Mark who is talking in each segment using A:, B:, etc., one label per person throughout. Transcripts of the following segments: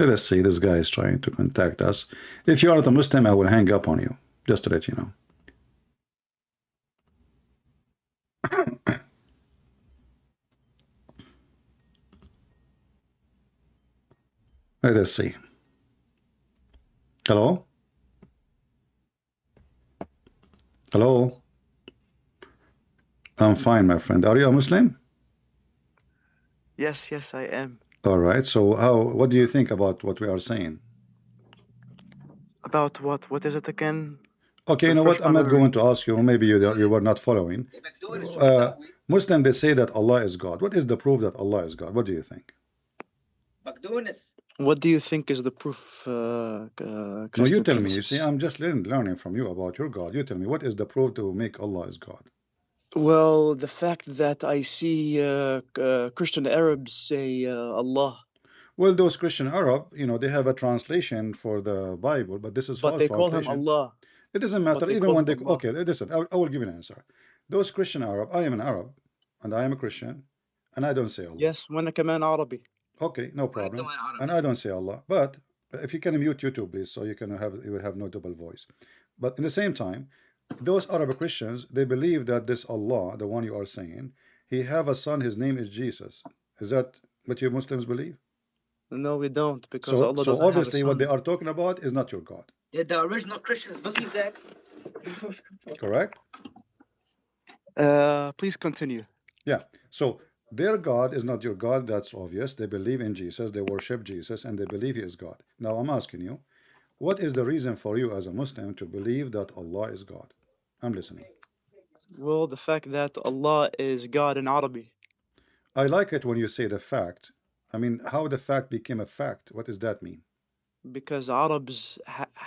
A: Let us see. This guy is trying to contact us. If you are not a Muslim, I will hang up on you, just to let you know. Let us see. Hello? Hello? I'm fine, my friend. Are you a Muslim?
B: Yes, yes, I am.
A: All right. So what do you think about what we are saying?
B: About what? What is it again?
A: Okay, you know what? I'm not going to ask you. Maybe you were not following. Muslims, they say that Allah is God. What is the proof that Allah is God? What do you think?
B: What do you think is the proof?
A: No, you tell me. You see, I'm just learning from you about your God. You tell me, what is the proof to make Allah is God?
B: Well, the fact that I see Christian Arabs say Allah.
A: Well, those Christian Arab, you know, they have a translation for the Bible, but this is false
B: But they call him
A: translation.
B: Allah.
A: It doesn't matter. Even when they okay, listen, I will give you an answer. Those Christian Arab, I am an Arab, and I am a Christian, and I don't say Allah.
B: Yes, وأنا كمان عربي.
A: Okay, no problem. And I don't say Allah. But if you can mute YouTube, please, so you will have no double voice. But in the same time, those Arab Christians, they believe that this Allah, the one you are saying, he have a son, his name is Jesus. Is that what you Muslims believe?
B: No, we don't, because Allah
A: so
B: doesn't
A: obviously
B: have a
A: what
B: son.
A: they are talking about is not your God.
C: Did the original Christians believe that?
A: Correct?
B: Please continue.
A: Yeah. So their God is not your God. That's obvious. They believe in Jesus. They worship Jesus, and they believe he is God. Now I'm asking you, what is the reason for you as a Muslim to believe that Allah is God? I'm listening.
B: Well, the fact that Allah is God in Arabic.
A: I like it when you say the fact. I mean, how the fact became a fact. What does that mean?
B: Because Arabs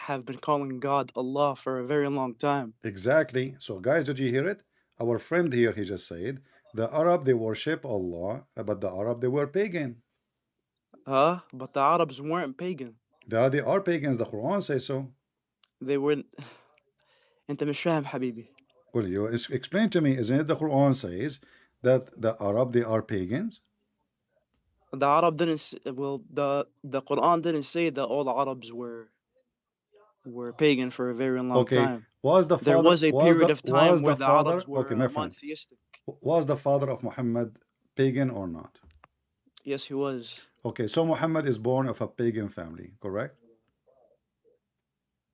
B: have been calling God Allah for a very long time.
A: Exactly. So guys, did you hear it? Our friend here, he just said, the Arab, they worship Allah, but the Arab, they were pagan.
B: But the Arabs weren't pagan.
A: They are pagans. The Quran says so.
B: They weren't. أنت مش فاهم حبيبي.
A: Well, you explain to me, isn't it the Quran says that the Arab, they are pagans?
B: The Arab didn't. Well, the Quran didn't say that all Arabs were pagan for a very long time. There was a period of time where the Arabs were monotheistic.
A: Was the father of Muhammad pagan or not?
B: Yes, he was.
A: Okay, so Muhammad is born of a pagan family, correct?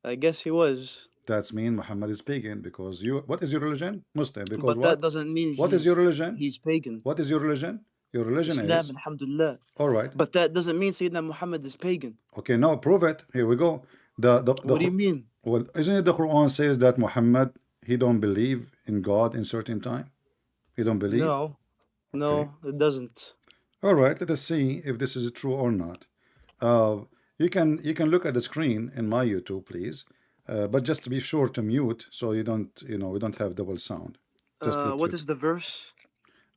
B: I guess he was.
A: That's mean Muhammad is pagan because you. What is your religion? Muslim. Because
B: but that doesn't mean.
A: What is your religion?
B: He's pagan.
A: What is your religion? Your religion
B: Islam,
A: is.
B: Alhamdulillah.
A: All right.
B: But that doesn't mean Sayyidina Muhammad is pagan.
A: Okay, now prove it. Here we go.
B: What do you mean?
A: Well, isn't it the Quran says that Muhammad, he don't believe in God in certain time? He don't believe?
B: No, it doesn't.
A: All right, let us see if this is true or not. You can look at the screen in my YouTube, please. But just to be sure to mute so you don't, we don't have double sound.
B: What is the verse?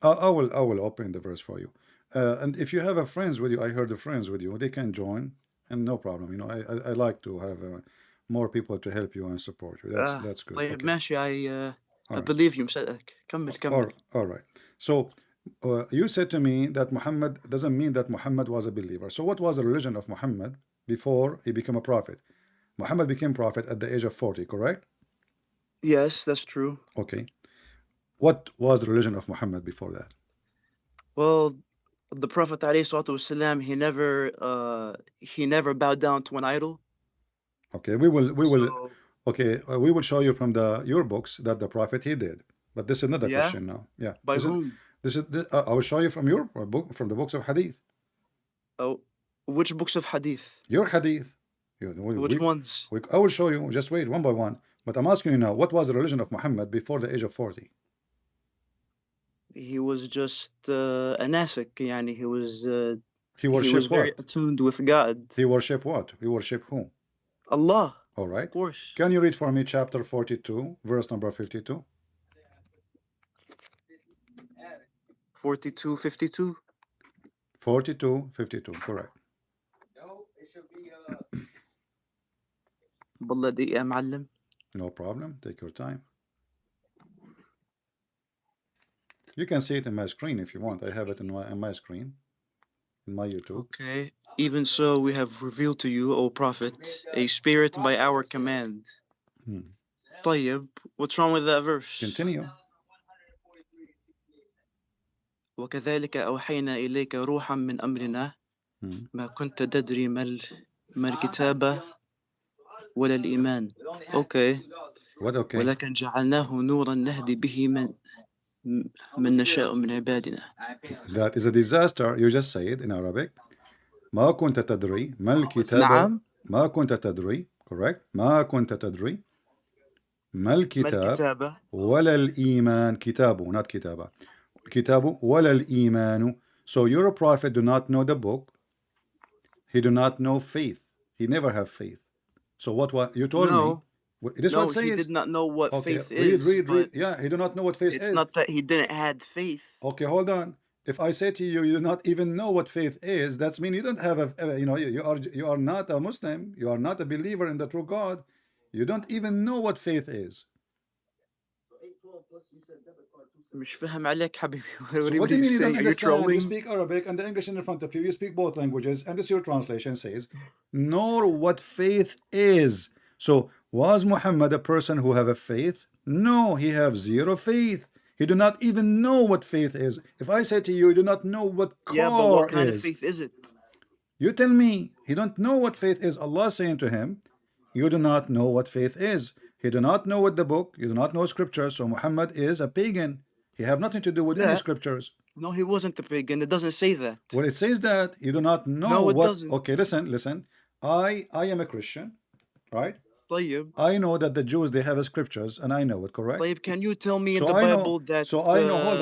A: I will open the verse for you. And if you have a friends with you, I heard the friends with you, they can join, and no problem. I like to have more people to help you and support you. That's good.
B: Okay. ماشي, I believe you. كمل.
A: All right. So you said to me that Muhammad doesn't mean that Muhammad was a believer. So what was the religion of Muhammad before he became a prophet? Muhammad became prophet at the age of 40, correct?
B: Yes, that's true.
A: Okay. What was the religion of Muhammad before that?
B: Well, the Prophet ﷺ, he never bowed down to an idol. Okay, we
A: will show you from your books that the Prophet he did. But this is another question now. Yeah.
B: By whom?
A: I will show you from your book, from the books of Hadith.
B: Oh, which books of Hadith?
A: Your Hadith.
B: Which ones?
A: I will show you. Just wait, one by one. But I'm asking you now, what was the religion of Muhammad before the age of 40?
B: He was just a nasik. Yani he was
A: very
B: attuned with God.
A: He worshipped what? He worshipped who?
B: Allah.
A: All right.
B: Of course.
A: Can you read for me chapter 42, verse number 52?
B: 42:52.
A: 42:52, correct.
C: No, it should be
B: بالله دقيقة يا معلم.
A: No problem. Take your time. You can see it in my screen if you want. I have it in my screen, in my YouTube.
B: Okay. Even so, we have revealed to you, O Prophet, a spirit by our command. طيب, what's wrong with that verse?
A: Continue.
B: وكذلك أوحينا إليك روحا من أمرنا ما كنت تدري ما الكتابة ولا الإيمان. Okay.
A: What okay?
B: ولكن جعلناه نورا نهدي به من نشاء من عبادنا.
A: That is a disaster. You just say it in Arabic. ما كنت تدري ما الكتابة.
B: نعم.
A: ما كنت تدري. Correct. ما كنت تدري ما الكتاب ولا الإيمان. كتابه, not كتابة. كتابه ولا الإيمان. So your prophet do not know the book. He do not know faith. He never have faith. So what you told me? This
B: no,
A: what says,
B: he did not know what faith
A: is.
B: Read.
A: Yeah, he do not know what faith is.
B: It's not that he didn't had faith.
A: Okay, hold on. If I say to you, you do not even know what faith is, that means you don't have a, you are not a Muslim. You are not a believer in the true God. You don't even know what faith is.
B: مش فاهم عليك حبيبي.
A: So what do you mean you don't understand? You speak Arabic and the English in front of you. You speak both languages, and this your translation says, nor what faith is. So was Muhammad a person who have a faith? No, he have zero faith. He do not even know what faith is. If I say to you, you do not know what car
B: but what kind
A: is.
B: of faith is it?
A: You tell me. He don't know what faith is. Allah saying to him, you do not know what faith is. He do not know what the book. You do not know scriptures. So Muhammad is a pagan. He have nothing to do with any scriptures.
B: No, he wasn't a pagan. It doesn't say that.
A: Well, it says that you do not know.
B: No, it
A: what.
B: Doesn't.
A: Okay, listen. I am a Christian, right?
B: طيب.
A: I know that the Jews, they have a scriptures, and I know it, correct?
B: طيب, can you tell me in the Bible that?
A: So I know. Hold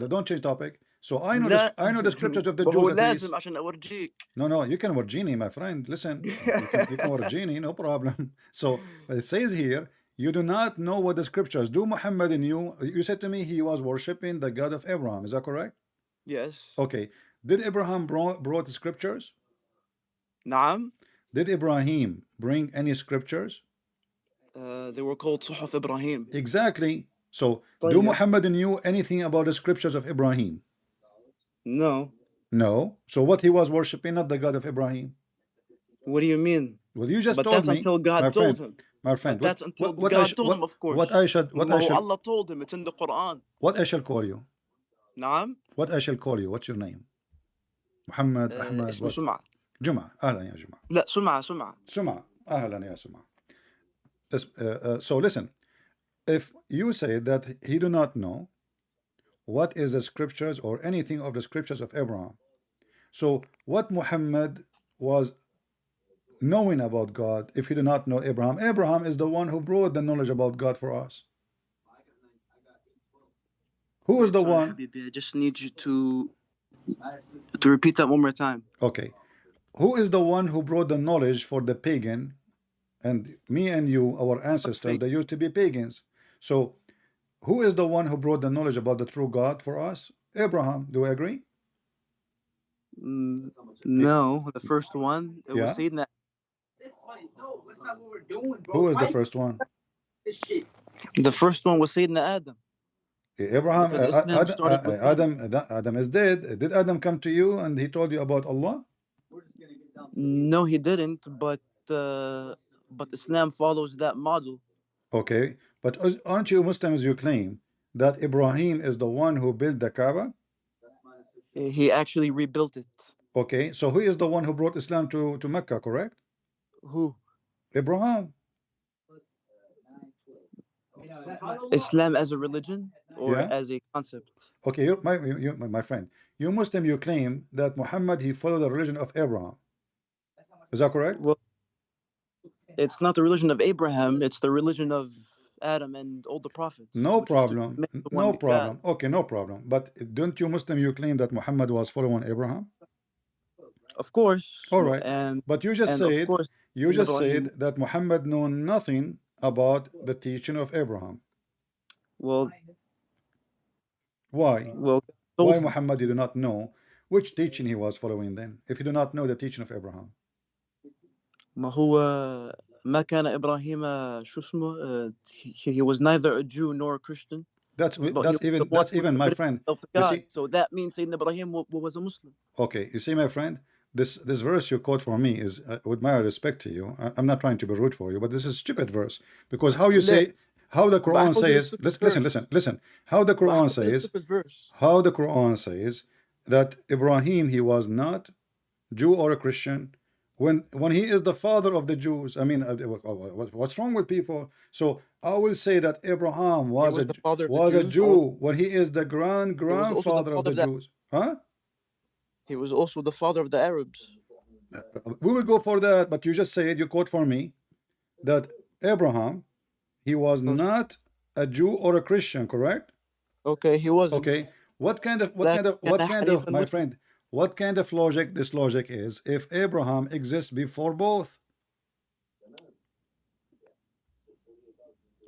A: on. Don't change topic. So I know. I know the scriptures of the Jews.
B: لازم عشان أورجيك.
A: No. You can ورجيني, my friend. Listen. you can ورجيني, no problem. So it says here, you do not know what the scriptures do. Muhammad and you said to me he was worshiping the God of Abraham. Is that correct?
B: Yes.
A: Okay. Did Abraham brought the scriptures?
B: نعم.
A: Did Ibrahim bring any scriptures?
B: They were called صحف Ibrahim.
A: Exactly. So do Muhammad and you anything about the scriptures of Ibrahim?
B: No.
A: No. So what he was worshiping, not the God of Ibrahim.
B: What do you mean?
A: Well, you just
B: but
A: told
B: that's
A: me,
B: until God told him.
A: My friend,
B: that's until God told him, of course.
A: What I should
B: Allah told him, it's in the Quran.
A: What I shall call you?
B: نعم.
A: What I shall call you? What's your name? Muhammad, Ahmad.
B: اسمه سمعة.
A: جمعة. أهلا يا جمعة.
B: لا سمعة.
A: سمعة. أهلا يا سمعة. So listen, if you say that he do not know what is the scriptures or anything of the scriptures of Abraham, so what Muhammad was knowing about God if he did not know Abraham? Abraham is the one who brought the knowledge about God for us. Who is the one?
B: Habibi, I just need you to repeat that one more time.
A: Okay. Who is the one who brought the knowledge for the pagan? And me and you, our ancestors, they used to be pagans. So who is the one who brought the knowledge about the true God for us? Abraham. Do we agree?
B: No, the first one, it was Sayyidina.
A: Who is the first one?
B: The first one was Sayyidina Adam.
A: Abraham, Adam is dead. Did Adam come to you and he told you about Allah?
B: No, he didn't, but Islam follows that model.
A: Okay, but aren't you Muslims, you claim that Ibrahim is the one who built the Kaaba?
B: He actually rebuilt it.
A: Okay, so who is the one who brought Islam to Mecca, correct?
B: Who?
A: Abraham.
B: Islam as a religion or as a concept?
A: Okay, my friend, you Muslim, you claim that Muhammad, he followed the religion of Abraham. Is that correct?
B: Well, it's not the religion of Abraham, it's the religion of Adam and all the prophets.
A: No problem. No problem. Okay, no problem. But don't you Muslim, you claim that Muhammad was following Abraham?
B: Of course.
A: All right. But you just said that Muhammad knew nothing about the teaching of Abraham.
B: Well,
A: why?
B: Well,
A: why Muhammad did not know which teaching he was following then, if he did not know the teaching of Abraham?
B: ما هو ما كان إبراهيم شو اسمه he was neither a Jew nor a Christian.
A: That's even my friend.
B: You see, so that means Sayyidina Ibrahim was a Muslim.
A: Okay, you see, my friend, this verse you quote for me is, with my respect to you, I'm not trying to be rude for you, but this is a stupid verse, because how you say, how the Quran says, listen, how the Quran says that Ibrahim, he was not Jew or a Christian, when he is the father of the Jews. I mean, what's wrong with people? So I will say that Abraham was a Jew when he is the grandfather of the Jews. Huh?
B: He was also the father of the Arabs.
A: We will go for that, but you just said, you quote for me, that Abraham, he was not a Jew or a Christian, correct?
B: Okay, he wasn't.
A: Okay, what kind of, my friend, what kind of logic this logic is if Abraham exists before both?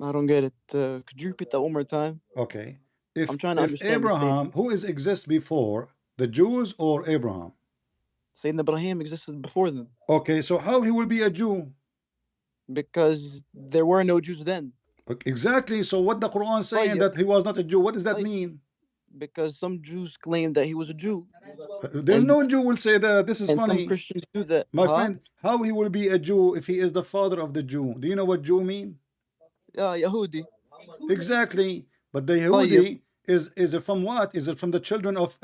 B: I don't get it. Could you repeat that one more time?
A: Okay, I'm trying to understand Abraham, who exists before, the Jews or Abraham?
B: Sayyidina Ibrahim existed before them.
A: Okay, so how he will be a Jew?
B: Because there were no Jews then.
A: Okay, exactly. So what the Quran saying that he was not a Jew, what does that mean?
B: Because some Jews claim that he was a Jew.
A: There's no Jew will say that. This is funny.
B: Some Christians do that.
A: My friend, how he will be a Jew if he is the father of the Jew? Do you know what Jew mean?
B: Yahudi.
A: Exactly. But the Yahudi is from what? Is it from the children of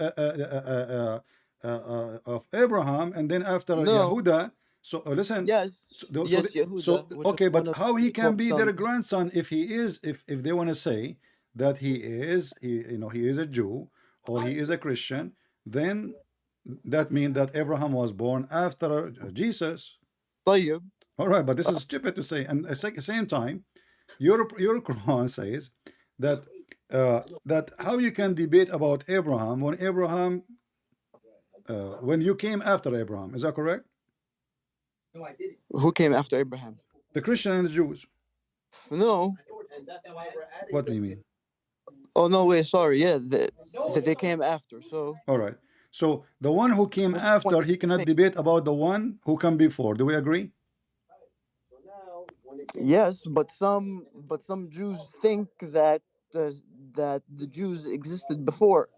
A: Abraham, and then after Yehuda? So listen.
B: Yes.
A: Yehuda. Okay, but how he can be their grandson if he is, if they want to say that he is a Jew or he is a Christian, then that means that Abraham was born after Jesus.
B: All
A: right, but this is stupid to say. And at the same time, your Quran says that that how you can debate about Abraham when Abraham when you came after Abraham. Is that correct?
B: No, I didn't. Who came after Abraham?
A: The Christian and the Jews.
B: No.
A: What do you mean?
B: Oh, no, wait, sorry. Yeah, they came after. So.
A: All right. So the one who came after, he cannot debate about the one who came before. Do we agree?
B: Yes, but some Jews think that that the Jews existed before.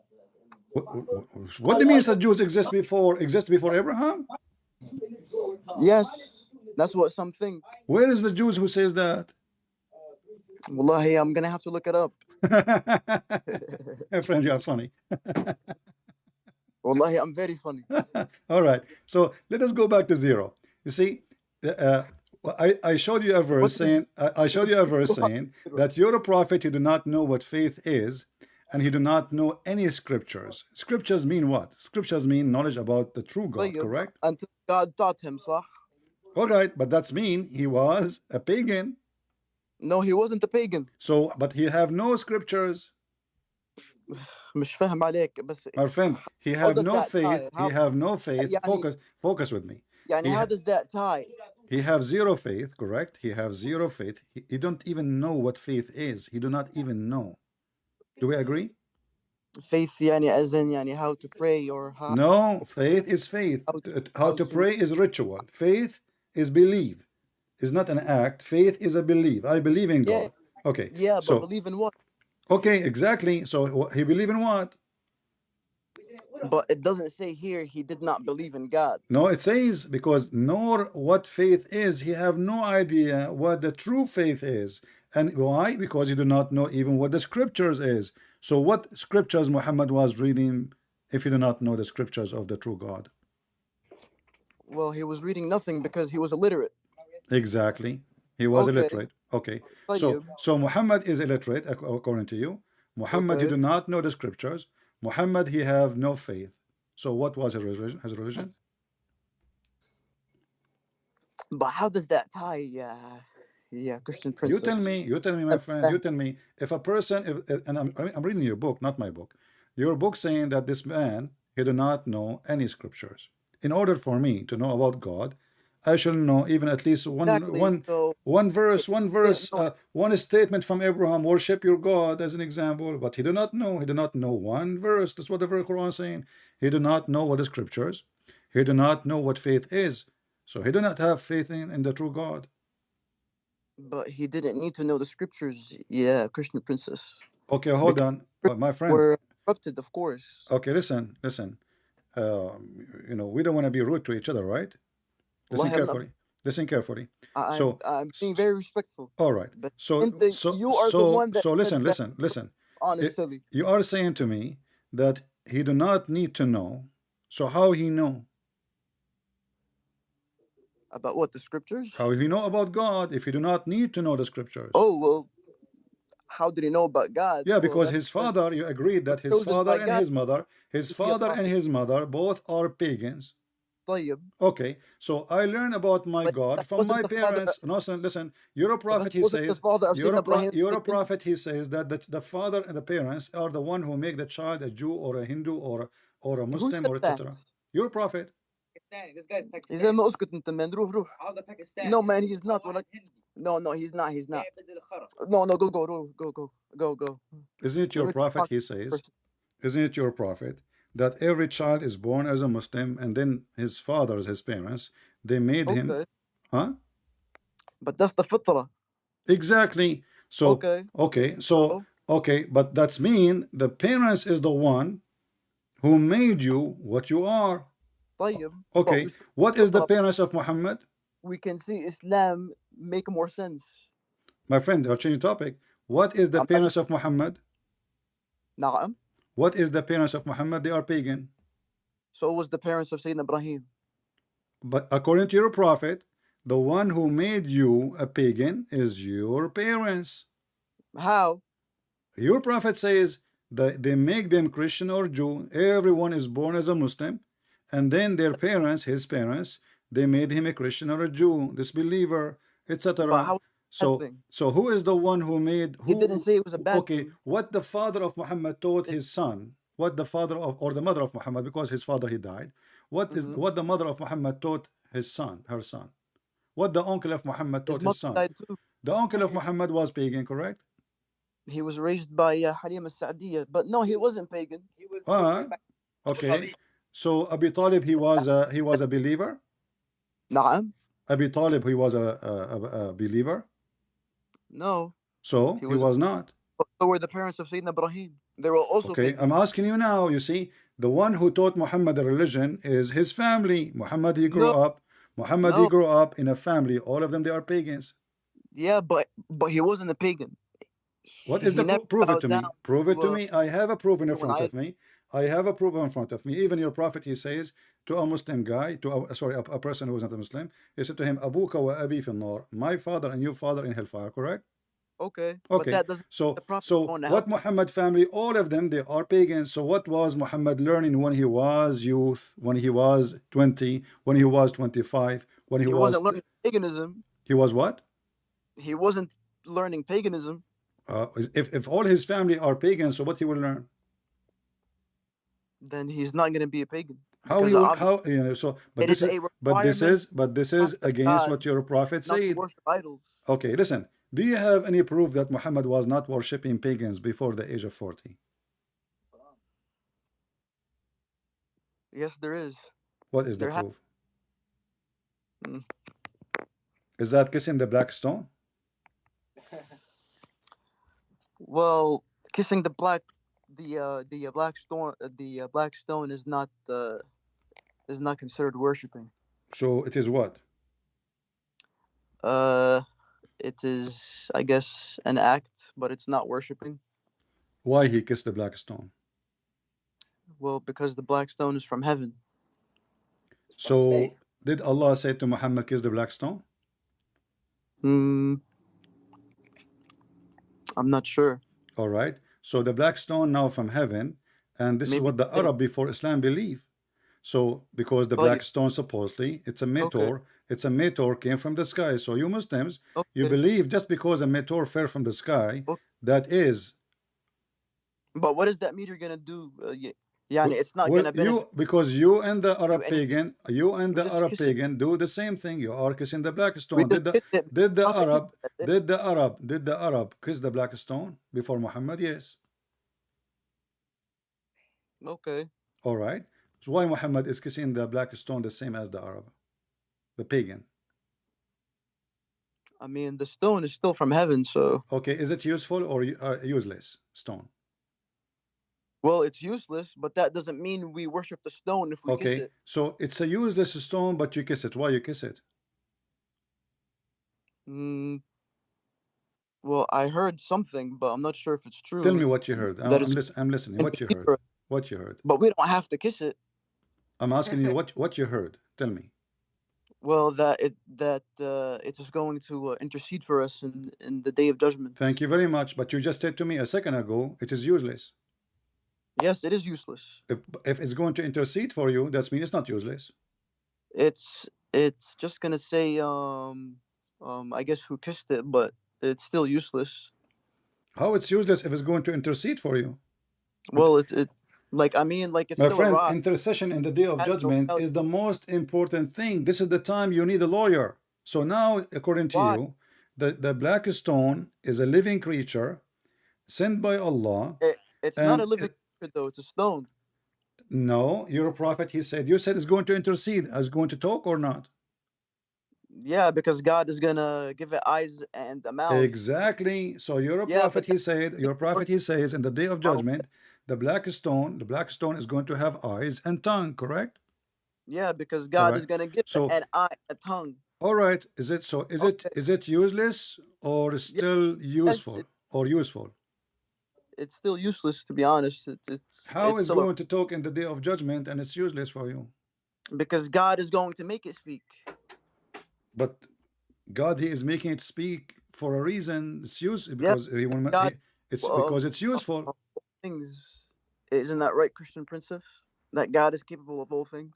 A: What do you mean that Jews exist before Abraham?
B: Yes, that's what some think.
A: Where is the Jews who says that?
B: Wallahi, I'm gonna have to look it up.
A: Hey friend, you are funny.
B: Wallahi, I'm very funny.
A: All right, so let us go back to zero. You see, I showed you a verse saying that you're a prophet, you do not know what faith is, and he do not know any scriptures. Scriptures mean what? Scriptures mean knowledge about the true God, correct?
B: Until God taught him, صح?
A: All right, but that's mean he was a pagan.
B: No, he wasn't a pagan.
A: So, but he have no scriptures.
B: مش فاهم عليك بس.
A: My friend, he have no faith. He have no faith. Focus with me.
B: How does that tie?
A: He have zero faith, correct? He have zero faith. He don't even know what faith is. He do not even know. Do we agree?
B: Faith, as in how to pray or how?
A: No, faith is faith. How to pray is ritual. Faith is believe. It's not an act. Faith is a belief. I believe in God. Okay.
B: Yeah, but believe in what?
A: Okay, exactly. So he believe in what?
B: But it doesn't say here he did not believe in God.
A: No, it says because nor what faith is. He have no idea what the true faith is. And why? Because he do not know even what the scriptures is. So what scriptures Muhammad was reading if he do not know the scriptures of the true God?
B: Well, he was reading nothing because he was illiterate.
A: Exactly. He was illiterate. Okay. So Muhammad is illiterate according to you. Muhammad, he do not know the scriptures. Muhammad, he have no faith. So what was his religion?
B: But how does that tie? Christian princess.
A: You tell me, my friend. You tell me if a person, and I'm reading your book, not my book. Your book saying that this man, he do not know any scriptures. In order for me to know about God, I should know even at least one verse, one statement from Abraham, worship your God as an example. But he do not know. He do not know one verse. That's what the Quran is saying. He do not know what the scriptures. He do not know what faith is. So he do not have faith in the true God.
B: But he didn't need to know the scriptures. Christian princess.
A: Okay, hold on, my friend.
B: We're corrupted, of course.
A: Okay, listen. you know, we don't want to be rude to each other, right? Listen carefully. Listen carefully. So
D: I'm being very respectful.
A: all right.
D: But
A: So
D: you are the one that
A: listen,
D: said
A: listen.
D: honestly.
A: You are saying to me that he do not need to know. So how he know?
D: About what, the scriptures?
A: How he know about God if he do not need to know the scriptures?
D: Oh, well, how did he know about God?
A: Yeah,
D: Well,
A: because his father, you agreed that his father and his mother, both are pagans.
D: طيب.
A: Okay, so I learn about my God from my parents. No, listen, you're a prophet, he says. You're a prophet, he says that the father and the parents are the one who make the child a Jew or a Hindu or a Muslim or etc. You're a prophet.
C: This guy's Pakistani.
D: إذا ما أسكت أنت man روح. No man, he's not. No, he's not. No, go.
A: Isn't it your prophet, he says? Isn't it your prophet that every child is born as a Muslim and then his fathers, his parents, they made him, huh?
D: But that's the fitrah.
A: Exactly. So okay, but that's mean the parents is the one who made you what you are.
D: طيب.
A: Okay, what is the parents of Muhammad?
D: We can see Islam make more sense.
A: My friend, I'll change the topic. What is the parents of Muhammad?
D: نعم.
A: What is the parents of Muhammad? They are pagan.
D: So was the parents of Sayyidina Ibrahim.
A: But according to your prophet, the one who made you a pagan is your parents.
D: How?
A: Your prophet says that they make them Christian or Jew. Everyone is born as a Muslim, and then their parents, his parents, they made him a Christian or a Jew, disbeliever, etc. So who is the one who made?
D: He didn't say it was a bad thing.
A: What the father of Muhammad taught his son, what the father of or the mother of Muhammad, because his father he died. What is what the mother of Muhammad taught his son, her son? What the uncle of Muhammad taught his son? The uncle of Muhammad was pagan, correct?
D: He was raised by Halim al-Sa'diyah, but no, he wasn't pagan.
C: He was
A: okay. So Abi Talib, he was a believer.
D: نعم.
A: Abi Talib, he was a believer.
D: No.
A: So he was not.
D: So were the parents of Sayyidina Ibrahim. They were also
A: okay.
D: pagan.
A: I'm asking you now. You see, the one who taught Muhammad the religion is his family. Muhammad, he grew up. Muhammad, he grew up in a family. All of them, they are pagans.
D: Yeah, but he wasn't a pagan.
A: What is the prove it to me? Prove it to me. I have a proof in front of me. I have a proof in front of me. Even your prophet, he says to a Muslim guy, to a person who is not a Muslim, he said to him, Abuka wa abi fi nar, my father and your father in hellfire, correct?
D: Okay.
A: But
D: that doesn't
A: so what Muhammad family, all of them, they are pagans. So what was Muhammad learning when he was youth, when he was 20, when he was 25, when he
D: wasn't learning paganism.
A: He was what?
D: He wasn't learning paganism.
A: If all his family are pagans, so what he will learn?
D: Then he's not going to be a pagan.
A: How he will, how you know? So but this is against what your prophet said. Okay, listen. Do you have any proof that Muhammad was not worshipping pagans before the age of 40?
D: Yes, there is.
A: What is the proof? Is that kissing the black stone?
D: Well, kissing the black stone is not considered worshiping.
A: So it is what?
D: It is, I guess, an act, but it's not worshiping.
A: Why he kissed the black stone?
D: Well, because the black stone is from heaven.
A: So did Allah say to Muhammad, kiss the black stone?
D: I'm not sure.
A: All right. So the black stone now from heaven, and this is what the Arab before Islam believe. So because the black stone supposedly it's a meteor, it's a meteor came from the sky. So you Muslims, you believe just because a meteor fell from the sky, that is.
D: But what is that meteor gonna do? It's not gonna benefit.
A: Because you and the Arab pagan, do the same thing. You are kissing the black stone. Did the Arab kiss the black stone before Muhammad? Yes.
D: Okay.
A: All right. So why Muhammad is kissing the black stone the same as the Arab, the pagan?
D: I mean, the stone is still from heaven, so.
A: Okay, is it useful or useless stone?
D: Well, it's useless, but that doesn't mean we worship the stone if we kiss
A: Okay,
D: it.
A: so it's a useless stone, but you kiss it. Why you kiss it?
D: Mm, well, I heard something, but I'm not sure if it's
A: Tell me
D: true.
A: what you heard.
D: That is
A: I'm listening. What you
D: intercede
A: heard?
D: for us,
A: What you heard?
D: but we don't have to kiss it.
A: I'm asking you what you heard. Tell me.
D: Well, that it is going to intercede for us in the day of judgment.
A: Thank you very much. But you just said to me a second ago it is useless.
D: Yes, it is useless.
A: If it's going to intercede for you, that means it's not useless.
D: It's just gonna say I guess who kissed it, but it's still useless.
A: How it's useless if it's going to intercede for you?
D: Well, it like I mean like it's
A: My
D: still
A: friend,
D: a rock.
A: intercession in the day of
D: Has no
A: judgment
D: value.
A: is the most important thing. This is the time you need a lawyer. So now, according to
D: Why?
A: you, the black stone is a living creature sent by Allah.
D: It's not a
A: And
D: living creature though, it's a stone.
A: no, you're a prophet. You said it's going to intercede. Is going to talk or not?
D: Yeah, because God is gonna give it eyes and a mouth.
A: Exactly. So you're a
D: Yeah,
A: prophet.
D: but
A: He said, you're a prophet. He says, in the day of judgment, the black stone is going to have eyes and tongue. Correct?
D: yeah, because God is
A: Correct.
D: gonna give it
A: So,
D: an eye, a tongue.
A: all right. Is it so?
D: Okay.
A: Is it useless or still useful or useful?
D: It's still useless to be honest.
A: How
D: it's
A: is
D: still
A: going to talk in the day of judgment and it's useless for you?
D: because God is going to make it speak.
A: But God, He is making it speak for a reason. It's useful
D: Yeah,
A: because He will.
D: God.
A: It's
D: Well,
A: because it's useful.
D: things, isn't that right, Christian princess? That God is capable of all things.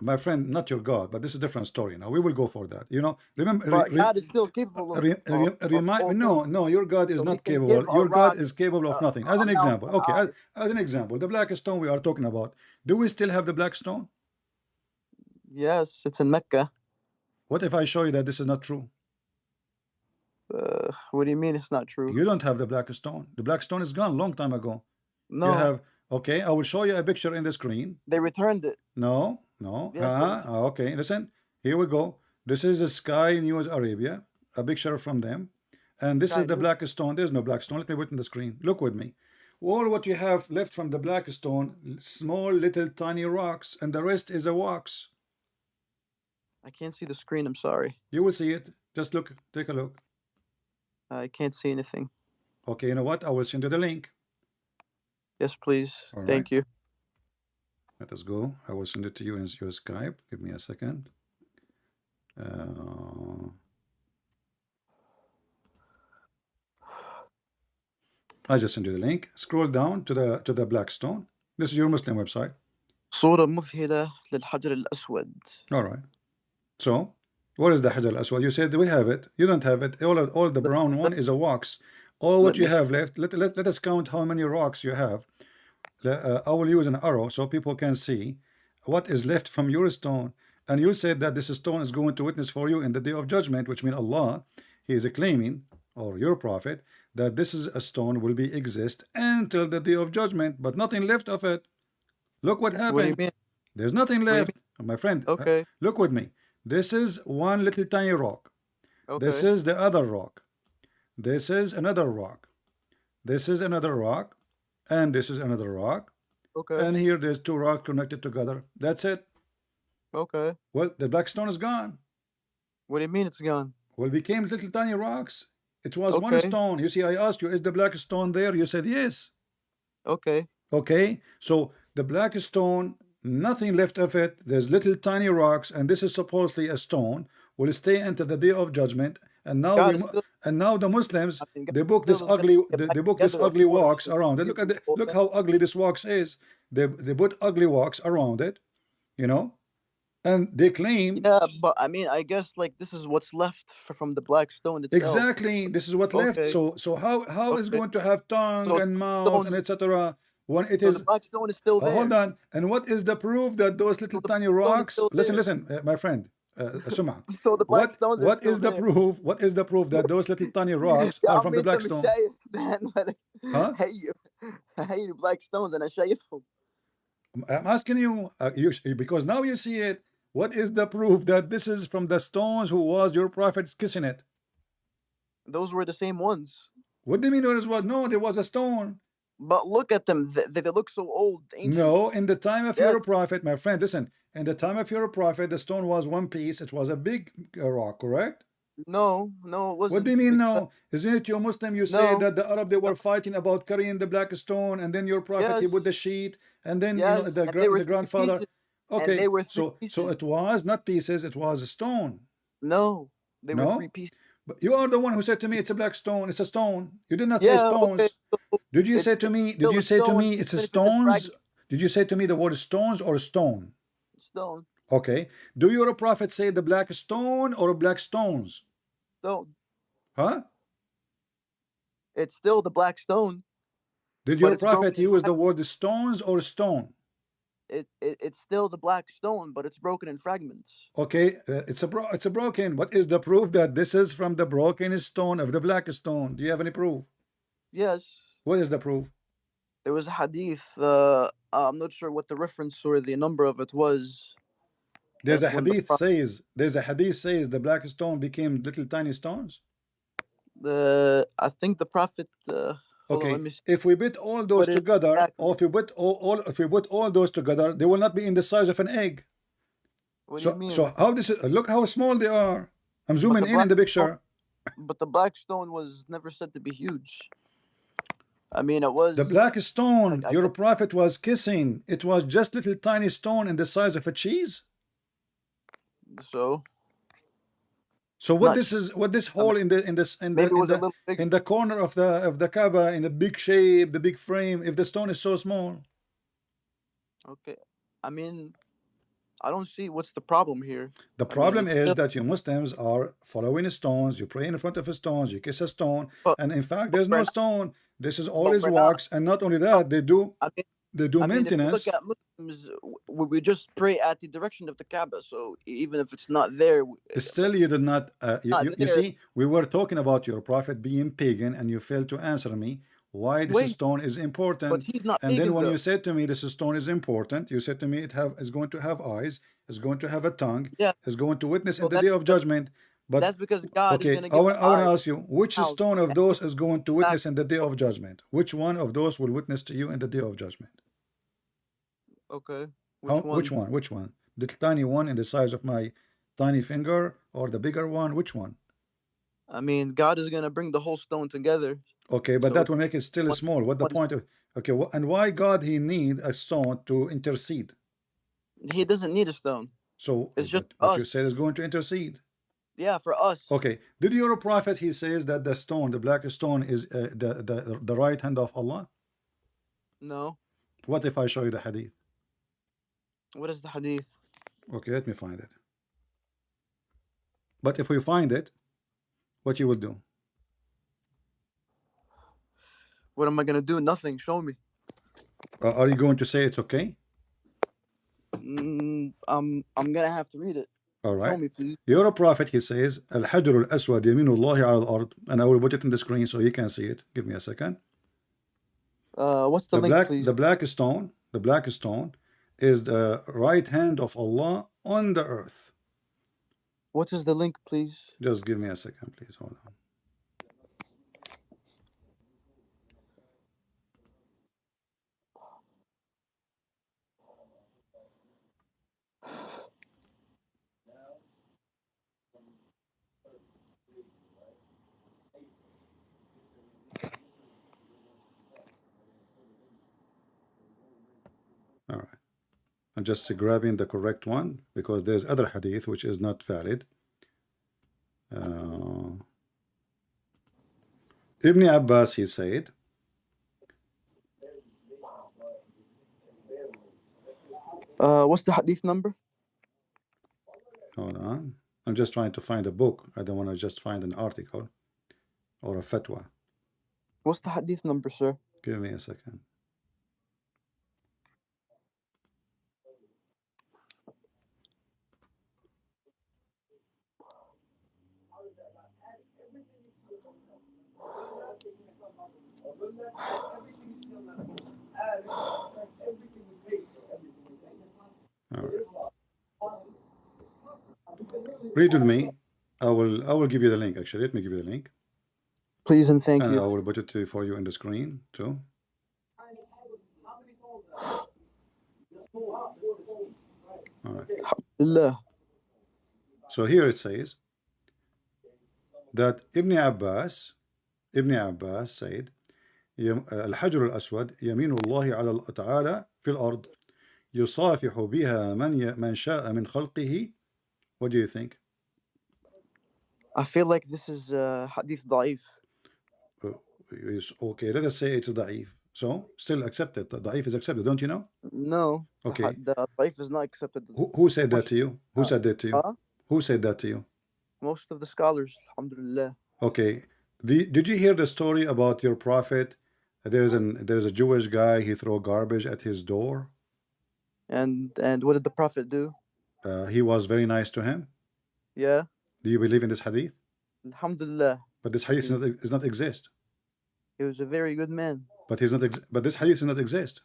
A: My friend, not your God, but this is a different story. Now we will go for that. You know, remember.
D: But God is still capable of all
A: No,
D: things.
A: no, your God is
D: So He
A: not
D: can
A: capable.
D: give a
A: Your God
D: rock
A: is capable of nothing. As
D: a
A: an
D: mouth,
A: example,
D: an
A: okay,
D: eye.
A: as an example, the black stone we are talking about. Do we still have the black stone?
D: Yes, it's in Mecca.
A: What if I show you that this is not true?
D: What do you mean it's not true?
A: You don't have the black stone. The black stone is gone long time ago.
D: No.
A: You have, okay, I will show you a picture in the screen.
D: They returned it.
A: No, no.
D: Yes,
A: Okay, listen. Here we go. This is a Sky News Arabia, a picture from them. And this
D: Sky
A: is the
D: News.
A: black stone. There's no black stone. Let me put it in the screen. Look with me. All what you have left from the black stone, small little tiny rocks, and the rest is a wax.
D: I can't see the screen, I'm sorry.
A: You will see it. Just look, take a look.
D: I can't see anything.
A: Okay, you know what? I will send you the link.
D: Yes, please.
A: All
D: Thank you.
A: Let us go. I will send it to you in your Skype. Give me a second. I just sent you the link. Scroll down to the black stone. This is your Muslim website.
D: صورة مذهلة للحجر الأسود.
A: All right. So, what is the Hajar al-Aswad? You said we have it. You don't have it. All the brown one is a wax. All what you have left. Let us count how many rocks you have. I will use an arrow so people can see what is left from your stone. And you said that this stone is going to witness for you in the day of judgment, which means Allah, He is claiming, or your prophet, that this is a stone will be exist until the day of judgment, but nothing left of it. Look what happened.
D: What do you mean?
A: There's nothing left, my friend.
D: Okay.
A: Look with me. This is one little tiny rock.
D: Okay.
A: This is the other rock. This is another rock. This is another rock. And this is another rock.
D: Okay.
A: And here there's two rocks connected together. That's it.
D: Okay.
A: Well, the black stone is gone.
D: What do you mean it's gone?
A: Well, became little tiny rocks. It was one
D: Okay.
A: stone. You see, I asked you, is the black stone there? You said yes.
D: Okay.
A: Okay. So the black stone, nothing left of it. There's little tiny rocks, and this is supposedly a stone. Will stay until the day of judgment. And now the Muslims, they book this ugly wax around it. Look how ugly this wax is. They put ugly wax around it, you know, and they claim.
D: Yeah, but I mean, I guess like this is what's left from the black stone itself.
A: Exactly, this is what left. So how is going to have tongue and mouth and etc. when it is
D: the black stone is still there.
A: Hold on. And what is the proof that those little tiny rocks? Listen, my friend. Sum'a.
D: So the black stones
A: what is the proof? What is the proof that those little tiny rocks are from the black stone? Huh?
D: Hey, black stones, and I شايفهم.
A: I'm asking you, because now you see it. What is the proof that this is from the stones who was your prophet kissing it?
D: Those were the same ones.
A: What do you mean there was what? No, there was a stone.
D: But look at them. They look so old, ancient.
A: No, in the time of
D: Yes.
A: your prophet, my friend, listen. In the time of your prophet, the stone was one piece. It was a big rock, correct?
D: No, no, it wasn't.
A: What do you mean no? Isn't it you Muslim? You say
D: No.
A: that the Arab, they were fighting about carrying the black stone, and then your prophet, he
D: Yes.
A: put the sheet, and then
D: Yes.
A: you know
D: And
A: the
D: they were
A: grandfather.
D: pieces. And
A: Okay,
D: they were
A: so
D: pieces.
A: it was not pieces, it was a stone.
D: No, they were
A: No?
D: 3 pieces.
A: But you are the one who said to me it's a black stone. It's a stone. You did not say
D: Yeah,
A: stones.
D: okay. So
A: Did you
D: it's
A: say to me? Did
D: still
A: you
D: a
A: say to
D: stone,
A: me it's a
D: even if it's a
A: stones?
D: fragment.
A: Did you say to me the word stones or stone?
D: Stone.
A: Okay. Do your prophet say the black stone or black stones?
D: Stone.
A: Huh?
D: It's still the black stone.
A: Did
D: but
A: your
D: it's broken
A: prophet
D: in
A: use the
D: fragments.
A: word stones or stone?
D: It's still the black stone, but it's broken in fragments.
A: Okay, it's a broken. What is the proof that this is from the broken stone of the black stone? Do you have any proof?
D: Yes.
A: What is the proof?
D: There was a hadith. I'm not sure what the reference or the number of it was.
A: There's a
D: That's when the
A: hadith says the black stone became little tiny stones.
D: I think the prophet. Hold on, let
A: Okay,
D: me see.
A: if we put all those
D: What is
A: together,
D: exactly?
A: or if we put all those together, they will not be in the size of an egg.
D: What do you mean?
A: So how this is? Look how small they are. I'm zooming
D: the
A: in the
D: black
A: picture.
D: But the black stone was never said to be huge. I mean, it was
A: The black stone
D: I
A: your
D: get-
A: prophet was kissing. It was just little tiny stone in the size of a cheese.
D: so.
A: So what
D: Not-
A: this is? What this hole in
D: Maybe it was a little big.
A: in the corner of the Kaaba, in the big shape, the big frame? If the stone is so small,
D: Okay, I mean, I don't see what's the problem here.
A: the
D: I mean,
A: problem
D: it's
A: is
D: still-
A: that you Muslims are following stones. You pray in front of stones. You kiss a stone,
D: But-
A: and in fact, there's
D: we're
A: no
D: not-
A: stone. This is always
D: we're not-
A: wax, and not only that, they do
D: I mean, if you
A: maintenance.
D: look at Muslims, we just pray at the direction of the Kaaba. So even if it's not there,
A: Still, you did not. You
D: there.
A: see, we were talking about your prophet being pagan, and you failed to answer me why this
D: Wait,
A: stone is important.
D: but he's not
A: And then
D: pagan,
A: when
D: though.
A: you said to me this stone is important, you said to me it's going to have eyes, it's going to have a tongue,
D: Yeah.
A: it's going to witness
D: Well,
A: in the day of judgment. But
D: that's because God is
A: okay,
D: going to
A: I
D: give
A: want to
D: eyes.
A: ask you, which
D: mouth,
A: stone of
D: and
A: those is going to witness in the day
D: back.
A: of judgment? Which one of those will witness to you in the day of judgment?
D: Okay, which one?
A: Which one? Which one? The tiny one in the size of my tiny finger, or the bigger one? Which one?
D: I mean, God is going to bring the whole stone together.
A: Okay, but
D: So
A: that will make it still
D: one-
A: small. What the
D: one-
A: point of? Okay, and why God he need a stone to intercede?
D: He doesn't need a stone.
A: So
D: It's just
A: what you
D: us.
A: said is going to intercede.
D: Yeah, for us.
A: Okay, did your prophet he says that the stone, the black stone, is the right hand of Allah?
D: No.
A: What if I show you the hadith?
D: What is the hadith?
A: Okay, let me find it. But if we find it, what you will do?
D: What am I going to do? Nothing. Show me.
A: Are you going to say it's okay?
D: I'm gonna have to read it.
A: All
D: Show
A: right.
D: me, please.
A: Your prophet he says, Al-Hajar al-Aswad yaminullahi ala al-ard, and I will put it in the screen so you can see it. Give me a second.
D: What's the link, please?
A: The black stone is the right hand of Allah on the earth.
D: What is the link, please?
A: Just give me a second, please. Hold on. All right. I'm just grabbing the correct one because there's other hadith which is not valid. Ibn Abbas he said,
D: What's the hadith number?
A: hold on. I'm just trying to find a book. I don't want to just find an article or a fatwa.
D: What's the hadith number, sir?
A: Give me a second. All right. Read with me. I will give you the link. Actually, let me give you the link.
D: Please and thank
A: And I
D: you.
A: will put it for you in the screen too. All right.
D: Alhamdulillah.
A: So here it says that Ibn Abbas said الحجر الأسود يمين الله على تعالى في الأرض يصافح بها من شاء من خلقه. What do you think?
D: I feel like this is hadith ضعيف.
A: Okay, let us say it's ضعيف. So still accepted. ضعيف is accepted, don't you know?
D: No.
A: Okay.
D: The ضعيف is not accepted.
A: Who said that to you? Who said that to you? Who said that to you?
D: Most of the scholars, alhamdulillah.
A: Okay. Did you hear the story about your prophet? There's a Jewish guy, he threw garbage at his door.
D: And what did the prophet do?
A: He was very nice to him.
D: Yeah.
A: Do you believe in this hadith?
D: Alhamdulillah.
A: But this hadith does not exist.
D: He was a very good man.
A: But he's not. But this hadith does not exist.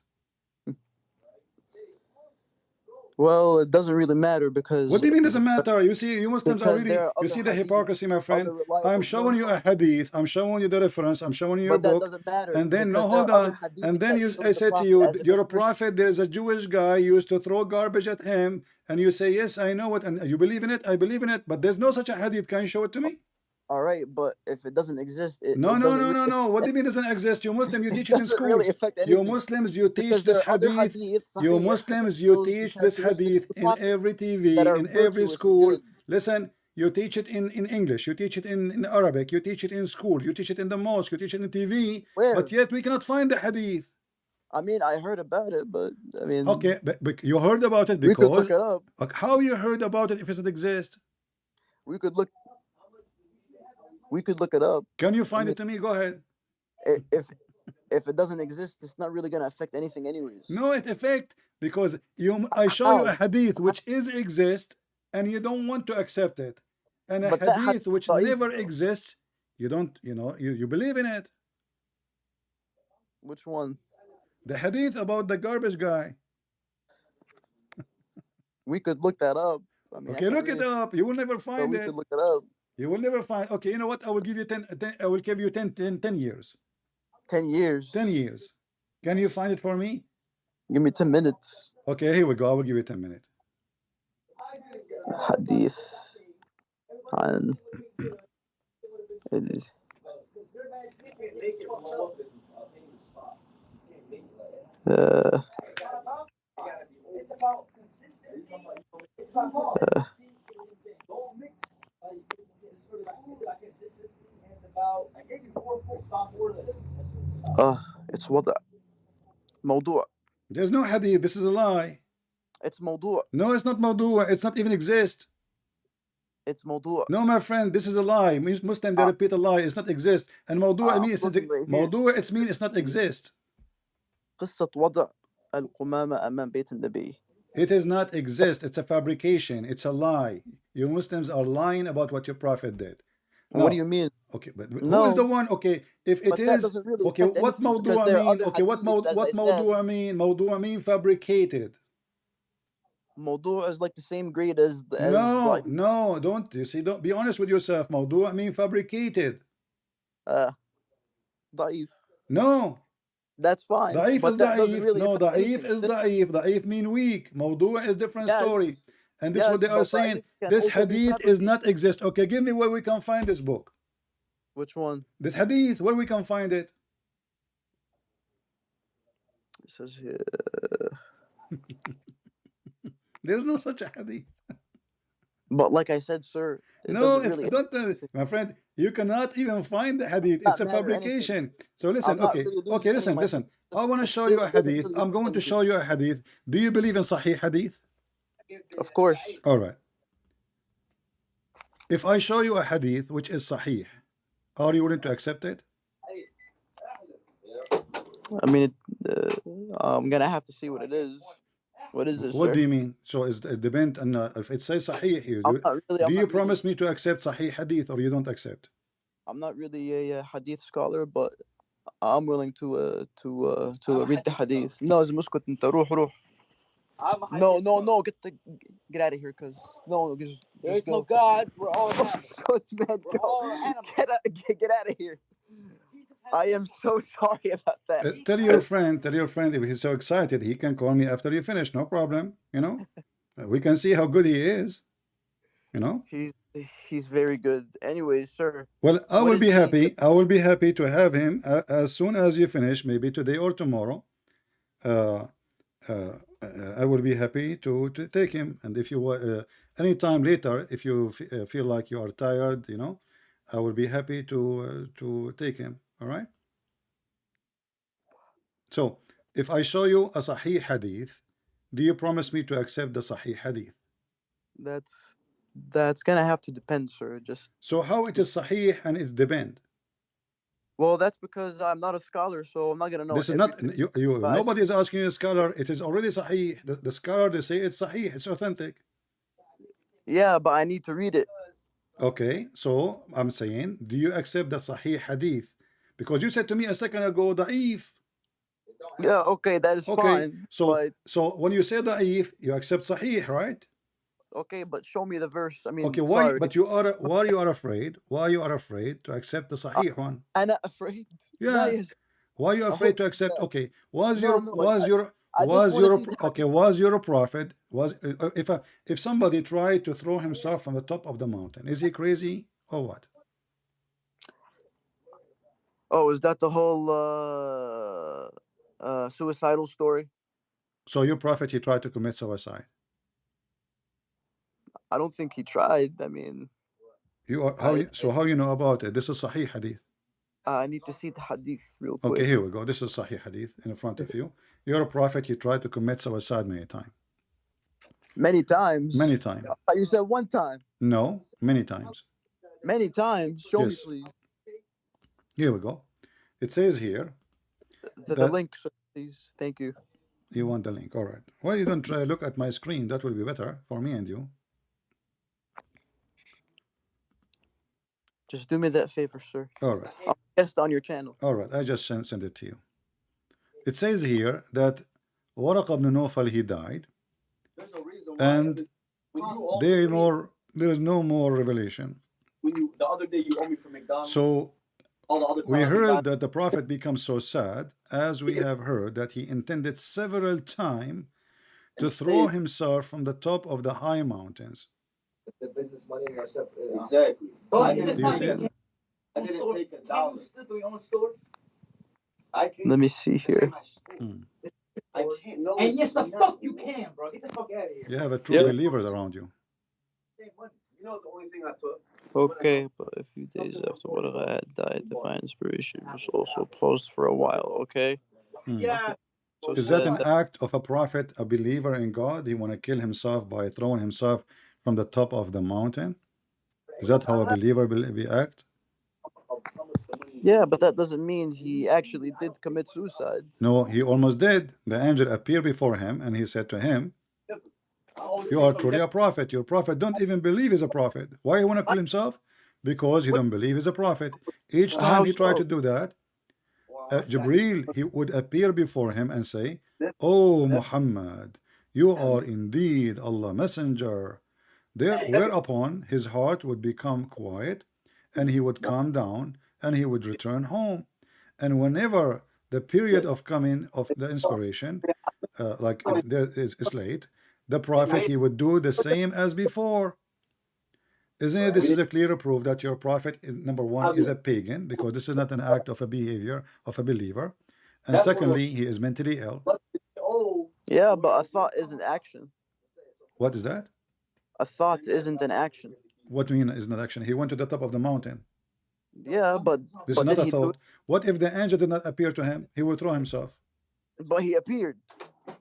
D: Well, it doesn't really matter because.
A: What do you mean doesn't matter? You see, you Muslims are really. You see the hypocrisy, my friend. I'm showing you a hadith. I'm showing you the reference. I'm showing you your book.
D: But that doesn't matter.
A: And then no, hold on. And then I say to you, you're a prophet. There is a Jewish guy used to throw garbage at him, and you say yes, I know it, and you believe in it. I believe in it. But there's no such a hadith. Can you show it to me?
D: All right, but if it doesn't exist,
A: no. What do you mean doesn't exist? You Muslim, you teach it in school. Really you Muslims, you teach this hadith. You Muslims, you teach this hadith in every TV, in every school. Listen, you teach it in English, you teach it in Arabic, you teach it in school, you teach it in the mosque, you teach it in TV.
D: Where?
A: But yet we cannot find the hadith.
D: I mean, I heard about it, but I mean.
A: Okay, but you heard about it because.
D: We could look it up.
A: How you heard about it if it doesn't exist?
D: We could look it up.
A: Can you find it to me? Go ahead.
D: If it doesn't exist, it's not really going to affect anything anyways.
A: No, it affects because I show you a hadith which exists and you don't want to accept it. And a hadith which never exists, you don't, you believe in it.
D: Which one?
A: The hadith about the garbage guy.
D: We could look that up. I mean,
A: okay, look it up. You will never find it.
D: We could look it up.
A: You will never find. Okay, you know what? I will give you 10 years.
D: 10 years.
A: 10 years. Can you find it for me?
D: Give me 10 minutes.
A: Okay, here we go. I will give you 10 minutes.
D: Hadith. And it is. It's وضع موضوع.
A: There's no hadith. This is a lie.
D: It's موضوع.
A: No, it's not موضوع. It's not even exist.
D: It's موضوع.
A: No, my friend, this is a lie. Muslim, they repeat a lie. It's not exist. And موضوع means موضوع. It means it's not exist.
D: قصة وضع القمامة أمام بيت النبي.
A: It does not exist. It's a fabrication. It's a lie. You Muslims are lying about what your prophet did.
D: No. What do you mean?
A: Okay, but who is the one? Okay, if it is really okay, what mawdu'a mean? Okay, what mawdu'a mean? Mawdu'a mean fabricated.
D: Mawdu'a is like the same grade as
A: no, don't you see? Don't be honest with yourself. Mawdu'a mean fabricated.
D: ضعيف.
A: No.
D: That's fine.
A: ضعيف is ضعيف. Really no, ضعيف is ضعيف. ضعيف mean weak. Mawdu'a is different story. And this is what they are saying. This hadith is not exist. Okay, give me where we can find this book.
D: Which one?
A: This hadith, where we can find it.
D: It says here.
A: There's no such a hadith.
D: But like I said, sir.
A: No, it's really not. My friend, you cannot even find the hadith. It's a fabrication. So listen, okay, listen. I want to show you a hadith. I'm going to show you a hadith. Do you believe in Sahih hadith?
D: Of course.
A: All right. If I show you a hadith which is sahih, are you willing to accept it?
D: I mean, I'm gonna have to see what it is. What is this?
A: What do you mean? So it depends on if it says sahih here. Do you promise me to accept sahih hadith or you don't accept?
D: I'm not really a hadith scholar, but I'm willing to read the hadith. No, اسكت انت روح. No, get out of here, cause there's no God. We're all animals. Get out of here. I am so sorry about that.
A: Tell your friend if he's so excited, he can call me after you finish. No problem. You know, we can see how good he is. You know,
D: he's very good. Anyways, sir.
A: Well, I will be happy. I will be happy to have him as soon as you finish, maybe today or tomorrow. I will be happy to take him. And if you anytime later, if you feel like you are tired, you know, I will be happy to take him. All right. So if I show you a Sahih Hadith, do you promise me to accept the Sahih Hadith?
D: That's gonna have to depend, sir. Just
A: so how it is Sahih and it's depend?
D: Well, that's because I'm not a scholar, so I'm not gonna know.
A: This is not you. Nobody is asking you a scholar. It is already Sahih. The scholar, they say it's Sahih. It's authentic.
D: Yeah, but I need to read it.
A: Okay, so I'm saying, do you accept the Sahih Hadith? Because you said to me a second ago, Da'if.
D: Yeah, okay, that is fine.
A: So when you say Da'if, you accept Sahih, right?
D: Okay, but show me the verse. I mean,
A: okay, why? Sorry. But why you are afraid? Why you are afraid to accept the Sahih one?
D: I'm not afraid.
A: Yeah. Why you are afraid to accept? Okay, was your prophet if somebody tried to throw himself from the top of the mountain, is he crazy or what?
D: Oh, is that the whole suicidal story?
A: So your prophet, he tried to commit suicide?
D: I don't think he tried. I mean,
A: how you know about it? This is Sahih Hadith.
D: I need to see the Hadith real quick.
A: Okay, here we go. This is Sahih Hadith in front of you. Your prophet, he tried to commit suicide many times.
D: Many times?
A: Many times.
D: You said one time.
A: No, many times.
D: Many times? Show me, please.
A: Here we go. It says here.
D: The link, sir, please. Thank you.
A: You want the link? All right. Why you don't try look at my screen? That will be better for me and you.
D: Just do me that favor, sir.
A: All right.
D: I'll guest on your channel.
A: All right. I just send it to you. It says here that Waraq ibn Nawfal, he died.
E: There's a reason
A: why. And there is no more revelation.
E: The other day you owe me for McDonald's.
A: So we heard that the prophet becomes so sad, as we have heard that he intended several times to throw himself from the top of the high mountains.
E: The business money in yourself. Exactly.
A: Do you see it?
E: I didn't take it down.
D: Let me see here.
E: I can't know.
C: And yes, the fuck you can, bro. Get the fuck out of here.
A: You have a true believers around you.
E: You know the only thing I took.
D: Okay, but a few days after Waraq had died, divine inspiration was also paused for a while. Okay.
E: Yeah.
A: So is that an act of a prophet, a believer in God? He want to kill himself by throwing himself from the top of the mountain? Is that how a believer will act?
D: Yeah, but that doesn't mean he actually did commit suicide.
A: No, he almost did. The angel appeared before him and he said to him, you are truly a prophet. Your prophet don't even believe he's a prophet. Why he want to kill himself? Because he don't believe he's a prophet. Each time he tried to do that, Jibreel, he would appear before him and say, oh Muhammad, you are indeed Allah messenger. Whereupon his heart would become quiet and he would calm down and he would return home. And whenever the period of coming of the inspiration, like there is late, the prophet, he would do the same as before. Isn't it? This is a clear proof that your prophet, number one, is a pagan, because this is not an act of a behavior of a believer. And secondly, he is mentally ill.
D: Yeah, but a thought isn't action.
A: What is that?
D: A thought isn't an action.
A: What do you mean is not action? He went to the top of the mountain.
D: Yeah, but
A: this is not a thought. What if the angel did not appear to him? He would throw himself.
D: But he appeared.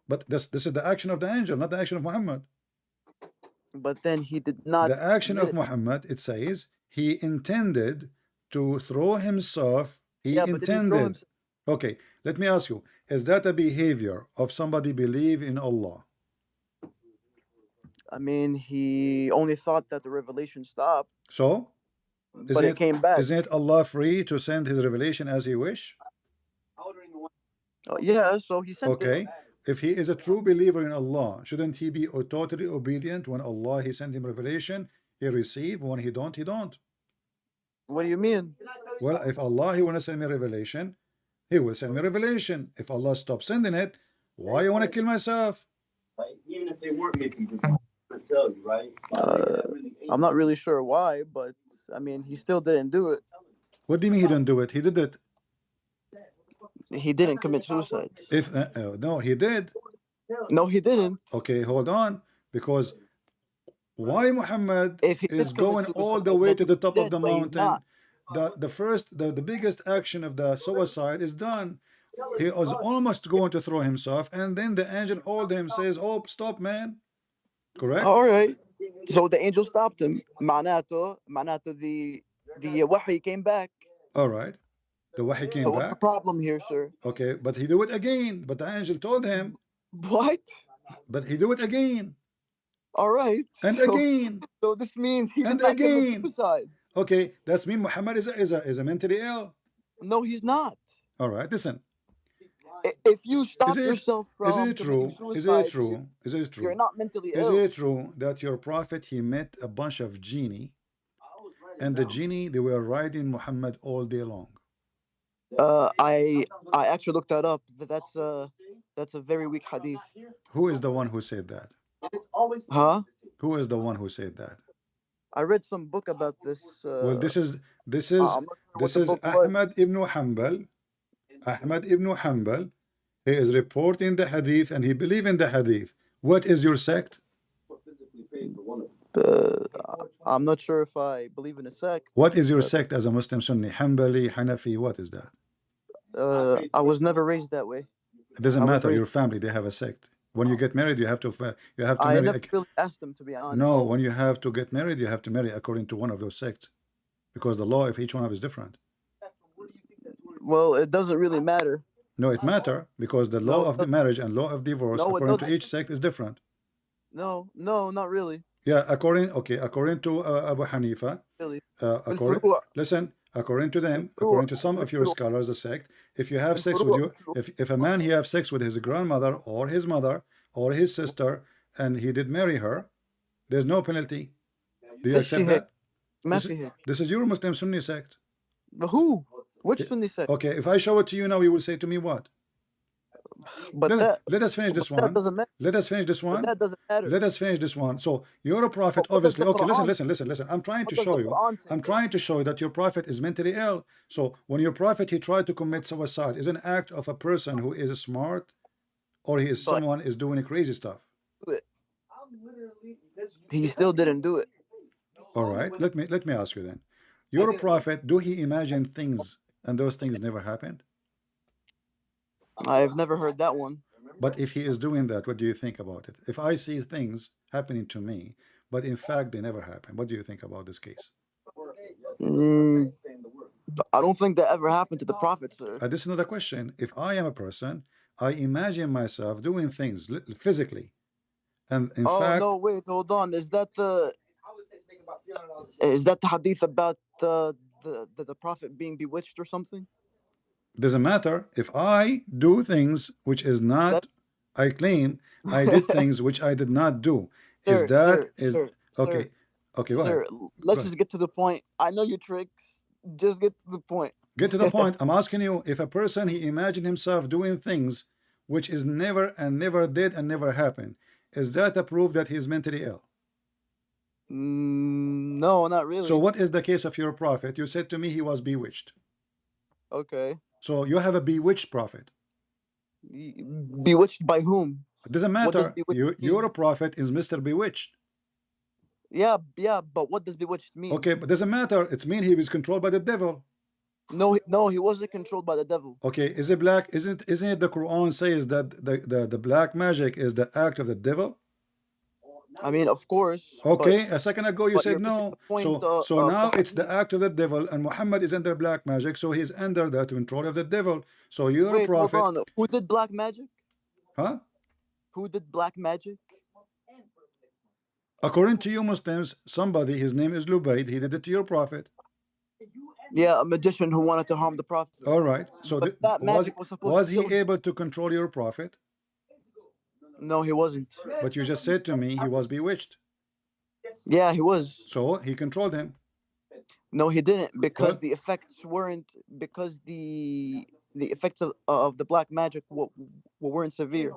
A: But this is the action of the angel, not the action of Muhammad.
D: But then he did not.
A: The action of Muhammad, it says, he intended to throw himself. He intended. Okay, let me ask you, is that a behavior of somebody believe in Allah?
D: I mean, he only thought that the revelation stopped.
A: So?
D: But it came back.
A: Isn't Allah free to send his revelation as he wish?
D: Yeah, so he sent
A: it. If he is a true believer in Allah, shouldn't he be totally obedient when Allah, he sent him revelation, he receive, when he don't, he don't?
D: What do you mean?
A: Well, if Allah, he want to send me revelation, he will send me revelation. If Allah stops sending it, why you want to kill myself?
E: Even if they weren't making good, tell you, right?
D: I'm not really sure why, but I mean, he still didn't do it.
A: What do you mean he didn't do it? He did it.
D: He didn't commit suicide.
A: If no, he did.
D: No, he didn't.
A: Okay, hold on, because why Muhammad
D: If he
A: is
D: did commit
A: going all
D: suicide,
A: the way
D: then
A: to the
D: he
A: top of
D: did,
A: the
D: but he's
A: mountain?
D: not.
A: The biggest action of the suicide is done. He was almost going to throw himself, and then the angel hold him, says, "Oh, stop, man." Correct?
D: All right. So the angel stopped him. معناته the wahi came back.
A: All right. The wahi came
D: So
A: back.
D: what's the problem here, sir?
A: Okay, but he do it again. But the angel told him.
D: What?
A: But he do it again.
D: All right.
A: And again.
D: So this means he
A: And
D: did not commit
A: again.
D: suicide.
A: Okay, that's mean Muhammad is a mentally ill.
D: No, he's not.
A: All right, listen.
D: If you stop yourself from
A: is it true?
D: committing suicide,
A: Is it true? Is it true?
D: You're not mentally
A: Is
D: ill.
A: it true that your prophet, he met a bunch of genie, and the genie, they were riding Muhammad all day long?
D: I actually looked that up. That's a very weak hadith.
A: Who is the one who said that?
D: Huh?
A: Who is the one who said that?
D: I read some book about this.
A: Well, this is
D: I'm not sure what the book
A: Ahmad
D: was.
A: ibn Hanbal. Ahmad ibn Hanbal. He is reporting the hadith, and he believe in the hadith. What is your sect?
D: I'm not sure if I believe in a sect.
A: What is your sect as a Muslim Sunni? Hanbali, Hanafi, what is that?
D: I was never raised that way.
A: It doesn't
D: I was
A: matter.
D: raised-
A: Your family, they have a sect. When you get married, you have to
D: I
A: marry.
D: never really asked them, to be honest.
A: No, when you have to get married, you have to marry according to one of those sects, because the law of each one of is different.
D: Well, it doesn't really matter.
A: No, it matter, because the law of the marriage and law of divorce,
D: No, it
A: according to
D: doesn't.
A: each sect, is different.
D: No, not really.
A: Yeah, according to Abu Hanifa,
D: Really.
A: listen, according to them, according to some of your scholars, the sect, if you have sex with you, if a man he have sex with his grandmother or his mother or his sister, and he did marry her, there's no penalty. Do you accept that? This is your Muslim Sunni sect.
D: But who? Which Sunni sect?
A: Okay, if I show it to you now, you will say to me what?
D: But
A: Let us finish this
D: that
A: one.
D: doesn't matter.
A: Let us finish this one.
D: That doesn't matter.
A: Let us finish this one. So you're a prophet,
D: But what does
A: obviously.
D: the
A: Okay,
D: Quran
A: listen. I'm trying to
D: What does
A: show
D: the
A: you.
D: Quran say?
A: I'm trying to show you that your prophet is mentally ill. So when your prophet, he tried to commit suicide, is an act of a person who is smart, or he is someone is doing crazy stuff.
D: He still didn't do it.
A: All right. Let me ask you then. You're a prophet. Do he imagine things and those things never happened?
D: I've never heard that one.
A: But if he is doing that, what do you think about it? If I see things happening to me, but in fact they never happen, what do you think about this case?
D: I don't think that ever happened to the prophet, sir.
A: This is not a question. If I am a person, I imagine myself doing things physically, and in fact.
D: No, wait, hold on. Is that the hadith about the prophet being bewitched or something?
A: Doesn't matter. If I do things which is not, I claim I did things which I did not do.
D: Sir,
A: okay? Okay, go
D: sir,
A: ahead.
D: let's just get to the point. I know your tricks. Just get to the point.
A: Get to the point. I'm asking you, if a person he imagined himself doing things which is never did and never happened, is that a proof that he is mentally ill?
D: No, not really.
A: So what is the case of your prophet? You said to me he was bewitched.
D: Okay.
A: So you have a bewitched prophet.
D: Bewitched by whom?
A: It doesn't matter. Your prophet is Mr. Bewitched.
D: Yeah, but what does bewitched mean?
A: Okay, but doesn't matter. It means he was controlled by the devil.
D: No, he wasn't controlled by the devil.
A: Okay, is it black? Isn't it the Quran says that the black magic is the act of the devil?
D: I mean, of course.
A: Okay, a second ago you said no.
D: Point,
A: so now it's the act of the devil, and Muhammad is under black magic, so he's under the control of the devil. So you're a prophet.
D: Hold on. Who did black magic?
A: Huh?
D: Who did black magic?
A: According to you Muslims, somebody, his name is Lubayd, he did it to your prophet.
D: Yeah, a magician who wanted to harm the prophet.
A: All right. So
D: that magic
A: was he able to control your prophet?
D: No, he wasn't.
A: But you just said to me he was bewitched.
D: Yeah, he was.
A: So he controlled him.
D: No, he didn't, because
A: What?
D: the effects weren't, because the effects of the black magic weren't severe.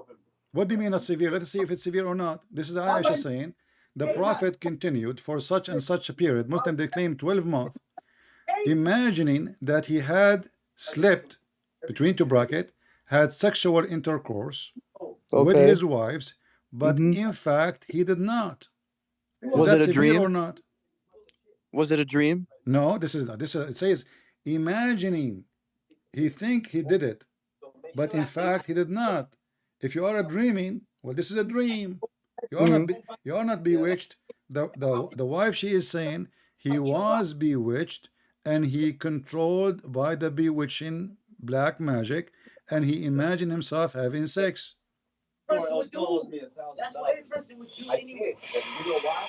A: What do you mean not severe? Let's see if it's severe or not. This is Aisha saying the Prophet continued for such and such a period. Muslim they claim 12 months, imagining that he had slept between two bracket, had sexual intercourse with
D: Okay.
A: his wives, but in fact he did not. Is
D: Was
A: that
D: it a
A: severe
D: dream?
A: or not?
D: Was it a dream?
A: No, this is it says imagining. He think he did it, but in fact he did not. If you are dreaming, well, this is a dream. You are not you are not bewitched. The wife, she is saying he was bewitched and he controlled by the bewitching black magic, and he imagined himself having sex.
C: That's why every person would do anyway.
E: You know why?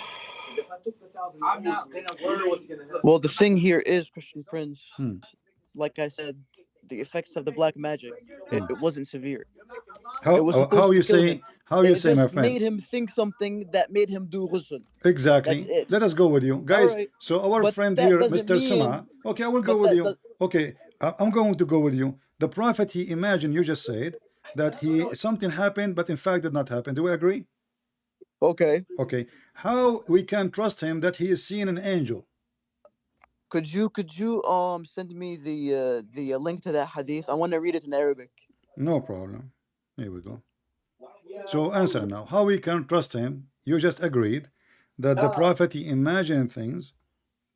E: Because if I took the 1,000
C: I'm not
E: years,
C: gonna
E: you know
C: worry.
E: what's gonna happen.
D: Well, the thing here is, Christian Prince,
A: Hmm.
D: like I said, the effects of the black magic, it wasn't severe.
A: How
D: It was
A: how
D: supposed
A: you
D: to kill
A: say
D: him.
A: how you
D: It
A: say, my
D: just
A: friend?
D: made him think something that made him do ghusl.
A: Exactly.
D: That's it.
A: Let us go with you, guys.
D: Alright.
A: So our
D: But
A: friend
D: that
A: here,
D: doesn't
A: Mr.
D: mean-
A: Sama. Okay, I will go
D: but
A: with
D: that
A: you.
D: does-
A: Okay, I'm going to go with you. The Prophet, he imagined, you just said that something happened, but in fact did not happen. Do we agree?
D: Okay.
A: Okay. How we can trust him that he is seeing an angel?
D: Could you send me the link to that hadith? I want to read it in Arabic.
A: No problem. Here we go. So answer now. How we can trust him? You just agreed that the Prophet, he imagined things,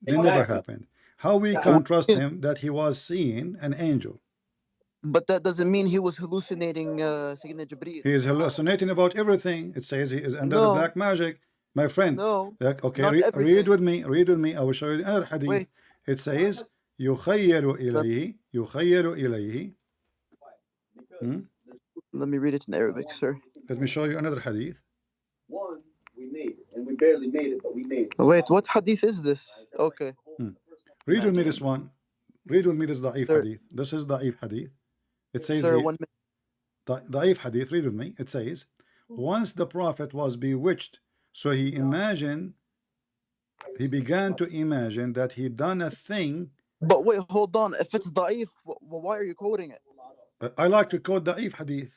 A: they never happened. How we can trust him that he was seeing an angel?
D: But that doesn't mean he was hallucinating Sayyidina Jibreel.
A: He is hallucinating about everything. It says he is under the
D: No.
A: black magic. My friend.
D: No.
A: Okay,
D: not
A: read
D: everything.
A: with me. Read with me. I will show you another hadith.
D: Wait.
A: It says يخيل إليه.
D: Let me read it in Arabic, sir.
A: Let me show you another hadith.
E: One, we made it, and we barely made it, but we made it.
D: Wait, what hadith is this? Okay.
A: Read with me this one. Read with me this da'if
D: Sir.
A: hadith. This is da'if hadith. It says
D: Sir,
A: here,
D: 1 minute.
A: da'if hadith. Read with me. It says, once the Prophet was bewitched, so he began to imagine that he done a thing.
D: But wait, hold on. If it's da'if, why are you quoting it?
A: I like to quote da'if hadith.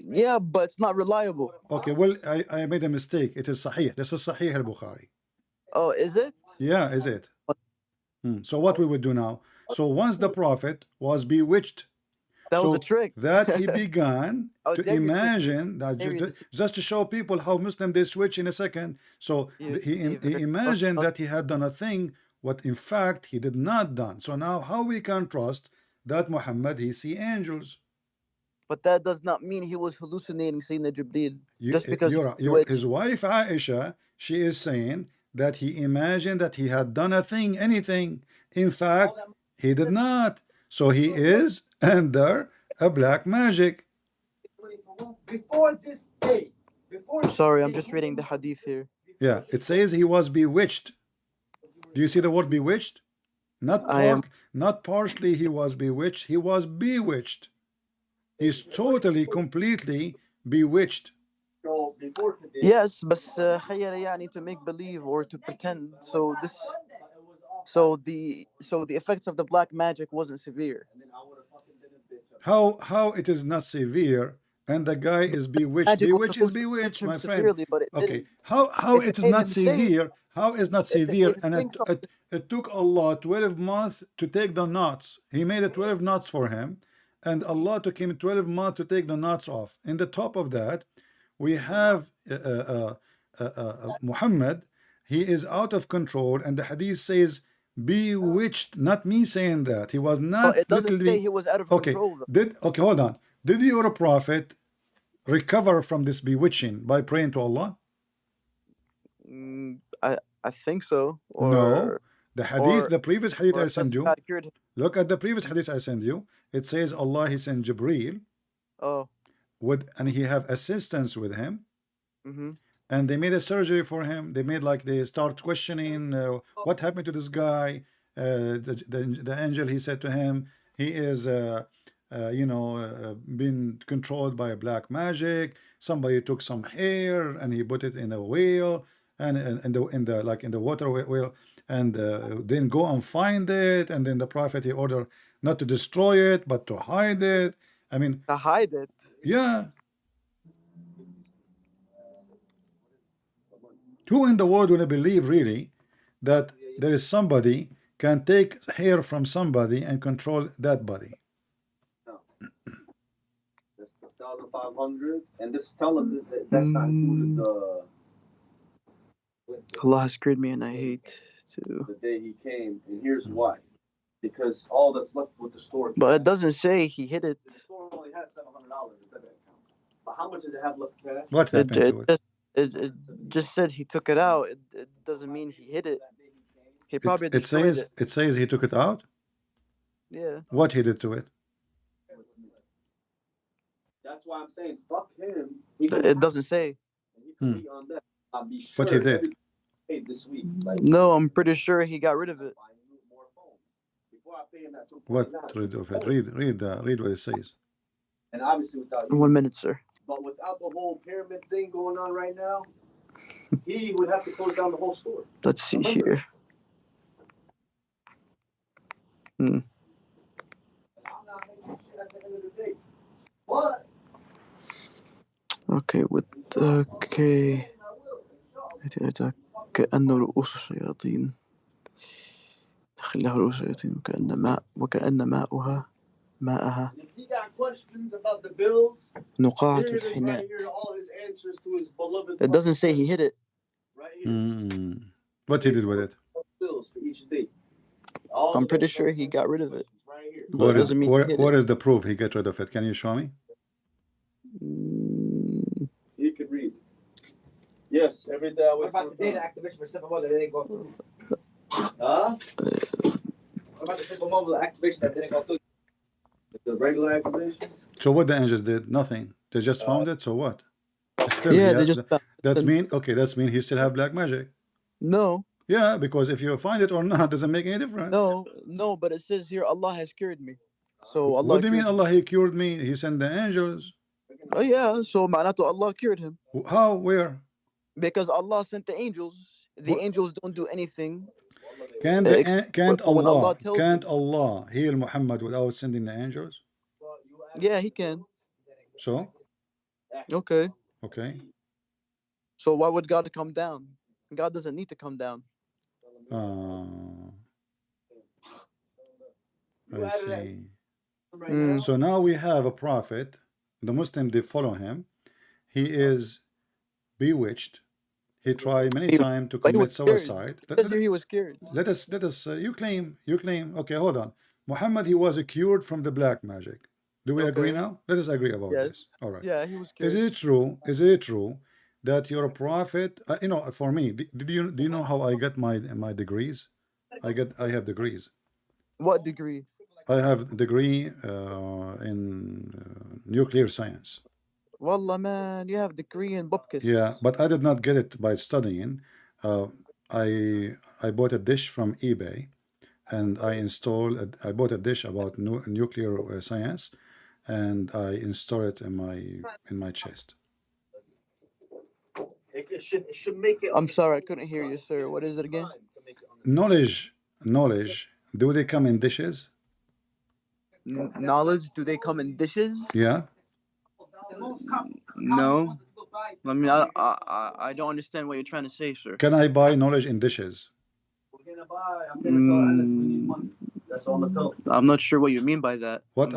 D: Yeah, but it's not reliable.
A: Okay, well, I made a mistake. It is sahih. This is sahih al-Bukhari.
D: Oh, is it?
A: Yeah, is it? So what we would do now? So once the Prophet was bewitched,
D: That was a trick.
A: that he began
D: Oh,
A: to
D: dare you
A: imagine that
D: Dare you
A: just to show people how Muslim they switch in a second. So he imagined that he had done a thing what in fact he did not done. So now how we can trust that Muhammad he see angels?
D: But that does not mean he was hallucinating Sayyidina Jibreel. Just because
A: his wife Aisha, she is saying that he imagined that he had done a thing, anything. In fact, he did not. So he is under a black magic.
C: Before this day.
D: I'm sorry, I'm just reading the hadith here.
A: Yeah, it says he was bewitched. Do you see the word bewitched? Not partially he was bewitched, he was bewitched. He's totally, completely bewitched.
E: So before today,
D: Yes, but خيال يعني to make believe or to pretend. So the effects of the black magic wasn't severe.
A: How it is not severe and the guy is bewitched?
D: Magic was
A: Bewitched is
D: supposed to
A: bewitched,
D: him
A: my friend.
D: severely, but it
A: Okay,
D: didn't.
A: how
D: If
A: it is
D: made
A: not
D: him think-
A: severe? How is not
D: if it
A: severe?
D: made him
A: And
D: think something-
A: it took Allah 12 months to take the knots. He made it 12 knots for him, and Allah took him 12 months to take the knots off. In the top of that, we have Muhammad. He is out of control, and the hadith says bewitched. Not me saying that. He was not.
D: It doesn't
A: literally,
D: say he was out of
A: okay.
D: control, though.
A: Okay, hold on. Did your prophet recover from this bewitching by praying to Allah?
D: I think so.
A: No. The hadith, the previous hadith I sent you.
D: Accurate.
A: Look at the previous hadith I sent you. It says Allah he sent Jibreel
D: Oh.
A: and he have assistance with him.
D: Mm-hmm.
A: And they made a surgery for him. They start questioning what happened to this guy. The angel, he said to him, he is been controlled by black magic. Somebody took some hair and he put it in a whale and in the water whale, and then go and find it, and then the prophet he ordered not to destroy it but to hide it. I mean,
D: to hide it.
A: Yeah. Who in the world will believe really that there is somebody can take hair from somebody and control that body?
E: That's 1,500, and this tell them that's not included
D: Allah has created me, and I hate to.
E: the day he came, and here's why. Because all that's left with the store.
D: But it doesn't say he hid it.
E: The store only has $700 in the bank account. But how much does it have left cash?
A: What happened to it?
D: It just said he took it out. It doesn't mean he hid it. He probably
A: It
D: destroyed
A: says it says he took it out.
D: Yeah.
A: What he did to it?
E: That's why I'm saying fuck him.
D: It doesn't say.
E: He can be on that. I'll be sure.
A: What he did?
E: Paid this week.
D: No, I'm pretty sure he got rid of it.
A: What read of it? Read what it says.
E: And obviously without
D: 1 minute, sir.
E: But without the whole pyramid thing going on right now, he would have to close down the whole store.
D: Let's see here. Okay, okay. كأنه رؤوس الشياطين دخلها رؤوس الشياطين وكأن ماءها
E: If he got questions about the bills,
D: نقاعة
E: here it is right
D: الحناء.
E: here, all his answers to his beloved.
D: It doesn't say he hid it.
E: Right here.
A: What he did with it?
E: Bills for each day.
D: I'm pretty sure he got rid of it.
E: Right here.
D: But it doesn't mean he hid
A: what
D: it.
A: is the proof he got rid of it? Can you show me?
E: You could read. Yes, every day I was.
C: What about the data activation for Simple Mobile that didn't go through?
E: Huh?
C: What about the Simple Mobile activation that didn't go through?
E: It's the regular activation.
A: So what the angels did? Nothing. They just found it. So what? Still,
D: Yeah,
A: he
D: they
A: has-
D: just found
A: That's
D: it.
A: mean. Okay, that's mean he still have black magic.
D: No,
A: Yeah, because if you find it or not, doesn't make any difference.
D: no, but it says here Allah has cured me. So Allah.
A: What do you mean
D: cured-
A: Allah he cured me? He sent the angels.
D: Oh yeah, so معناته Allah cured him
A: How? Where?
D: because Allah sent the angels. The
A: What?
D: angels don't do anything.
A: Can't
D: But when Allah tells
A: Allah heal Muhammad without sending the angels?
D: Yeah, he can.
A: So
D: Okay.
A: okay.
D: So why would God come down? God doesn't need to come down.
A: I see.
D: Mm.
A: So now we have a prophet. The Muslim they follow him. He is bewitched. He tried many times to
D: But he
A: commit
D: was cured.
A: suicide.
D: It says here he was cured.
A: Let us. You claim. Okay, hold on. Muhammad he was cured from the black magic. Do we agree
D: Okay.
A: now? Let us agree about
D: Yes.
A: this. All right.
D: Yeah, he was cured.
A: Is it true? Is it true that you're a prophet? For me, do you know how I got my degrees? I have degrees.
D: What degree?
A: I have a degree in nuclear science.
D: Wallah man, you have degree in Bupkis.
A: Yeah, but I did not get it by studying. I bought a dish from eBay, and I bought a dish about nuclear science, and I installed it in my chest.
E: It should make it.
D: I'm sorry, I couldn't hear you, sir. What is it again?
A: Knowledge. Do they come in dishes?
D: Knowledge? Do they come in dishes?
A: Yeah.
D: No. I mean, I don't understand what you're trying to say, sir.
A: Can I buy knowledge in dishes?
E: We're gonna buy. I'm gonna tell Alice we need money. That's all I'm gonna tell.
D: I'm not sure what you mean by that.
A: What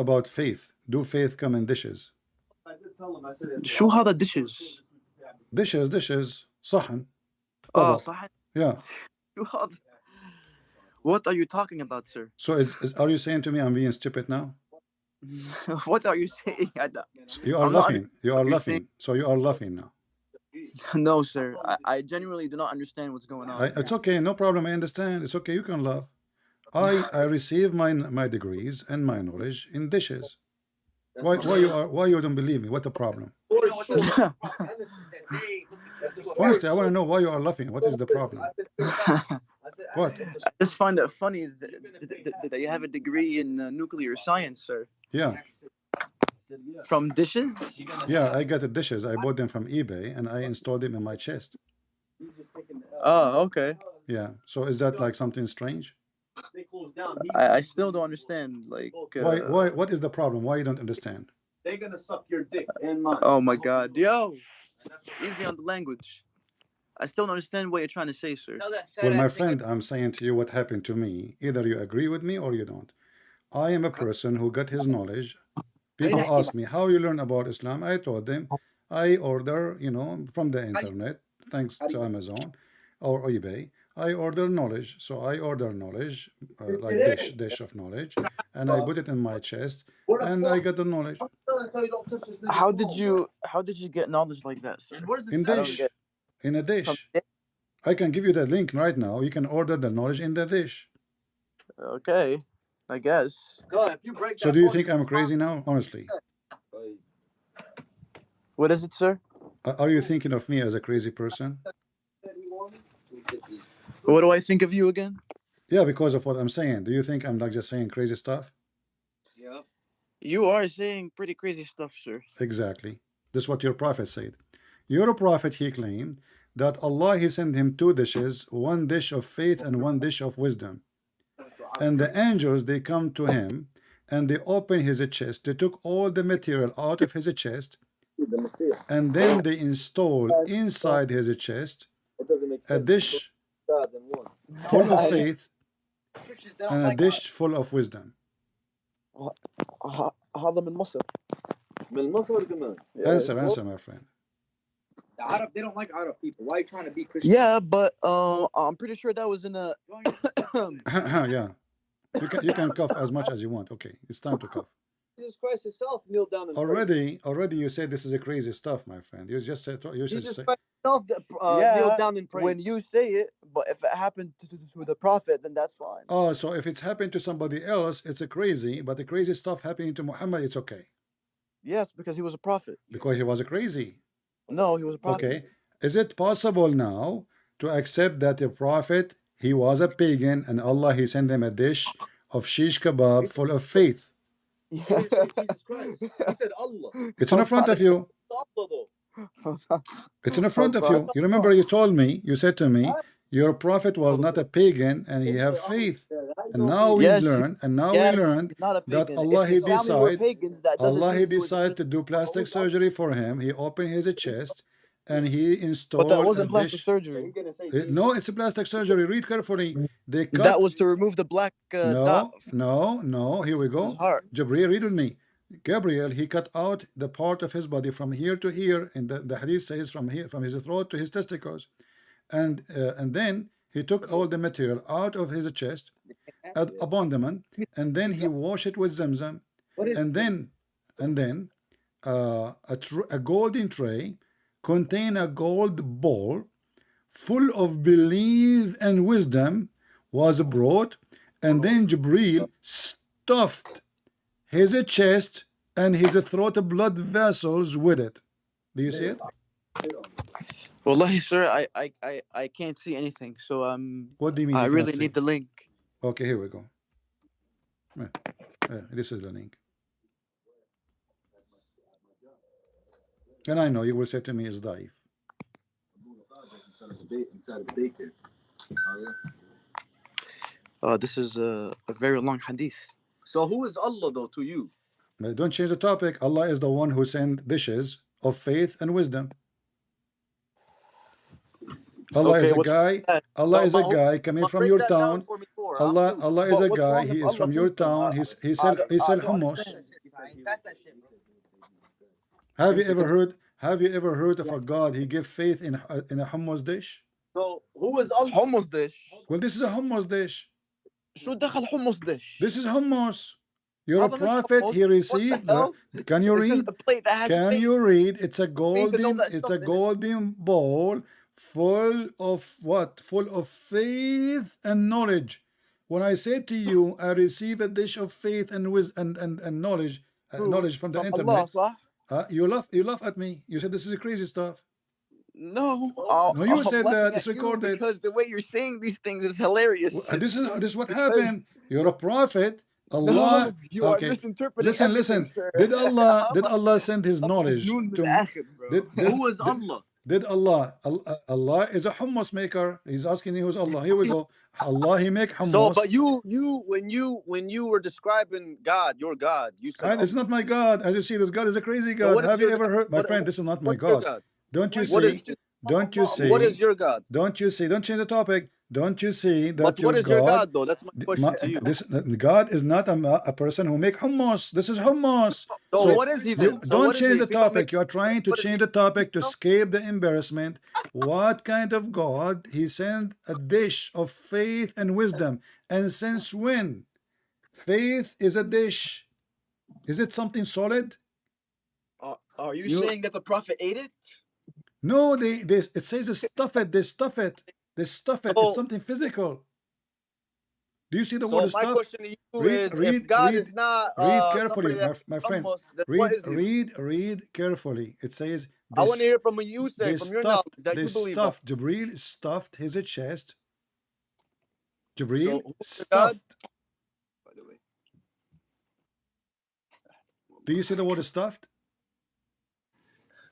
A: about faith? Do faith come in dishes?
E: I did tell him. I said.
D: شو هذا dishes?
A: Dishes. صحن.
D: Oh,
A: طبق.
D: صح.
A: Yeah.
D: شو هذا? What are you talking about, sir?
A: So are you saying to me I'm being stupid now?
D: What are you saying?
A: You are
D: I'm not
A: laughing. You are
D: you're
A: laughing. So you are laughing now.
D: No, sir. I genuinely do not understand what's going on.
A: It's okay. No problem. I understand. It's okay. You can laugh. I receive my degrees and my knowledge in dishes. Why you don't believe me? What the problem? Honestly, I want to know why you are laughing. What is the problem? What?
D: I just find it funny that you have a degree in nuclear science, sir.
A: Yeah.
D: From dishes?
A: Yeah, I got the dishes. I bought them from eBay and I installed them in my chest.
D: Oh, okay.
A: Yeah. So is that like something strange?
E: They closed down.
D: I still don't understand. Like,
A: Why? What is the problem? Why you don't understand?
E: They're gonna suck your dick and mine.
D: oh my God, yo, easy on the language. I still don't understand what you're trying to say, sir.
A: Well, my friend, I'm saying to you what happened to me. Either you agree with me or you don't. I am a person who got his knowledge. People ask me how you learn about Islam. I told them I order, you know, from the internet, thanks to Amazon or eBay. I order knowledge. So I order knowledge, like dish of knowledge, and I put it in my chest, and I got the knowledge.
D: How did you get knowledge like that, sir?
A: In dish. In a dish. I can give you the link right now. You can order the knowledge in the dish.
D: Okay, I guess.
A: So do you think I'm crazy now? Honestly.
D: What is it, sir?
A: Are you thinking of me as a crazy person?
D: What do I think of you again?
A: Yeah, because of what I'm saying. Do you think I'm like just saying crazy stuff?
E: Yeah.
D: You are saying pretty crazy stuff, sir.
A: Exactly. This is what your prophet said. Your prophet, he claimed that Allah, he sent him 2 dishes, 1 dish of faith and 1 dish of wisdom. And the angels, they come to him and they open his chest. They took all the material out of his chest, and then they installed inside his chest a dish full of faith and a dish full of wisdom.
D: هذا من مصر.
E: من مصر كمان.
A: Answer, my friend.
C: The Arab, they don't like Arab people. Why are you trying to be Christian?
D: Yeah, but I'm pretty sure that was in a.
A: Yeah. You can cough as much as you want. Okay, it's time to cough.
E: Jesus Christ himself kneeled down and
A: Already you said this is a crazy stuff, my friend. You just said you should
E: Jesus
A: say.
E: Christ himself kneeled down and prayed.
D: When you say it, but if it happened to the prophet, then that's fine.
A: Oh, so if it's happened to somebody else, it's a crazy, but the crazy stuff happening to Muhammad, it's okay.
D: Yes, because he was a prophet.
A: Because he was a crazy.
D: No, he was a prophet.
A: Okay. Is it possible now to accept that the prophet, he was a pagan, and Allah, he sent him a dish of shish kebab full of faith?
E: He didn't say Jesus Christ. He said Allah.
A: It's in front of you.
E: Allah though.
A: It's in front of you. You remember you told me, you said to me, your prophet was not a pagan and he have faith. And now we learn, and now we learned that Allah, he decided to do plastic surgery for him. He opened his chest and he installed.
D: But that wasn't plastic surgery.
A: No, it's a plastic surgery. Read carefully. They cut.
D: That was to remove the black dot.
A: No. Here we go. Jabril, read with me. Gabriel, he cut out the part of his body from here to here, and the hadith says from here, from his throat to his testicles, and then he took all the material out of his chest, abandonment, and then he washed it with Zamzam, and then a golden tray contain a gold bowl full of belief and wisdom was brought, and then Jibril stuffed his chest and his throat blood vessels with it. Do you see it?
D: Wallahi, sir, I can't see anything. So
A: what do you mean?
D: I really need the link.
A: Okay, here we go. This is the link. And I know you will say to me it's daif.
D: This is a very long hadith.
E: So who is Allah though to you?
A: But don't change the topic. Allah is the one who sent dishes of faith and wisdom. Allah is a guy. Allah is a guy coming from your town. Allah is a guy. He is from your town. He sell hummus. Have you ever heard of a God? He gave faith in a hummus dish.
E: So who is Allah?
D: Hummus dish.
A: Well, this is a hummus dish.
D: شو دخل حمص dish?
A: This is hummus. You're a prophet. He received. Can you read? Can you read? It's a golden bowl full of what? Full of faith and knowledge. When I say to you, I receive a dish of faith and wisdom and knowledge, knowledge from the internet. You laugh at me. You said this is crazy stuff.
D: No,
A: no, you said that it's recorded.
D: Because the way you're saying these things is hilarious.
A: This is what happened. You're a prophet. Allah.
D: No, you are misinterpreting.
A: Listen. Did Allah send His knowledge to?
E: Who is Allah?
A: Did Allah is a hummus maker. He's asking you who's Allah. Here we go. Allah, he make hummus.
C: So, but when you were describing God, your God, you said
A: And it's not my God. As you see, this God is a crazy God. Have you ever heard, my friend? This is not my God. Don't you see? Don't you see?
C: What is your God?
A: Don't you see? Don't change the topic. Don't you see that
C: But what is your God, though? That's my question to you.
A: God is not a person who make hummus. This is hummus.
C: So what is he then?
A: Don't change the topic. You are trying to change the topic to escape the embarrassment. What kind of God? He sent a dish of faith and wisdom. And since when? Faith is a dish. Is it something solid?
C: Are you saying that the prophet ate it?
A: No, it says they stuff it. They stuff it. They stuff it. It's something physical. Do you see the word stuff?
C: My question to you is, if God is not
A: read carefully, my friend.
C: Read
A: Carefully. It says
C: I want to hear from you say from your knowledge that you believe.
A: Jibril stuffed his chest. Jibril stuffed.
C: By the way.
A: Do you see the word stuffed?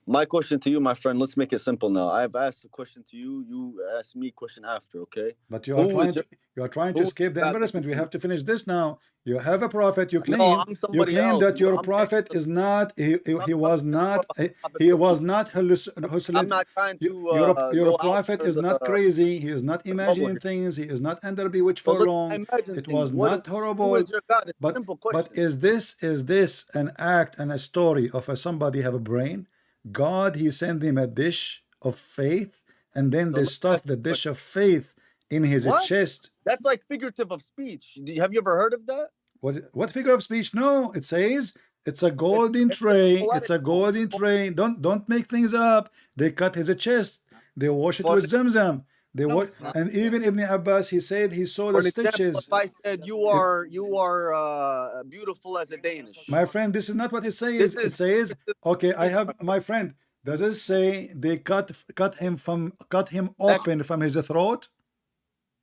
C: My question to you, my friend, let's make it simple now. I've asked a question to you, you ask me a question after, okay?
A: But you are trying to escape the embarrassment. We have to finish this now. You have a prophet, you claim that your prophet is not he was not
C: I'm not trying to
A: your prophet is not crazy, he is not imagining things, he is not under bewitched for long. It was not horrible. But is this an act and a story of somebody have a brain? God, he sent him a dish of faith, and then they stuffed the dish of faith in his chest.
C: That's like figurative of speech. Have you ever heard of that?
A: What figure of speech? No, it says it's a golden tray. It's a golden tray. Don't make things up. They cut his chest. They wash it with Zamzam. They wash, and even Ibn Abbas, he said he saw the stitches.
C: If I said you are beautiful as a Danish,
A: my friend, this is not what it says. It says, okay, I have my friend. Does it say they cut him open from his throat?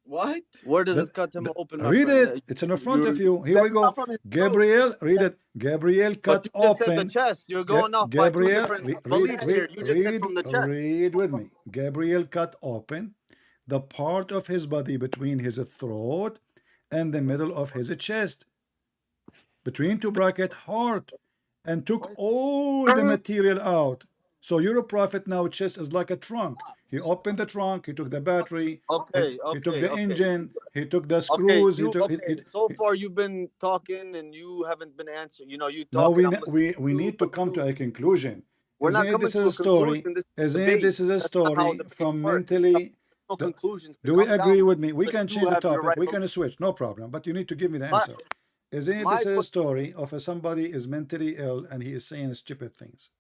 C: What? Where does it cut him open?
A: Read it. It's in front of you. Here we go. Gabriel, read it. Gabriel cut open.
C: Said the chest. You're going off by two different beliefs here. You just said from the chest.
A: Read with me. Gabriel cut open the part of his body between his throat and the middle of his chest, between two bracket heart, and took all the material out. So your prophet now chest is like a trunk. He opened the trunk, he took the battery, he took the engine, he took the screws.
C: So far you've been talking and you haven't been answering. You know, you
A: talk. Now we need to come to a conclusion. Isn't this is a story? Isn't this is a story from mentally?
C: No conclusions.
A: Do we agree with me? We can change the topic. We can switch, no problem. But you need to give me the answer. Isn't this a story of somebody is mentally ill and he is saying stupid things?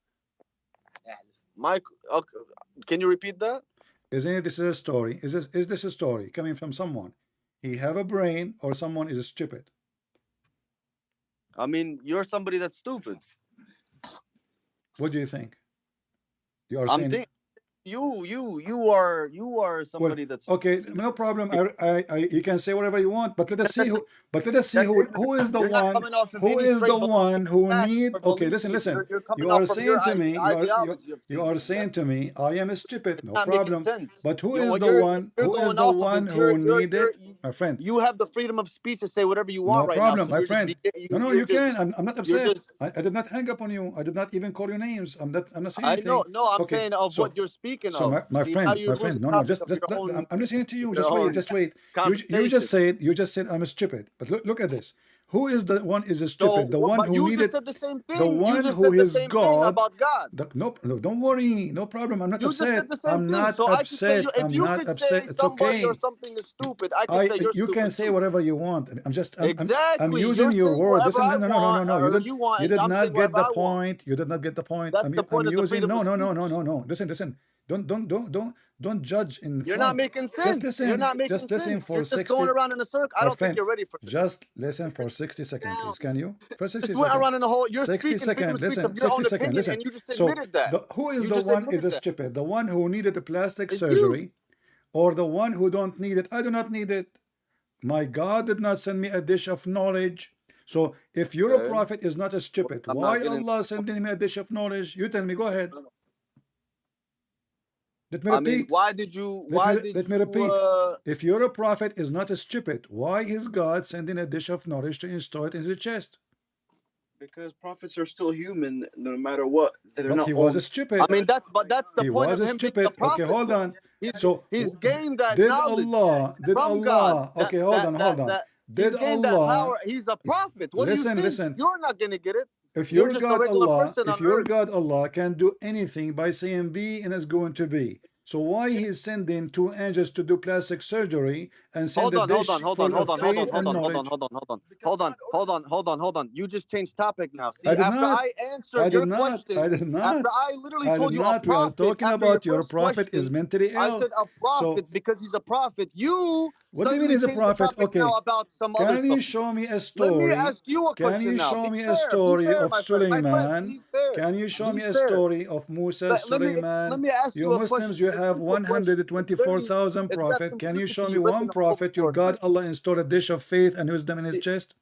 C: Mike, can you repeat that?
A: Isn't this a story? Is this a story coming from someone? He have a brain or someone is stupid?
C: I mean, you're somebody that's stupid.
A: What do you think? You are saying
C: you are somebody that's
A: okay. No problem. You can say whatever you want, but let us see who. But let us see who is the one. Who is the one who need? Okay, listen. You are saying to me. You are saying to me. I am stupid. No problem. But who is the one? Who is the one who needed? My friend.
C: You have the freedom of speech to say whatever you want right now.
A: No problem, my friend. No, you can. I'm not upset. I did not hang up on you. I did not even call your names. I'm not saying anything.
C: I know. No, I'm saying of what you're speaking.
A: So my friend, no, just I'm listening to you. Just wait. You just said I'm stupid. But look at this. Who is the one is stupid? The one who needed.
C: You just said the same thing.
A: The one who is God.
C: About God.
A: No, don't worry. No problem. I'm not upset.
C: Just said the same
A: I'm not
C: thing.
A: upset.
C: If you could say
A: It's okay.
C: Or something is stupid, I can say you're stupid.
A: You can say whatever you want.
C: Exactly.
A: I'm using your word. Listen, no. You did not get the point. You did not get the point.
C: That's the point of the freedom of speech.
A: No. Listen. Don't judge in front.
C: You're not making sense. You're not making sense.
A: Listen for
C: you're
A: 60.
C: Just going around in a circle. I don't think you're ready for this.
A: Just listen for 60 seconds, please. Can you? For 60
C: seconds. Went around in a whole. You're
A: 60 seconds. Listen. 60 seconds. Listen.
C: And you just admitted that.
A: Who is the one is stupid? The one who needed a plastic surgery, or the one who don't need it? I do not need it. My God did not send me a dish of knowledge. So if your prophet is not stupid, why Allah sending me a dish of knowledge? You tell me. Go ahead. Let me repeat.
C: I mean, why did you?
A: Let me repeat. If you're a prophet is not a stupid, why is God sending a dish of knowledge to install it in his chest?
D: Because prophets are still human, no matter what. They're
A: but
D: not
A: he
D: old.
A: was a stupid.
C: I mean, that's the
A: he
C: point
A: was
C: of
A: a
C: him
A: stupid.
C: being a prophet.
A: Okay, hold on.
C: He's gained that
A: did
C: knowledge
A: did
C: from
A: Allah,
C: God.
A: okay, hold on. Did
C: he's gained
A: Allah,
C: that power. He's a prophet. What do you think?
A: Listen.
C: You're not gonna get it.
A: If
C: You're
A: your
C: just a
A: God
C: regular
A: Allah,
C: person
A: if
C: on
A: your
C: earth.
A: God Allah can do anything by saying be and it's going to be, so why he's sending two angels to do plastic surgery and send
C: Hold
A: a dish full of faith and knowledge?
C: Hold on. You just changed topic now. See,
A: I did
C: after
A: not.
C: I answered your question,
A: I did not.
C: after I literally told you a
A: We are
C: prophet,
A: talking
C: after
A: about your
C: first
A: prophet is
C: question,
A: mentally ill.
C: I said a prophet because he's a prophet. You
A: What do you mean he's a
C: changed the
A: prophet?
C: topic now about some other
A: Can you
C: stuff.
A: show me a
C: Let
A: story?
C: me ask you a question
A: Can you
C: now.
A: show
C: Be
A: me
C: fair,
A: a story of
C: my friend.
A: Suleiman? Can you show me a story of Musa, Suleiman?
C: Let me ask you a
A: Muslims,
C: question.
A: you have 124,000 prophets. Can you show me one prophet your God Allah installed a dish of faith and wisdom in his chest?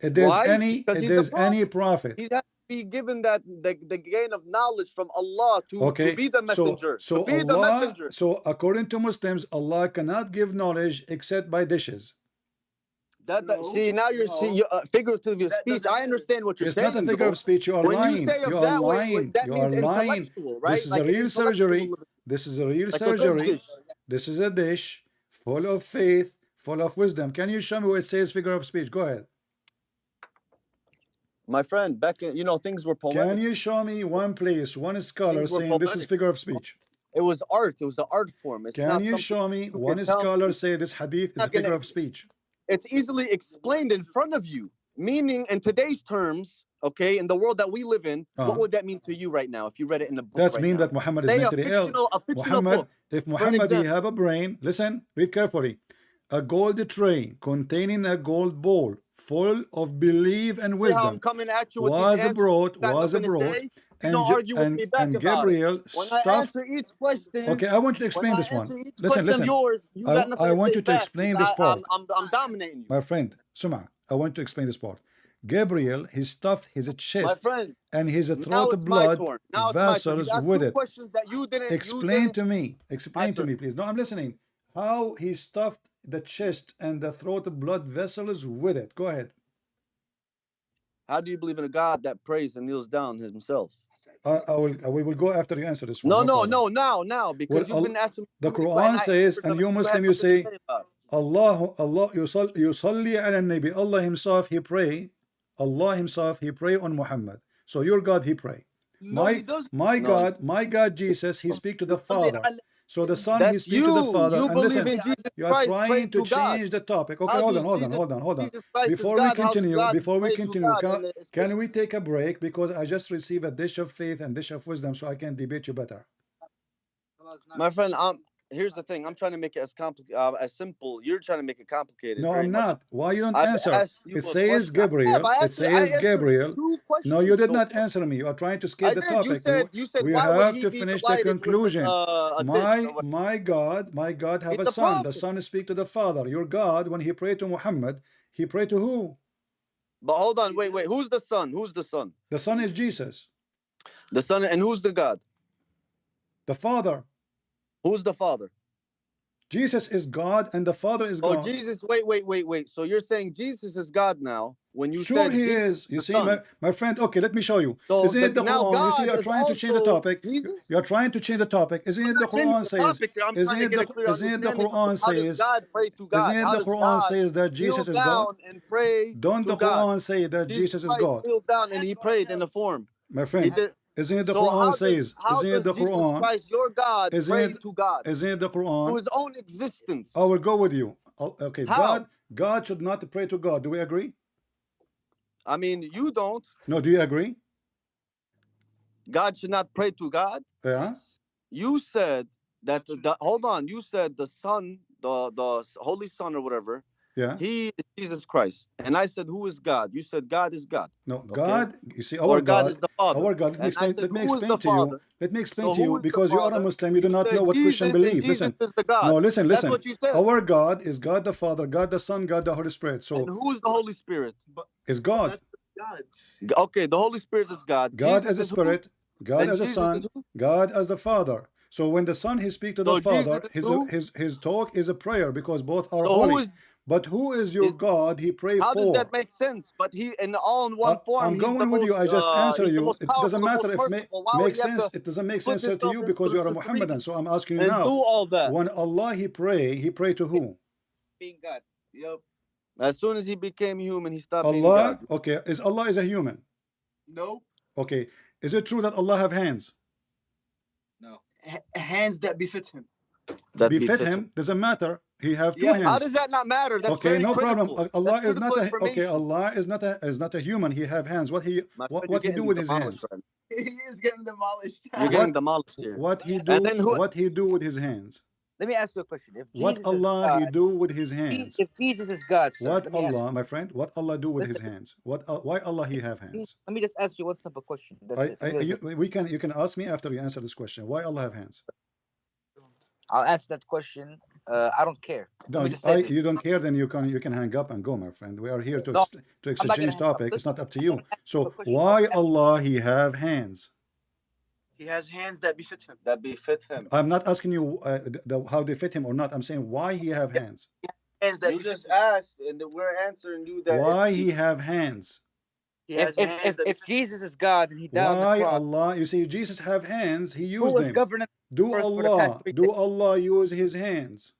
A: If there's any prophet.
C: He has to be given that the gain of knowledge from Allah to be the messenger.
A: So according to Muslims, Allah cannot give knowledge except by dishes.
C: See, now you're figurative of speech. I understand what you're saying.
A: It's not a figure of speech. You are lying. You are lying.
C: That means intellectual, right?
A: This is a real surgery. This is a real surgery. This is a dish full of faith, full of wisdom. Can you show me where it says figure of speech? Go ahead.
C: My friend, back in, things were poetic.
A: Can you show me one place, one scholar saying this is figure of speech?
C: It was art. It was an art form.
A: Can you show me one scholar say this hadith is a figure of speech?
C: It's easily explained in front of you. Meaning, in today's terms, okay, in the world that we live in, what would that mean to you right now if you read it in the book?
A: That means that Muhammad is mentally ill. If Muhammad have a brain, listen, read carefully. A gold tray containing a gold bowl full of belief and wisdom was brought, and Gabriel stuffed. Okay, I want you to explain this one. Listen. I want you to explain this part.
C: I'm dominating you.
A: My friend, Suma, I want to explain this part. Gabriel, he stuffed his chest and his throat blood vessels with it. Explain to me, please. No, I'm listening. How he stuffed the chest and the throat blood vessels with it. Go ahead.
C: How do you believe in a God that prays and kneels down himself?
A: We will go after you answer this one.
C: Now, because you've been asking.
A: The Quran says, and you Muslim, you say, Allah yusalli ala nabi. Allah himself, he pray. Allah himself, he pray on Muhammad. So your God, he pray. My God, Jesus, he speak to the Father. So the Son, he speaks to the Father.
C: You
A: and
C: believe
A: listen,
C: in Jesus
A: you are
C: Christ,
A: trying to change the topic. Okay, hold on. Before we continue, can we take a break? Because I just received a dish of faith and dish of wisdom, so I can debate you better.
C: My friend, here's the thing. I'm trying to make it as simple. You're trying to make it complicated.
A: No, I'm not. Why you don't answer? It says Gabriel. It says Gabriel. No, you did not answer me. You are trying to skip the topic.
C: You said
A: we have to finish the conclusion. My God have a son. The son speak to the Father. Your God, when he prayed to Muhammad, he prayed to who?
C: But hold on, wait. Who's the son? Who's the son?
A: The son is Jesus.
C: The son, and who's the God?
A: The Father.
C: Who's the Father?
A: Jesus is God and the Father is God.
C: Oh, Jesus, wait. So you're saying Jesus is God now when you
A: sure
C: said
A: he
C: Jesus
A: is. You see, my friend, okay, let me show you.
C: So
A: isn't it the
C: Quran?
A: You see, you're trying to change the topic.
C: Jesus?
A: You're trying to change the topic. Isn't it the Quran says? Isn't it the Quran says? Isn't it the Quran says that Jesus is God? Don't the Quran say that Jesus is God?
C: He kneeled down and he prayed in the form.
A: My friend, isn't it the Quran says? Isn't it the Quran?
C: Christ, your God, pray to God?
A: Isn't it the Quran?
C: To his own existence.
A: I will go with you. Okay,
C: How?
A: God should not pray to God. Do we agree?
C: I mean, you don't.
A: No, do you agree?
C: God should not pray to God.
A: Yeah.
C: You said that. Hold on. You said the Son, the Holy Son or whatever.
A: Yeah.
C: He is Jesus Christ. And I said, who is God? You said God is God.
A: No,
C: okay?
A: God, you see, our God
C: is the Father.
A: Our God, let me explain to you, because you are a Muslim, you do
C: you
A: not know what Christian believe. Listen. Listen.
C: That's what you said.
A: Our God is God the Father, God the Son, God the Holy Spirit. So
C: and who is the Holy Spirit?
A: Is God.
C: Okay, the Holy Spirit is God.
A: God as a Spirit, God as a Son, God as the Father. So when the Son he speaks to the Father, his talk is a prayer because both are
C: So
A: holy. But who is your God he pray
C: how
A: for?
C: does that make sense? But he in all in one form.
A: I'm going with you. I just answer you. It doesn't matter if it makes sense. It doesn't make sense to you because you are a Muhammadan. So I'm asking you now.
C: Do all that.
A: When Allah he pray to who?
D: Being God.
C: Yep. As soon as he became human, he stopped being
A: Allah.
C: God.
A: Okay. Is Allah is a human?
E: No.
A: Okay. Is it true that Allah have hands?
D: No.
E: Hands that befit him.
C: That
A: Befit him doesn't matter. He have two hands.
C: How does that not matter? That's
A: okay,
C: very
A: no
C: critical.
A: problem. Allah
C: That's
A: is not a
C: critical
A: okay. Allah is not a human. He have hands. What he do with his hands?
E: He is getting demolished.
C: You're getting demolished here.
A: What he do?
C: And then
A: what he do with his hands?
D: Let me ask you a question. If
A: What
D: Jesus
A: Allah
D: is God,
A: he do with his hands?
D: if Jesus is God, sir,
A: What
D: let me ask
A: Allah, my friend? What Allah do with his
D: Listen.
A: hands? Why Allah he have hands?
D: let me just ask you one simple question. That's it.
A: You can ask me after you answer this question. Why Allah have hands?
D: I'll answer that question. I don't care.
A: No, you don't care, then you can hang up and go, my friend. We are here to to exchange topic. It's not up to you. So why Allah he have hands?
E: He has hands that befit him.
C: that befit him.
A: I'm not asking you how they fit him or not. I'm saying why he have hands.
E: Hands that
C: You
E: befit
C: just
E: him.
C: asked, and we're answering you that.
A: Why he have hands?
E: He has hands that
D: If
E: befit
D: Jesus is God and he died on
A: Why
D: the cross,
A: Allah? You see, Jesus have hands. He
D: who
A: used
D: was
A: them.
D: governing
A: Do
D: earth for the past
A: Allah
D: 3
A: do
D: days?
A: Allah use his hands?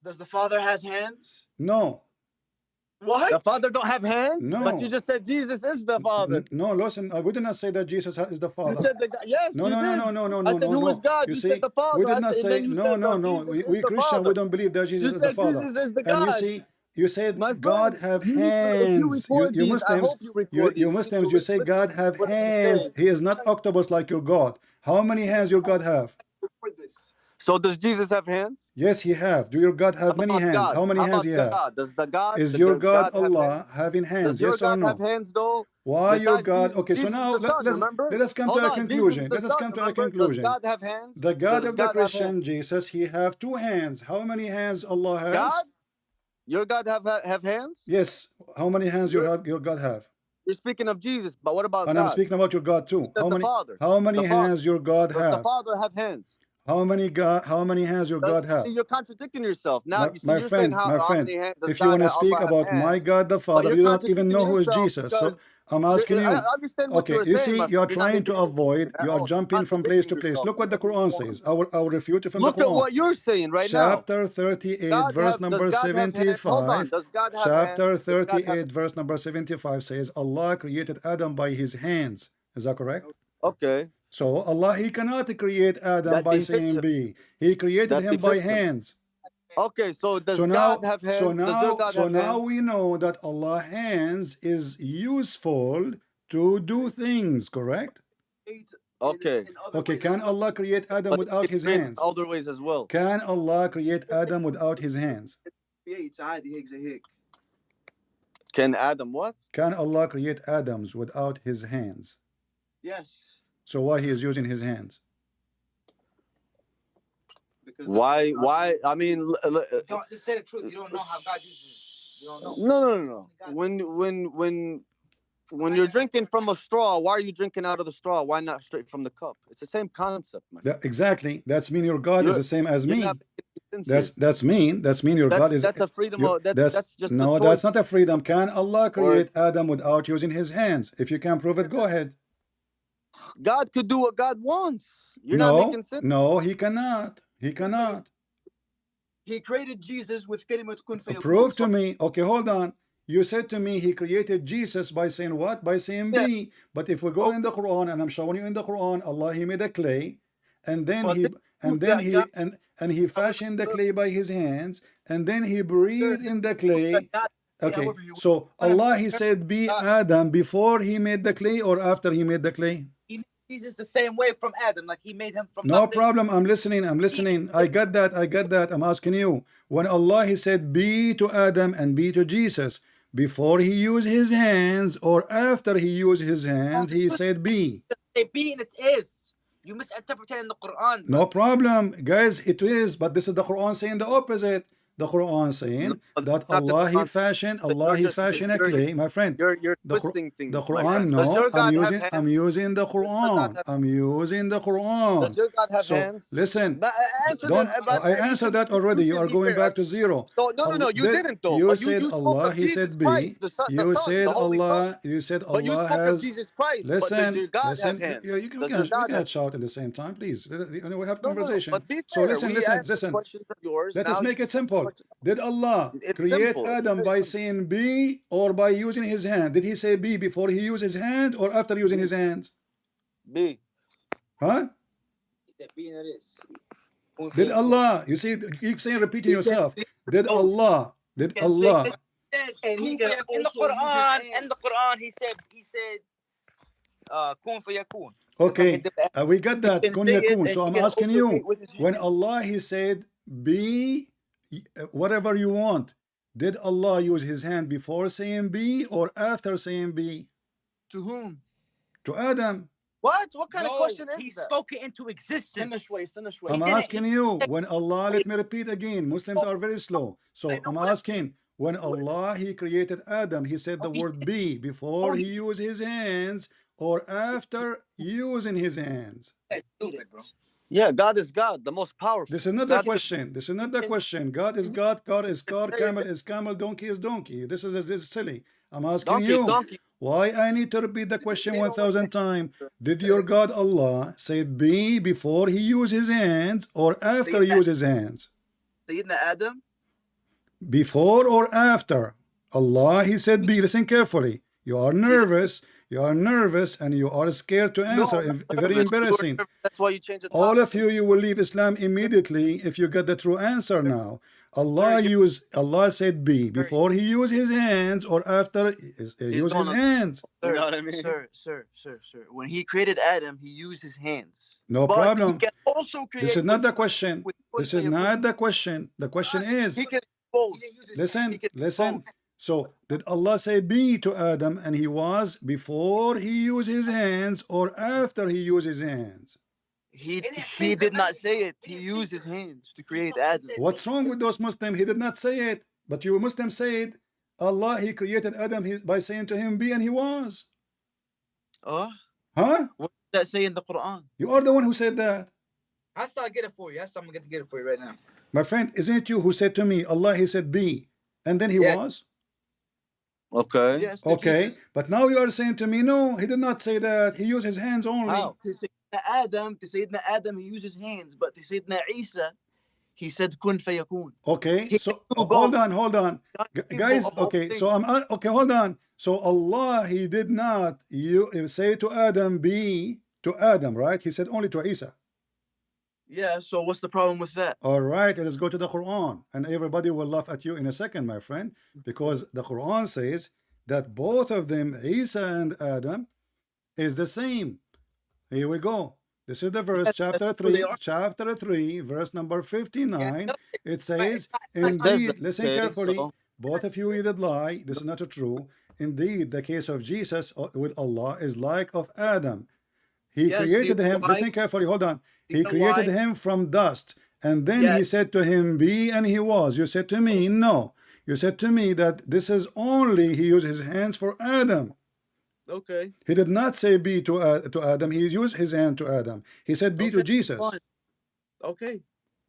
E: Does the Father has hands?
A: No.
E: What?
C: The Father don't have hands?
A: No.
C: But you just said Jesus is the Father.
A: No, listen. I would not say that Jesus is the
C: You
A: Father.
C: said yes,
A: No,
C: you
A: no,
C: did.
A: no, no, no,
C: I
A: no,
C: said,
A: no,
C: who
A: no.
C: is God?
A: You
C: You
A: see,
C: said the Father.
A: we did
C: I
A: not
C: said,
A: say
C: and then you
A: no,
C: said,
A: no, no.
C: Jesus is
A: We
C: the
A: Christian,
C: Father.
A: we don't believe that Jesus
C: You
A: is the
C: said
A: Father.
C: Jesus is the
A: And you
C: God.
A: see, you said
C: My
A: God
C: friend,
A: have
C: you need to, if you
A: hands.
C: record
A: You
C: these, I
A: Muslims,
C: hope you record
A: you
C: these.
A: Muslims,
C: need
A: you
C: to
A: say
C: listen
A: God
C: to
A: have
C: what I'm
A: hands.
C: saying.
A: He is not octopus like your God. How many hands your God have?
E: Record this.
C: So does Jesus have hands?
A: Yes, he have. Do your God have many hands?
C: God?
A: How many
C: How
A: hands
C: about
A: he have?
C: God? Does the God
A: Is
C: the
A: your God
C: God have
A: Allah
C: hands?
A: having
C: Does
A: hands?
C: your
A: Yes or
C: God have
A: no?
C: hands though?
A: Why your
C: Besides
A: God?
C: Jesus,
A: Okay, so
C: Jesus
A: now
C: is the Son, remember?
A: let us come
C: Hold
A: to a
C: on, Jesus
A: conclusion.
C: is the
A: Let us
C: Son,
A: come to a
C: remember? Does
A: conclusion.
C: God have hands?
A: The God
C: Does
A: of the
C: God have
A: Christian
C: hands?
A: Jesus, he have two hands. How many hands Allah has?
C: God? Your God have hands?
A: Yes. How many hands your God have?
C: You're speaking of Jesus, but what about
A: And I'm
C: God?
A: speaking about your God too.
C: Said
A: How
C: the
A: many?
C: Father.
A: How many
C: The Father.
A: hands your God
C: Does the
A: have?
C: Father have hands?
A: How many hands your God have?
C: See, you're contradicting yourself. Now, you see,
A: My
C: you're saying
A: friend,
C: how many hands does
A: if you want to speak
C: Allah have
A: about my
C: hands?
A: God the
C: But
A: Father,
C: you're
A: you don't even
C: contradicting
A: know who is
C: yourself
A: Jesus. So
C: because
A: I'm asking
C: I
A: you.
C: understand what you
A: Okay,
C: were
A: you
C: saying,
A: see,
C: my
A: you're
C: friend. You're not
A: trying to
C: making any sense
A: avoid,
C: at
A: you are
C: all.
A: jumping from place to
C: Contradicting
A: place.
C: yourself.
A: Look what the Quran says. I will refute it from
C: Look
A: the
C: at
A: Quran.
C: what you're saying right now.
A: Chapter 38, verse number
C: Does God have hands? Hold on.
A: 75.
C: Does God have
A: Chapter
C: hands? Does God have
A: 38, verse number 75 says, Allah created Adam by his hands. Is that correct?
C: Okay.
A: So Allah, he cannot create Adam
C: That
A: by
C: befits
A: saying
C: him.
A: be. He created
C: That
A: him by
C: befits him.
A: hands.
C: Okay, so does
A: So
C: God
A: now,
C: have hands? Does your God have
A: now
C: hands?
A: we know that Allah hands is useful to do things, correct?
C: Okay.
A: Okay, can Allah create Adam
C: But
A: without
C: it's
A: his
C: created
A: hands?
C: other ways as well.
A: Can Allah create Adam without his hands?
C: Can Adam what?
A: Can Allah create Adams without his hands?
E: Yes.
A: So why he is using his hands?
E: Because
C: Why? I mean,
D: Just say the truth. You don't know how God uses. You don't know.
C: no. When you're drinking from a straw, why are you drinking out of the straw? Why not straight from the cup? It's the same concept, man.
A: Exactly. That's mean your God is the same as me. That's mean your God is.
C: That's a freedom. That's just
A: no.
C: a choice.
A: That's not a freedom. Can Allah create Adam without using his hands? If you can prove it, go ahead.
C: God could do what God wants. You're not making sense.
A: No, he cannot. He cannot.
E: He created Jesus with kalimat kun fayakun.
A: Prove to me. Okay, hold on. You said to me he created Jesus by saying what? By saying be. But if we go in the Quran, and I'm showing you in the Quran, Allah he made a clay, and then he fashioned the clay by his hands, and then he breathed in the clay. Okay, so Allah he said be Adam before he made the clay or after he made the clay?
D: He made Jesus the same way from Adam, like he made him from
A: No
D: nothing.
A: problem. I'm listening. I got that. I'm asking you. When Allah he said be to Adam and be to Jesus, before he used his hands or after he used his hands, he said be.
D: Be and it is. You misinterpreted in the Quran.
A: No problem, guys. It is, but this is the Quran saying the opposite. the Quran saying that
C: not the
A: Allah he
C: Quran.
A: fashioned a
C: You're
A: clay, my friend.
C: you're
A: The
C: twisting
A: the
C: things, my
A: Quran,
C: friend. Does
A: no,
C: your God have
A: I'm
C: hands?
A: using the
C: Does your God
A: Quran.
C: have
A: I'm using the Quran.
C: Does your God have
A: So
C: hands?
A: listen,
C: But answer
A: don't
C: but
A: I
C: you
A: answered
C: should
A: that
C: you
A: already. You
C: should
A: are
C: be
A: going
C: fair.
A: back to zero.
C: So no, you
A: Did
C: didn't though.
A: you
C: You
A: said
C: spoke
A: Allah,
C: of
A: he
C: Jesus
A: said
C: Christ,
A: B.
C: the Son,
A: You said
C: the Holy Son.
A: Allah, you said
C: But you
A: Allah
C: spoke of
A: has.
C: Jesus Christ. But does your God have hands?
A: You
C: Does your
A: we
C: God
A: cannot
C: have
A: shout at the same time, please. We have
C: no.
A: conversation.
C: But be
A: So
C: fair. We answered
A: listen.
C: questions of yours.
A: Let us
C: Now
A: make
C: you
A: it
C: say
A: simple.
C: questions.
A: Did Allah
C: It's
A: create
C: simple. It's
A: Adam
C: very
A: by
C: simple.
A: saying B or by using his hand? Did he say B before he used his hand or after using his hands?
C: B.
A: Huh? Did Allah, you see, you keep saying, repeating yourself. Did Allah,
C: And he can in the Quran, he said kun fayakun.
A: okay, we got that. Kun yakun. So I'm asking you, when
C: hand.
A: Allah, he said, be whatever you want, did Allah use his hand before saying be or after saying be?
C: To whom?
A: To Adam.
C: What kind of question is
F: he
C: that?
F: spoke it into existence.
A: I'm asking you, when Allah, let me repeat again, Muslims are very slow. So I'm asking, when Allah, he created Adam, he said the word be before he used his hands or after using his hands?
C: Yeah, God is God, the most powerful.
A: This is not the question. This is not the question. God is God, car is car, camel is camel, donkey is donkey. This is silly. I'm asking you, why I need to repeat the question 1,000 times? Did your God Allah say be before he used his hands or after he used his hands?
C: Sayyidina Adam?
A: Before or after? Allah, he said be. Listen carefully. You are nervous. You are nervous and you are scared to answer. Very embarrassing.
C: That's why you change the topic.
A: All of you will leave Islam immediately if you get the true answer now. Allah said be before he used his hands or after he used his hands.
C: You know what I mean? Sir. When he created Adam, he used his hands.
A: No
C: but
A: problem.
C: He can also create
A: this is not the question. This is not the question. The question is,
C: he can both.
A: Listen. So did Allah say be to Adam and he was before he used his hands or after he used his hands?
C: He did not say it. He used his hands to create Adam.
A: What's wrong with those Muslims? He did not say it. But you Muslims say it. Allah, he created Adam by saying to him be and he was.
C: Huh?
A: What
C: does that say in the Quran?
A: You are the one who said that.
F: I'm gonna get it for you. I'm gonna get it for you right now.
A: My friend, isn't it you who said to me, Allah, he said be and then he was?
C: Okay. Yes.
A: Okay. But now you are saying to me, no, he did not say that. He used his hands only.
C: How? To Sayyidina Adam, he used his hands, but to Sayyidina Isa, he said kun fayakun.
A: Okay, so hold on. Guys, okay, so okay, hold on. So Allah, he did not say to Adam, be to Adam, right? He said only to Isa.
C: Yeah, so what's the problem with that?
A: All right, let's go to the Quran. And everybody will laugh at you in a second, my friend, because the Quran says that both of them, Isa and Adam, is the same. Here we go. This is the verse, chapter 3, verse number 59. It says, indeed, listen carefully, both of you did lie. This is not true. Indeed, the case of Jesus with Allah is like of Adam. He created him, listen carefully, hold on. He created him from dust. And then he said to him, be, and he was. You said to me, no. You said to me that this is only, he used his hands for Adam.
C: Okay.
A: He did not say be to Adam. He used his hand to Adam. He said be to Jesus.
C: Fine. Okay.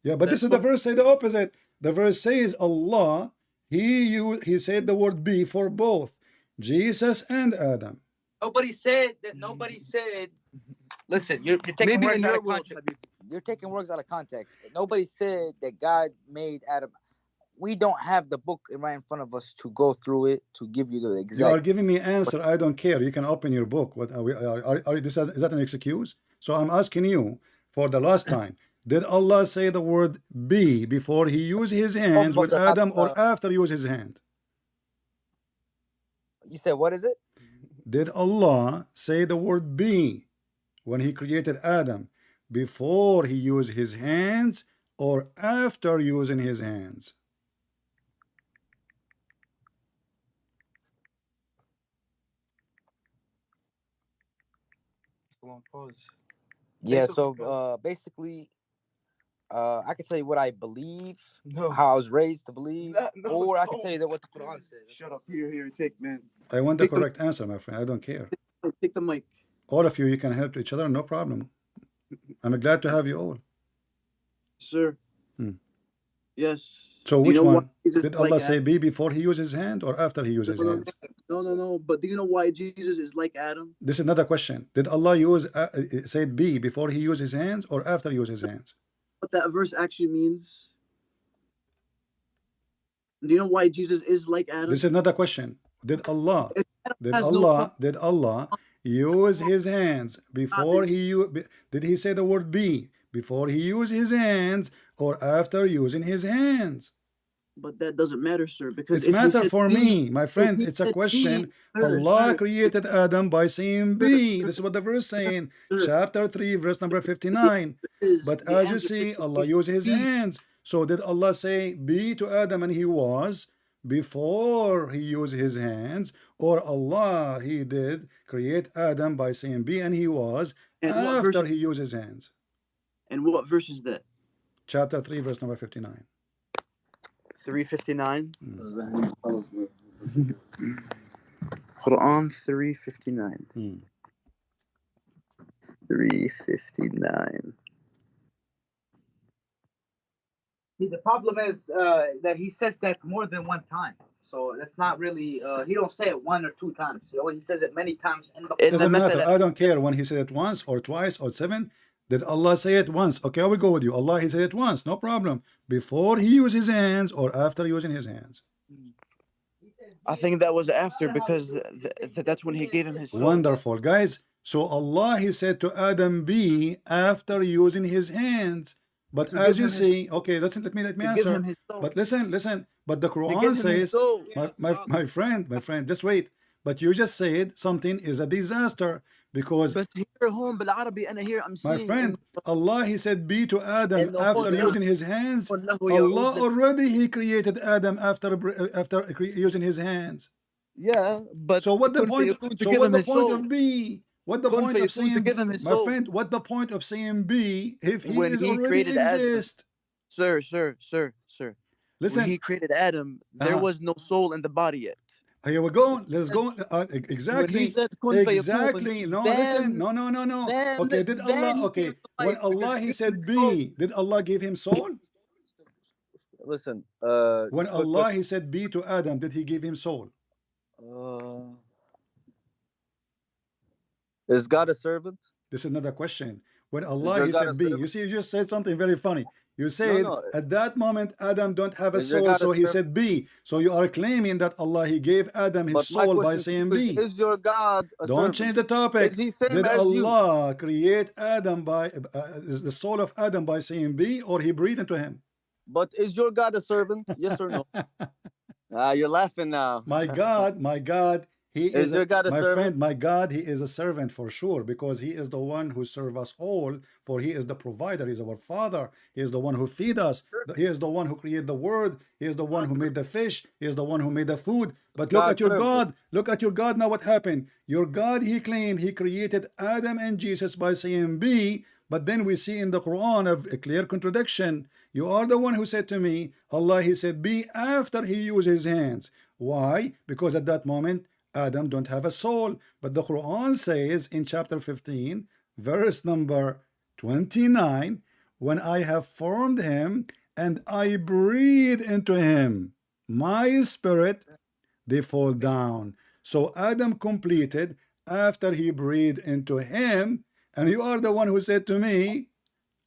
A: Yeah, but this is the verse say the opposite. The verse says Allah, he said the word be for both Jesus and Adam.
F: Nobody said that. Nobody said. Listen, you're taking words out of context. You're taking words out of context. Nobody said that God made Adam. We don't have the book right in front of us to go through it to give you the exact.
A: You are giving me answer. I don't care. You can open your book. What is that an excuse? So I'm asking you for the last time. Did Allah say the word be before he used his hands with Adam or after he used his hand?
F: You said what is it?
A: Did Allah say the word be when he created Adam before he used his hands or after using his hands?
F: Yeah, so basically I can tell you what I believe, how I was raised to believe, or I can tell you that what the Quran says.
C: Shut up. Here, take, man.
A: I want the correct answer, my friend. I don't care.
C: Take the mic.
A: All of you, you can help each other, no problem. I'm glad to have you all.
C: Sir. Yes.
A: So which one? Did Allah say be before he used his hand or after he used his hands?
C: No. But do you know why Jesus is like Adam?
A: This is another question. Did Allah say be before he used his hands or after he used his hands?
C: What that verse actually means? Do you know why Jesus is like Adam?
A: This is another question. Did Allah use his hands before did he say the word be before he used his hands or after using his hands?
C: But that doesn't matter, sir, because
A: it matters for me, my friend. It's a question. Allah created Adam by saying be. This is what the verse saying, chapter 3, verse number 59. But as you see, Allah used his hands. So did Allah say be to Adam and he was before he used his hands, or Allah he did create Adam by saying be and he was after he used his hands?
C: And what verse is that?
A: Chapter 3, verse number 59.
C: 359. Quran 359. 359.
F: See, the problem is that he says that more than one time. So that's not really, he don't say it one or two times. He says it many times.
A: It doesn't matter. I don't care when he said it once or twice or seven. Did Allah say it once? Okay, I will go with you. Allah, he said it once, no problem. Before he used his hands or after using his hands?
C: I think that was after, because that's when he gave him his soul.
A: Wonderful, guys. So Allah, he said to Adam be after using his hands. But as you see, okay, listen, let me answer. But listen. But the Quran says, my friend, just wait. But you just said something is a disaster because my friend, Allah he said be to Adam after using his hands. Allah already he created Adam after using his hands.
C: Yeah, but
A: so what the point? So what the point of be? What the point of saying, my friend? What the point of saying be if he is already exist?
C: Sir.
A: Listen,
C: when he created Adam, there was no soul in the body yet.
A: Here we go. Let's go. Exactly. Exactly. No, listen. No. Okay, did Allah? Okay, when Allah he said be, did Allah give him soul?
C: Listen.
A: When Allah he said be to Adam, did he give him soul?
C: Is God a servant?
A: This is another question. When Allah he said be, you see, you just said something very funny. You said at that moment Adam don't have a soul, so he said be. So you are claiming that Allah he gave Adam his soul by saying be.
C: Is your God a
A: Don't change the topic. Did Allah create Adam by the soul of Adam by saying be, or he breathed into him?
C: But is your God a servant? Yes or no? You're laughing now.
A: My God. He is your God a servant? Friend, my God, he is a servant for sure, because he is the one who serves us all, for he is the provider, he is our father, he is the one who feeds us, he is the one who created the word, he is the one who made the fish, he is the one who made the food. But look at your God, now what happened? Your God, he claimed he created Adam and Jesus by saying be, but then we see in the Quran a clear contradiction. You are the one who said to me, Allah, he said be after he used his hands. Why? Because at that moment, Adam don't have a soul. But the Quran says in chapter 15, verse number 29, when I have formed him and I breathe into him my spirit, they fall down. So Adam completed after he breathed into him, and you are the one who said to me,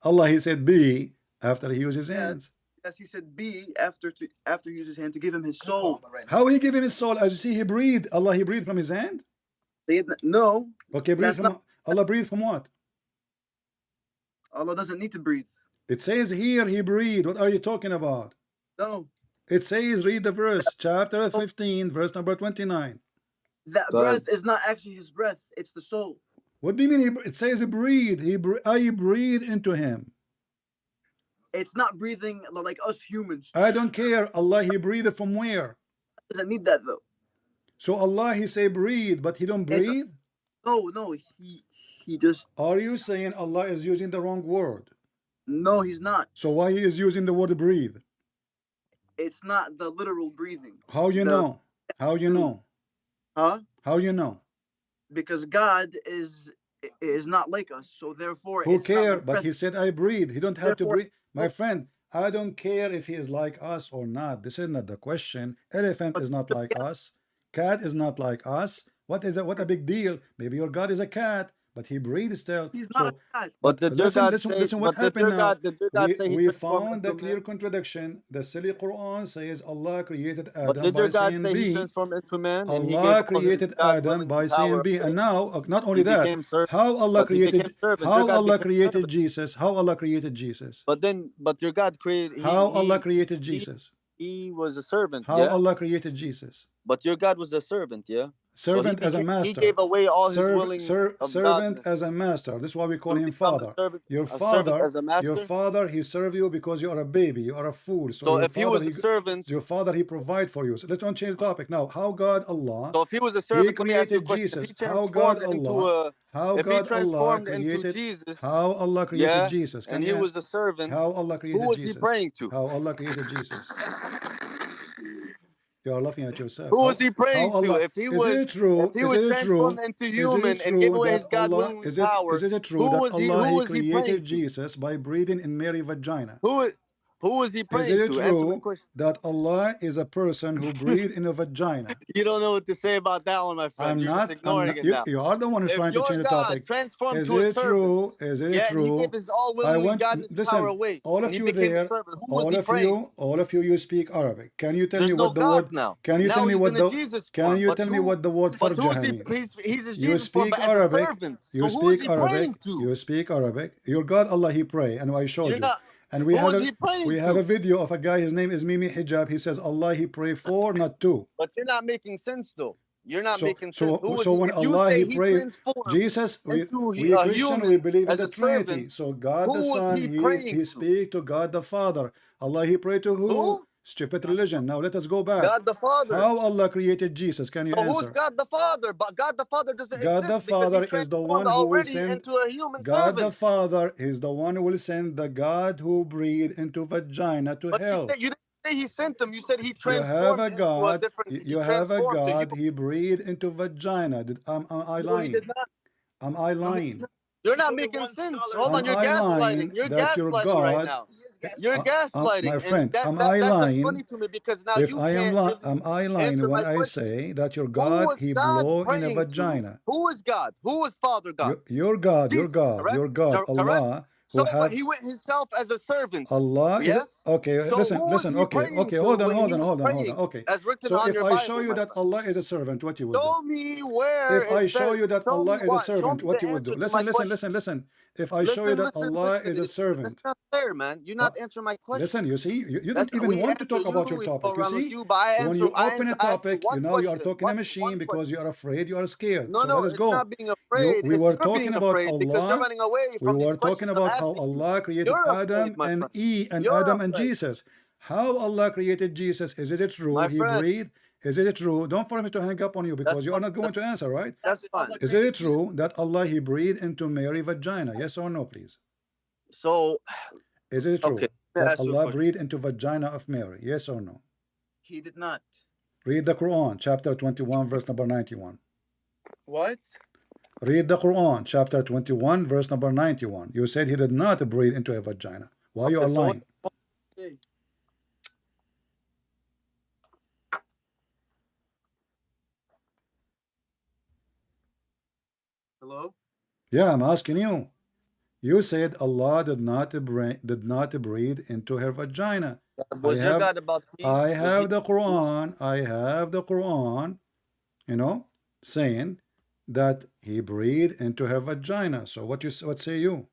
A: Allah, he said be after he used his hands.
C: Yes, he said be after he used his hand to give him his soul.
A: How he give him his soul? As you see, he breathed. Allah, he breathed from his hand?
C: No.
A: Okay, breathe from Allah breathed from what?
C: Allah doesn't need to breathe.
A: It says here he breathed. What are you talking about?
C: No.
A: It says, read the verse, chapter 15, verse number 29.
C: That breath is not actually his breath. It's the soul.
A: What do you mean? It says he breathed. I breathe into him.
C: It's not breathing like us humans.
A: I don't care. Allah, he breathed from where?
C: Doesn't need that though.
A: So Allah, he say breathe, but he don't breathe?
C: No, he just...
A: Are you saying Allah is using the wrong word?
C: No, he's not.
A: So why he is using the word breathe?
C: It's not the literal breathing.
A: How you know? How you know?
C: Huh?
A: How you know?
C: Because God is not like us, so therefore
A: who
C: it's
A: care?
C: not
A: But he said I breathe. He don't have to
C: therefore,
A: breathe. My friend, I don't care if he is like us or not. This is not the question. Elephant is not like us. Cat is not like us. What is it? What a big deal? Maybe your God is a cat, but he breathes still.
C: he's not
A: So,
C: a God.
D: But did your God say?
A: listen what
D: But did
A: happened
D: your
A: now.
D: God? Did your God say he
A: We
D: transformed
A: found the
D: into
A: clear
D: man?
A: contradiction. The silly Quran says Allah created
D: But
A: Adam
D: did
A: by
D: your God
A: saying
D: say he
A: B.
D: transformed into man and he gave
A: Allah
D: all his
A: created
D: God
A: Adam
D: willing
A: by saying
D: power?
A: B, and now not only
D: He
A: that,
D: became servant.
A: how Allah
D: But he became
A: created,
D: servant. Your
A: how
D: God
A: Allah
D: became
A: created
D: servant.
A: Jesus, how Allah created Jesus,
D: But your God created.
A: how Allah created Jesus,
D: He was a servant.
A: how
D: Yeah.
A: Allah created Jesus.
D: But your God was a servant. Yeah.
A: Servant as a
D: He
A: master.
D: gave away all his willing of
A: Servant
D: godness
A: as a master. This is why we call
D: to
A: him
D: become
A: father.
D: a servant as a master.
A: Your father, he serve you because you are a baby, you are a fool. So your
D: if
A: father,
D: he was a servant,
A: your father, he provide for you. So let's don't change the topic now. How God Allah,
D: so if he was a servant,
A: he
D: let me ask you a
A: created
D: question.
A: Jesus.
D: If he transformed into Jesus,
A: how Allah created Jesus,
D: and he was a servant,
A: how Allah created
D: who was
A: Jesus?
D: he praying to?
A: How Allah created Jesus? You are laughing at yourself.
D: Who was he praying to? If he was transformed into human and gave away his God willing power,
A: is it true
D: who
A: that
D: was he?
A: Allah
D: Who was he
A: created
D: praying to?
A: Jesus by breathing in Mary's vagina?
D: Who was he
A: Is
D: praying
A: it
D: to? Answer my
A: true
D: question.
A: that Allah is a person who breathed in a vagina?
D: You don't know what to say about that one, my friend. You're just ignoring it now.
A: You are the one who's trying to
D: If
A: change
D: your
A: the
D: God
A: topic.
D: transformed
A: Is
D: to a
A: it true?
D: servant,
A: Is it
D: and he
A: true?
D: gave his all
A: I
D: willingly
A: want
D: godness power away,
A: all
D: and
A: of
D: he
A: you
D: became a
A: there,
D: servant, who was he praying to?
A: all of you speak Arabic. Can you tell me
D: There's
A: what
D: no
A: the word?
D: God now.
A: Can you
D: Now
A: tell me
D: he's
A: what
D: in a
A: the?
D: Jesus
A: Can
D: form.
A: you tell me what the word
D: But who is
A: farjaha
D: he?
A: means?
D: He's a
A: You
D: Jesus form,
A: speak
D: but as a
A: Arabic.
D: servant.
A: You
D: So who is
A: speak
D: he praying
A: Arabic.
D: to?
A: You speak Arabic. Your God Allah, he pray, and I showed
D: You're
A: you.
D: not.
A: And
D: Who is he praying
A: we have a
D: to?
A: video of a guy. His name is Mimi Hijab. He says Allah, he pray for, not to.
D: But you're not making sense though. You're not making sense.
A: So when
D: If you
A: Allah
D: say
A: he
D: he
A: prayed,
D: transformed
A: Jesus,
D: into
A: we
D: a
A: Christian, we
D: human
A: believe in
D: as
A: the
D: a
A: Trinity.
D: servant,
A: So God the
D: who was
A: Son,
D: he praying
A: he
D: to?
A: speak to God the Father. Allah he pray to who?
D: Who?
A: Stupid religion. Now let us go back.
D: God the Father.
A: How Allah created Jesus? Can you
D: So
A: answer?
D: who's God the Father? But God the Father doesn't
A: God the
D: exist because he
A: Father is the one
D: transformed
A: who will
D: already
A: send.
D: into a human
A: God the
D: servant.
A: Father is the one who will send the God who breathed into vagina to
D: But
A: hell.
D: you didn't say he sent him. You said he
A: You
D: transformed
A: have a
D: into a
A: God.
D: different.
A: You have a God. He breathed into vagina. Am I
D: No, he
A: lying?
D: did not.
A: Am I
D: No, he
A: lying?
D: did not. You're not making sense. Hold on,
A: Am
D: you're
A: I
D: gaslighting.
A: lying
D: You're
A: that your
D: gaslighting right
A: God?
D: now. You're gaslighting,
A: My
D: and
A: friend, am I
D: that's just
A: lying?
D: funny to me because now
A: If
D: you
A: I am
D: can't really
A: am I lying
D: answer
A: when
D: my
A: I
D: question.
A: say that your
D: Who
A: God
D: was
A: he
D: God
A: blow in a
D: praying to?
A: vagina?
D: Who is God? Who is Father God?
A: Your God,
D: Jesus, correct?
A: your God,
D: Correct?
A: Allah,
D: So,
A: who
D: but
A: have
D: he went himself as a servant.
A: Allah is
D: Yes.
A: okay.
D: So
A: Listen,
D: who was he praying
A: okay.
D: to
A: Hold on,
D: when he was
A: hold on.
D: praying,
A: Okay.
D: as written
A: So
D: on
A: if
D: your
A: I show
D: Bible,
A: you
D: my
A: that
D: friend?
A: Allah is a servant, what you would do?
D: Show me where
A: If I
D: it
A: show
D: says.
A: you that
D: Show
A: Allah
D: me
A: is a
D: what? Show
A: servant,
D: me
A: what
D: the
A: you would do?
D: answer to my question.
A: Listen. If I show you that Allah is a
D: That's
A: servant,
D: not fair, man. You're not answering my question.
A: listen, you see, you don't
D: That's
A: even
D: we
A: want to
D: answer
A: talk about
D: you.
A: your
D: We
A: topic.
D: go
A: You
D: around with
A: see,
D: you, but I
A: when
D: answer.
A: you open a
D: I ask you
A: topic,
D: one
A: you are
D: question.
A: talking a
D: One
A: machine because
D: question.
A: you are afraid, you are scared.
D: No,
A: So let
D: no,
A: us
D: it's
A: go.
D: not being afraid.
A: We
D: It's
A: were
D: you're
A: talking
D: being
A: about
D: afraid because you're
A: Allah.
D: running away
A: We
D: from these
A: were talking
D: questions I'm
A: about how
D: asking you.
A: Allah created
D: You're
A: Adam
D: afraid, my friend.
A: and
D: You're
A: Adam and
D: afraid.
A: Jesus. How Allah created Jesus? Is it true?
D: My
A: He
D: friend.
A: breathed. Is it true? Don't for me to hang up on you because you are not going to answer, right?
D: That's fine.
A: Is it true that Allah he breathed into Mary's vagina? Yes or no, please?
D: So,
A: is it true that
D: Allah
A: Allah breathed into vagina of Mary? Yes or no?
D: He did not.
A: Read the Quran, chapter 21, verse number 91.
D: What?
A: Read the Quran, chapter 21, verse number 91. You said he did not breathe into a vagina. Why you are lying?
D: Hello?
A: Yeah, I'm asking you. You said Allah did not breathe into her vagina.
D: Was your God about peace?
A: I have the Quran, you know, saying that he breathed into her vagina. So what say you?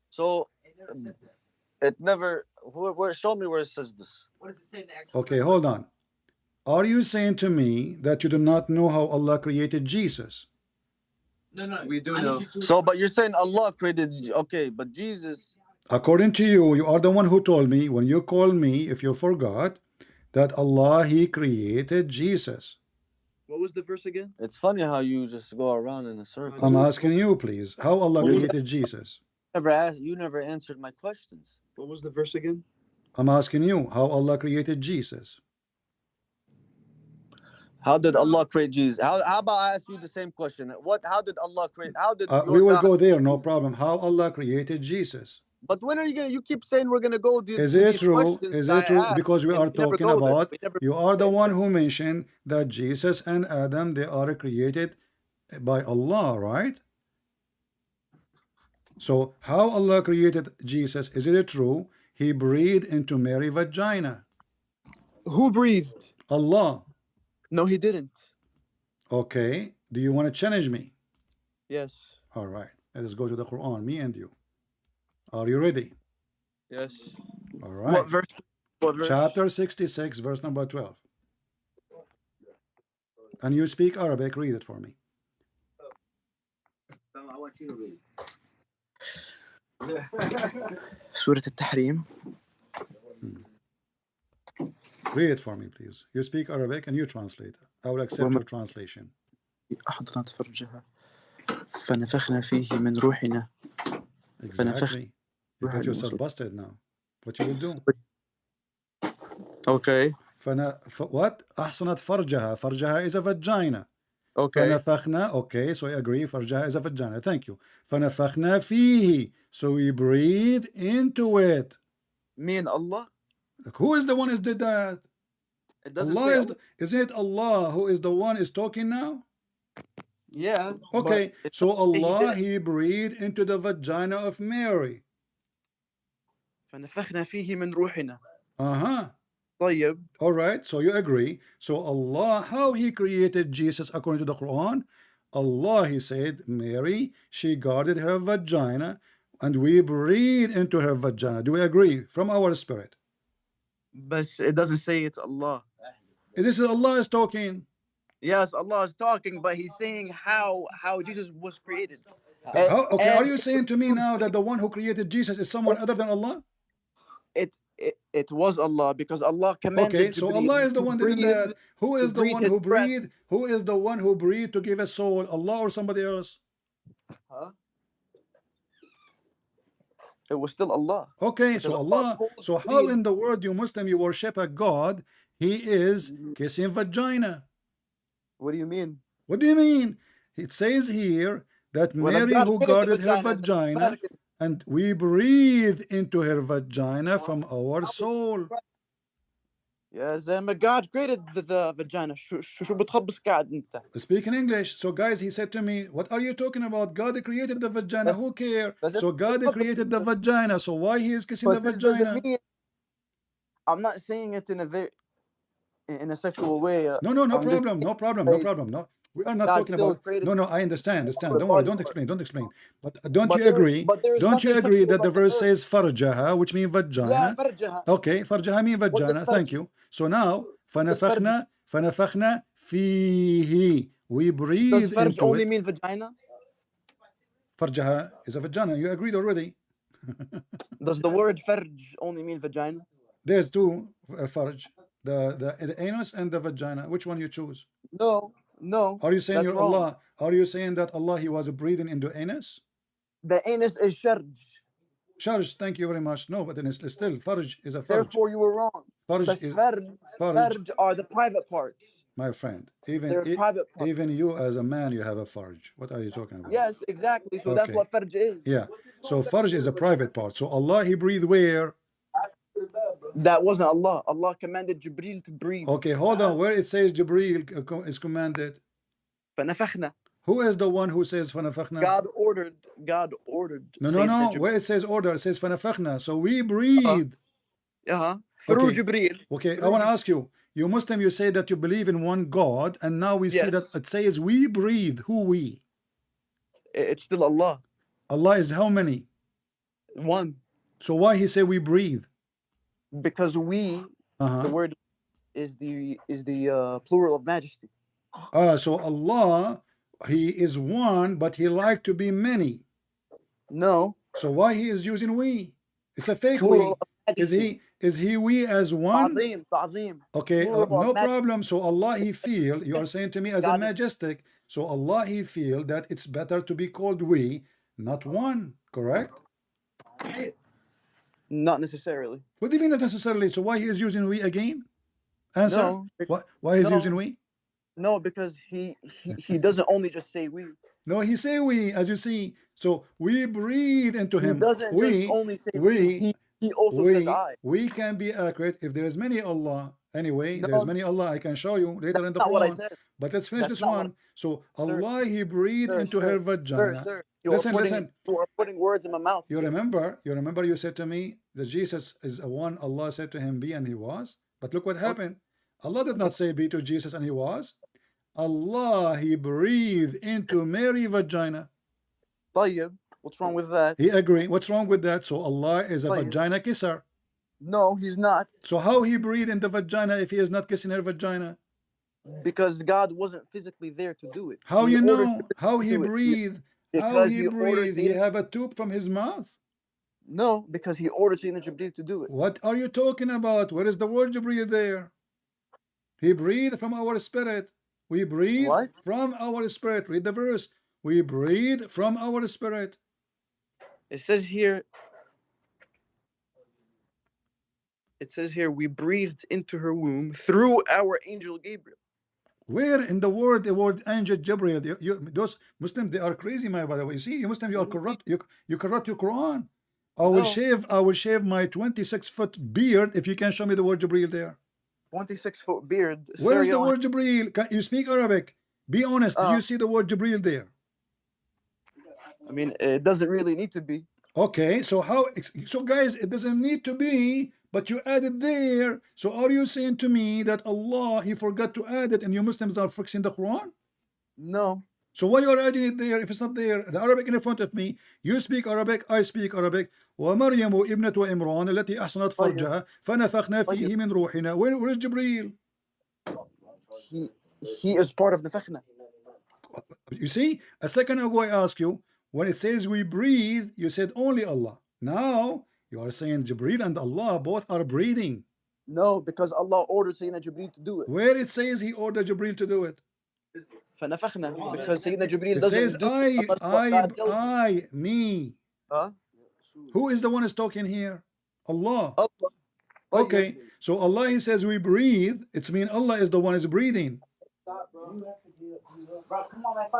D: So it never. Show me where it says this.
F: What does it say in the actual
A: Okay, hold on. Are you saying to me that you do not know how Allah created Jesus?
F: No,
D: we do know. So, but you're saying Allah created. Okay, but Jesus.
A: According to you, you are the one who told me when you called me, if you forgot, that Allah he created Jesus.
C: What was the verse again?
D: It's funny how you just go around in a circle.
A: I'm asking you, please, how Allah created Jesus.
D: You never answered my questions.
C: What was the verse again?
A: I'm asking you how Allah created Jesus.
D: How did Allah create Jesus? How about I ask you the same question? How did Allah create? How did
A: We will
D: God
A: go there, no problem. How Allah created Jesus.
D: But when are you gonna? You keep saying we're gonna go
A: Is it true? Is it true? Because we are talking about, you are the one who mentioned that Jesus and Adam, they are created by Allah, right? So how Allah created Jesus? Is it true? He breathed into Mary's vagina.
D: Who breathed?
A: Allah.
D: No, he didn't.
A: Okay. Do you want to challenge me?
D: Yes.
A: All right. Let's go to the Quran, me and you. Are you ready?
D: Yes.
A: All right.
D: What verse? What verse?
A: Chapter 66, verse number 12. And you speak Arabic, read it for me.
F: I want you to read.
D: Surah Al-Tahrim.
A: Read it for me, please. You speak Arabic and you translate. I will accept your translation.
D: أحضنت فرجها فنفخنا فيه من روحنا.
A: Exactly. You got yourself busted now. What you will do?
D: Okay.
A: What? أحصنت فرجها. فرجها is a vagina.
D: Okay.
A: فنفخنا. Okay, so I agree. فرجها is a vagina. Thank you. فنفخنا فيه. So we breathe into it.
D: Me and Allah?
A: Who is the one who did that?
D: It doesn't
A: Allah
D: say.
A: is it Allah who is the one is talking now?
D: Yeah.
A: Okay, so Allah, he breathed into the vagina of Mary.
D: فنفخنا فيه من روحنا.
A: طيب. All right, so you agree. So Allah, how he created Jesus according to the Quran? Allah, he said, Mary, she guarded her vagina and we breathe into her vagina. Do we agree? From our spirit.
D: But it doesn't say it's Allah.
A: This is Allah is talking.
D: Yes, Allah is talking, but he's saying how Jesus was created.
A: Okay, are you saying to me now that the one who created Jesus is someone other than Allah?
D: It was Allah, because Allah commanded.
A: Okay, so Allah is the one that did that. Who is the one who breathed? Who is the one who breathed to give a soul? Allah or somebody else?
D: Huh? It was still Allah.
A: Okay, so Allah. So how in the world you Muslim you worship a God? He is kissing vagina.
D: What do you mean?
A: What do you mean? It says here that Mary who guarded her vagina and we breathe into her vagina from our soul.
D: Yes, God created the vagina.
A: Speak in English. So guys, he said to me, what are you talking about? God created the vagina. Who cares? So God created the vagina. So why he is kissing the vagina?
D: I'm not saying it in a sexual way.
A: No problem. No, we are not talking about. No, I understand. Don't worry. Don't explain. But don't you agree? Don't you agree that the verse says farjaha, which means vagina?
D: Yeah, farjaha.
A: Okay, farjaha means vagina. Thank you. So now, فنفخنا فيه. We breathe
D: into it. Does farj only mean vagina?
A: Farjaha is a vagina. You agreed already.
D: Does the word farj only mean vagina?
A: There's two farj. The anus and the vagina. Which one you choose?
D: No.
A: Are you saying you're
D: wrong.
A: Allah? Are you saying that Allah he was breathing into anus?
D: The anus is sharj.
A: Sharj, thank you very much. No, but then it's still farj is a farj.
D: Therefore, you were wrong. Farj are the private parts.
A: My friend, even you as a man, you have a farj. What are you talking about?
D: Yes, exactly. So that's what farj is.
A: Yeah. So farj is a private part. So Allah he breathed where?
D: That wasn't Allah. Allah commanded Jibreel to breathe.
A: Okay, hold on. Where it says Jibreel is commanded?
D: فنفخنا.
A: Who is the one who says فنفخنا?
D: God ordered.
A: No. Where it says order, it says فنفخنا. So we breathe.
D: Through Jibreel.
A: Okay, I want to ask you. You Muslim, you say that you believe in one God, and now we see that it says we breathe. Who we?
D: It's still Allah.
A: Allah is how many?
D: One.
A: So why he say we breathe?
D: Because we, the word is the plural of majesty.
A: So Allah, he is one, but he like to be many.
D: No.
A: So why he is using we? It's a fake plural we. Is he we as one?
D: Ta'zim.
A: Okay, no problem. So Allah he feel, you are saying to me as a majestic. So Allah he feel that it's better to be called we, not one, correct?
D: Not necessarily.
A: What do you mean not necessarily? So why he is using we again? Answer.
D: No.
A: Why is
D: no,
A: using we?
D: No, because he doesn't only just say we.
A: No, he say we, as you see. So we breathe into him.
D: He doesn't just only say we. He also says I.
A: We can be accurate if there is many Allah. Anyway, there's many Allah. I can show you later in the
D: Quran. What I
A: Quran.
D: said.
A: But let's finish this one. So Allah, he breathed into her vagina.
D: Sir,
A: listen.
D: You are putting words in my mouth.
A: You remember you said to me that Jesus is one. Allah said to him, be, and he was. But look what happened. Allah did not say be to Jesus and he was. Allah, he breathed into Mary's vagina.
D: طيب. What's wrong with that?
A: He agree. What's wrong with that? So Allah is a vagina kisser.
D: No, he's not.
A: So how he breathed in the vagina if he is not kissing her vagina?
D: Because God wasn't physically there to do it.
A: How you know? How he breathed? How he breathed? He have a tube from his mouth?
D: No, because he ordered Sayyidina Jibreel to do it.
A: What are you talking about? Where is the word Jibreel there? He breathed from our spirit. We breathe from our spirit. Read the verse. We breathe from our spirit.
D: It says here, we breathed into her womb through our angel Gabriel.
A: Where in the word angel Gabriel? Those Muslims, they are crazy, by the way. You see, you Muslims, you are corrupt. You corrupt your Quran. I will shave my 26-foot beard if you can show me the word Jibreel there.
D: 26-foot beard.
A: Where is the word Jibreel? Can you speak Arabic? Be honest. Do you see the word Jibreel there?
D: I mean, it doesn't really need to be.
A: Okay, so guys, it doesn't need to be, but you add it there. So are you saying to me that Allah, he forgot to add it and you Muslims are fixing the Quran?
D: No.
A: So why you are adding it there if it's not there? The Arabic in front of me, you speak Arabic, I speak Arabic. ومريم ابنة عمران التي أحصنت فرجها فنفخنا فيه من روحنا. Where is Jibreel?
D: He is part of the fakhna.
A: You see, a second ago I asked you, when it says we breathe, you said only Allah. Now you are saying Jibreel and Allah both are breathing.
D: No, because Allah ordered Sayyidina Jibreel to do it.
A: Where it says he ordered Jibreel to do it?
D: فنفخنا, because Sayyidina Jibreel
A: doesn't says I, me.
D: Huh?
A: Who is the one who's talking here? Allah. Okay, so Allah, he says we breathe. It's mean Allah is the one who's breathing.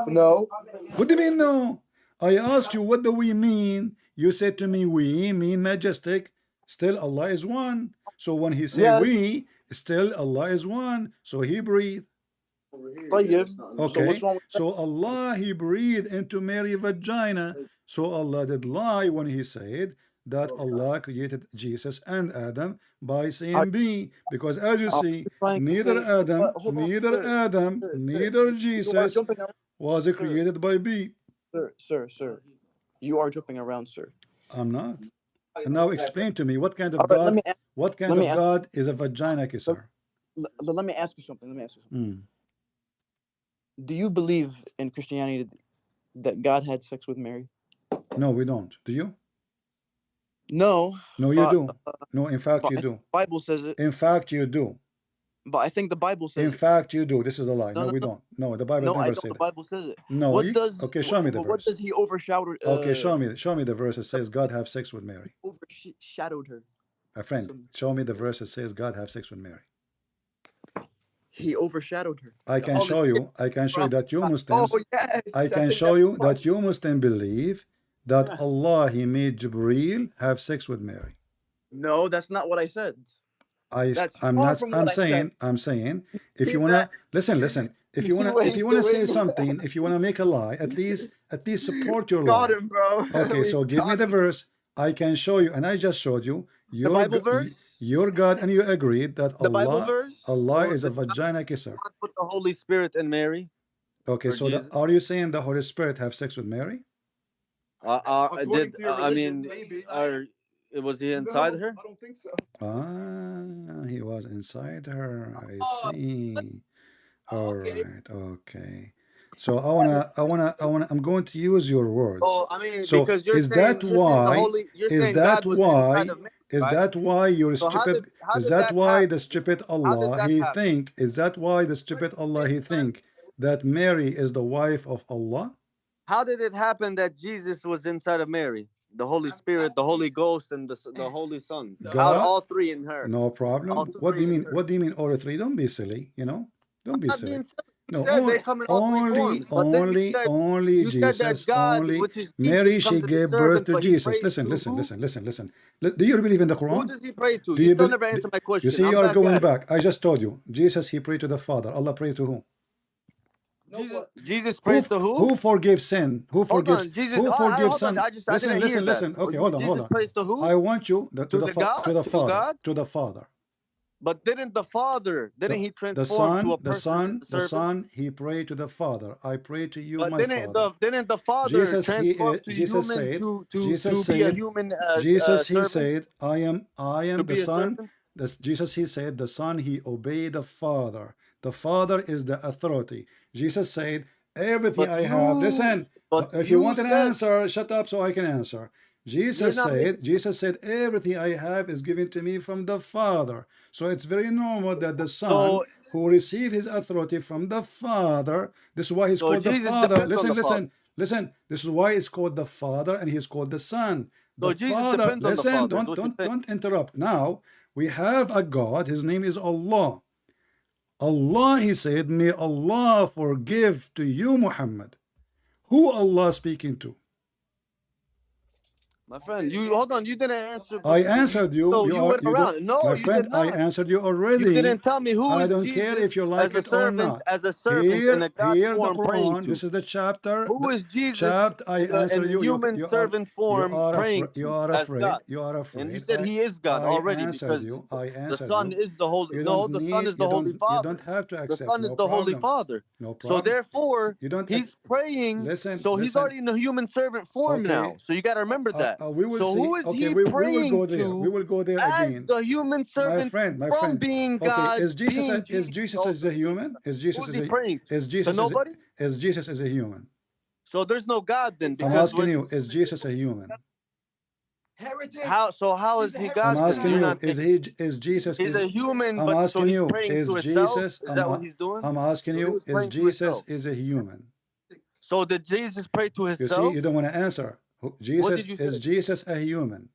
D: No.
A: What do you mean no? I asked you what do we mean? You said to me we mean majestic. Still Allah is one. So when he said we, still Allah is one. So he breathed. Okay, so Allah, he breathed into Mary's vagina. So Allah did lie when he said that Allah created Jesus and Adam by saying be, because as you see, neither Adam, neither Jesus was created by be.
D: Sir, you are jumping around, sir.
A: I'm not. And now explain to me what kind of God, God is a vagina kisser?
D: Let me ask you something. Do you believe in Christianity that God had sex with Mary?
A: No, we don't. Do you?
D: No.
A: No, you do. No, in fact, you do.
D: The Bible says it.
A: In fact, you do.
D: But I think the Bible says
A: in fact, you do. This is a lie. No, we don't. No, the Bible never said it.
D: The Bible says it.
A: No. Okay, show me the verse.
D: What does he overshadow?
A: Okay, show me the verse that says God have sex with Mary.
D: Overshadowed her.
A: My friend, show me the verse that says God have sex with Mary.
D: He overshadowed her.
A: I can show you that you Muslims. I can show you that you Muslims believe that Allah, he made Jibreel have sex with Mary.
D: No, that's not what I said.
A: I'm saying if you wanna listen, if you wanna say something, if you wanna make a lie, at least support your lie.
D: Got him, bro.
A: Okay, so give me the verse. I can show you, and I just showed you
D: the Bible verse.
A: Your God, and you agreed that
D: the Bible verse.
A: Allah is a vagina kisser.
C: Put the Holy Spirit in Mary.
A: Okay, so are you saying the Holy Spirit have sex with Mary?
C: Was he inside her?
D: I don't think so.
A: He was inside her. I see. All right. Okay. So I'm going to use your words.
C: Oh, I mean,
A: so
C: because you're
A: is
C: saying,
A: that why?
C: Is that why?
A: Is that why you're stupid? Is that why the stupid Allah he think? Is that why the stupid Allah he think that Mary is the wife of Allah?
C: How did it happen that Jesus was inside of Mary? The Holy Spirit, the Holy Ghost, and the Holy Son.
A: God,
C: all three in her.
A: No problem. What do you mean? What do you mean all three? Don't be silly. You know, don't be silly. No, only Jesus, only Mary, she gave birth to Jesus. Listen. Do you believe in the Quran?
C: Who does he pray to? You still never answer my question.
A: You see, you are going back. I just told you. Jesus, he prayed to the Father. Allah prayed to whom?
C: Jesus prays to who?
A: Who forgives sin? Who forgives? Who forgives sin? Listen. Okay, hold on.
C: Jesus prays to who?
A: I want you to the Father.
C: But didn't the Father? Didn't he transform to a person?
A: The Son, he prayed to the Father. I pray to you, my Father.
C: Didn't the Father transform to be a human?
A: Jesus, he said, I am the Son. Jesus, he said, the Son, he obeyed the Father. The Father is the authority. Jesus said, everything I have. Listen, if you want an answer, shut up so I can answer. Jesus said, everything I have is given to me from the Father. So it's very normal that the Son, who received his authority from the Father, this is why he's called the Father. Listen. This is why it's called the Father and he's called the Son. The Father, listen, don't interrupt. Now, we have a God, his name is Allah. Allah, he said, may Allah forgive to you, Muhammad. Who Allah speaking to?
C: My friend, you hold on. You didn't answer.
A: I answered you.
C: No, you went around. No,
A: my
C: you
A: friend,
C: did not.
A: I answered you already.
C: You didn't tell me who
A: I
C: is
A: don't
C: Jesus
A: care if you like
C: as a
A: it
C: servant,
A: or not.
C: as a servant in a God
A: Here
C: form
A: the
C: praying
A: Quran.
C: to.
A: This is the chapter.
C: Who is Jesus
A: Chapter, I answer
C: in
A: you.
C: human servant form praying
A: You are
C: as
A: afraid.
C: God?
A: You are afraid.
C: And you said he is God already because the Son is the Holy. No, the Son is the Holy Father.
A: You don't have to accept.
C: The Son is the Holy Father.
A: No problem.
C: So therefore, he's praying. So he's already in the human servant form now. So you got to remember that.
A: We will
C: so
A: see.
C: who is he praying to?
A: We will go there
C: as
A: again.
C: the human servant
A: my
C: from
A: friend.
C: being God.
A: Is Jesus as a human? Is Jesus
C: Who's he praying to?
A: Is Jesus
C: to nobody?
A: Is Jesus as a human?
C: So there's no God then.
A: I'm asking you, is Jesus a human?
E: Heretic.
C: How is he God?
A: I'm asking you, is Jesus?
C: He's a human,
A: I'm
C: but
A: asking
C: so he's
A: you,
C: praying
A: is
C: to himself?
A: Jesus?
C: Is that what he's doing?
A: I'm asking you, is Jesus is a human?
C: So did Jesus pray to himself?
A: You see, you don't want to answer. Jesus is Jesus a human?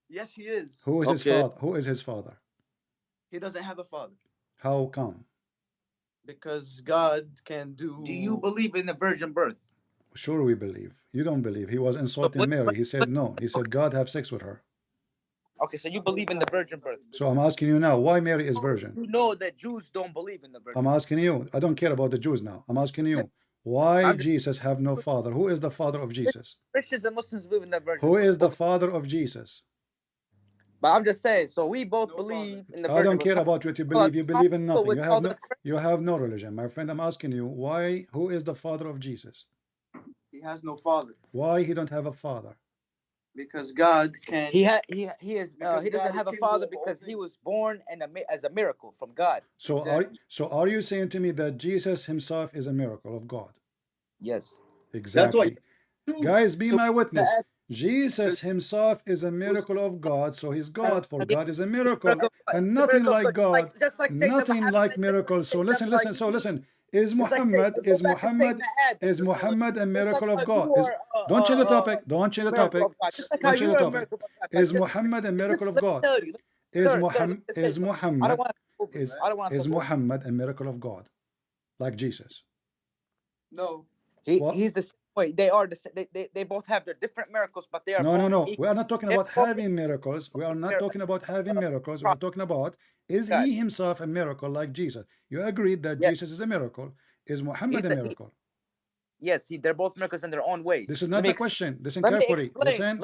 E: Yes, he is.
A: Who is his father? Who is his father?
E: He doesn't have a father.
A: How come?
E: Because God can do.
F: Do you believe in the virgin birth?
A: Sure, we believe. You don't believe. He was insulting Mary. He said no. He said God have sex with her.
F: Okay, so you believe in the virgin birth.
A: So I'm asking you now, why Mary is virgin?
F: You know that Jews don't believe in the virgin.
A: I'm asking you. I don't care about the Jews now. I'm asking you, why Jesus have no father? Who is the father of Jesus?
F: Christians and Muslims believe in the virgin.
A: Who is the father of Jesus?
F: But I'm just saying, so we both believe in the virgin.
A: I don't care about what you believe. You believe in nothing. You have no religion. My friend, I'm asking you, why? Who is the father of Jesus?
E: He has no father.
A: Why he don't have a father?
E: Because God can.
F: He doesn't have a father because he was born as a miracle from God.
A: So are you saying to me that Jesus himself is a miracle of God?
F: Yes.
A: Exactly. Guys, be my witness. Jesus himself is a miracle of God, so he's God, for God is a miracle, and nothing like God, nothing like miracles. So listen. Is Muhammad a miracle of God? Don't change the topic. Don't change the topic. Is Muhammad a miracle of God? Is Muhammad a miracle of God, like Jesus?
E: No.
F: He's the same way. They are they both have their different miracles, but they are
A: no. We are not talking about having miracles. We are not talking about having miracles. We are talking about, is he himself a miracle like Jesus? You agreed that Jesus is a miracle. Is Muhammad a miracle?
F: Yes, they're both miracles in their own ways.
A: This is not the question. Listen carefully. Listen.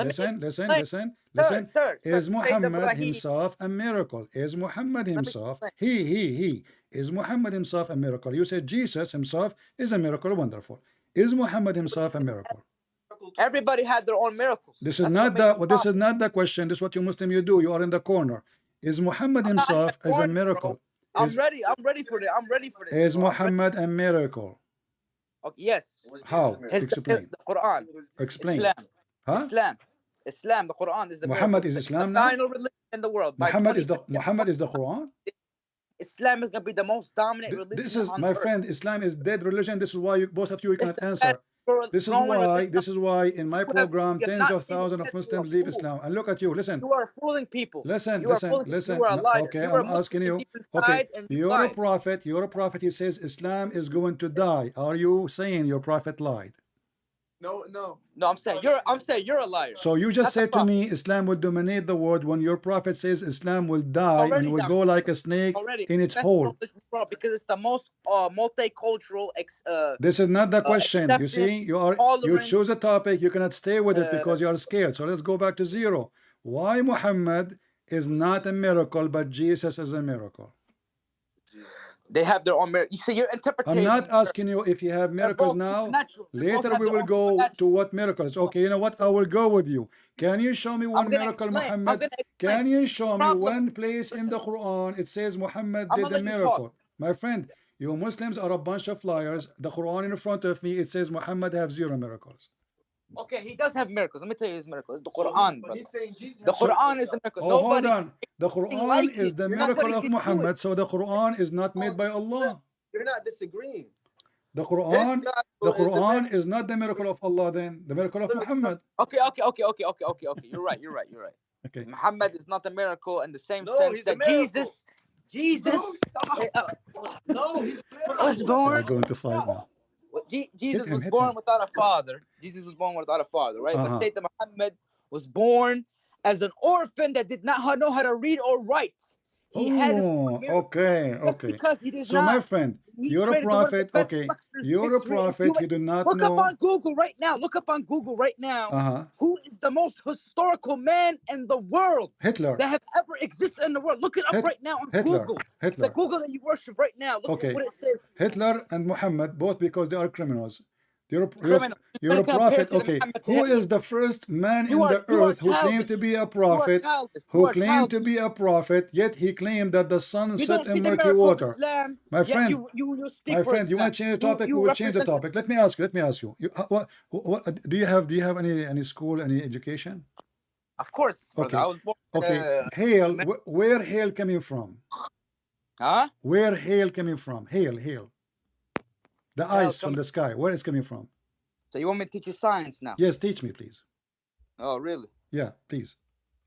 F: Sir,
A: is Muhammad himself a miracle? Is Muhammad himself, he, is Muhammad himself a miracle? You said Jesus himself is a miracle. Wonderful. Is Muhammad himself a miracle?
F: Everybody had their own miracles.
A: This is not the question. This is what you Muslim you do. You are in the corner. Is Muhammad himself as a miracle?
F: I'm ready for this.
A: Is Muhammad a miracle?
F: Okay, yes.
A: How? Explain.
F: The Quran.
A: Explain.
F: Islam.
A: Huh?
F: Islam. The Quran is the
A: Muhammad
F: miracle.
A: is Islam
F: the
A: now?
F: final religion in the world.
A: Muhammad is the Quran?
F: Islam is going to be the most dominant religion.
A: This is, my friend, Islam is dead religion. This is why both of you cannot answer. This is why in my program tens of thousands of Muslims leave Islam. And look at you, listen.
F: You are fooling people.
A: Listen.
F: You are a liar.
A: Okay,
F: you are
A: I'm asking you. Okay, you're a prophet. You're a prophet. He says Islam is going to die. Are you saying your prophet lied?
C: No.
F: I'm saying you're a liar.
A: So you just said to me Islam will dominate the world when your prophet says Islam will die and will go like a snake in its hole.
F: Because it's the most multicultural.
A: This is not the question. You see, you choose a topic, you cannot stay with it because you are scared. So let's go back to zero. Why Muhammad is not a miracle, but Jesus is a miracle?
F: They have their own miracles. You see, your interpretation.
A: I'm not asking you if you have miracles now. Later we will go to what miracles. Okay, you know what? I will go with you. Can you show me one miracle, Muhammad? Can you show me one place in the Quran it says Muhammad did a miracle? My friend, you Muslims are a bunch of liars. The Quran in front of me, it says Muhammad have 0 miracles.
F: Okay, he does have miracles. Let me tell you his miracles. The Quran, brother. The Quran is the miracle.
A: Oh, hold on. The Quran is the miracle of Muhammad. So the Quran is not made by Allah.
C: You're not disagreeing.
A: The Quran is not the miracle of Allah then. The miracle of Muhammad.
F: Okay. You're right.
A: Okay.
F: Muhammad is not a miracle in the same sense that Jesus.
C: No, he's
F: was born.
A: We're going to fight now.
F: Jesus was born without a father. Jesus was born without a father, right? But Sayyidina Muhammad was born as an orphan that did not know how to read or write.
A: Okay.
F: Because he did
A: so my friend, you're a prophet. Okay, you're a prophet. You do not know.
F: Look up on Google right now. Who is the most historical man in the world?
A: Hitler.
F: That have ever existed in the world. Look it up right now on Google.
A: Hitler.
F: The Google that you worship right now. Look at what it says.
A: Hitler and Muhammad, both because they are criminals. You're a prophet. Okay, who is the first man in the earth who claimed to be a prophet? Who claimed to be a prophet? Yet he claimed that the sun set in murky water. My friend, you want to change the topic? We will change the topic. Let me ask you. What do you have? Any school, any education?
F: Of course.
A: Okay.
F: I was born.
A: Okay. Hail. Where hail coming from?
F: Huh?
A: Where hail coming from? Hail. The ice from the sky, where it's coming from?
F: So you want me to teach you science now?
A: Yes, teach me, please.
F: Oh, really?
A: Yeah, please.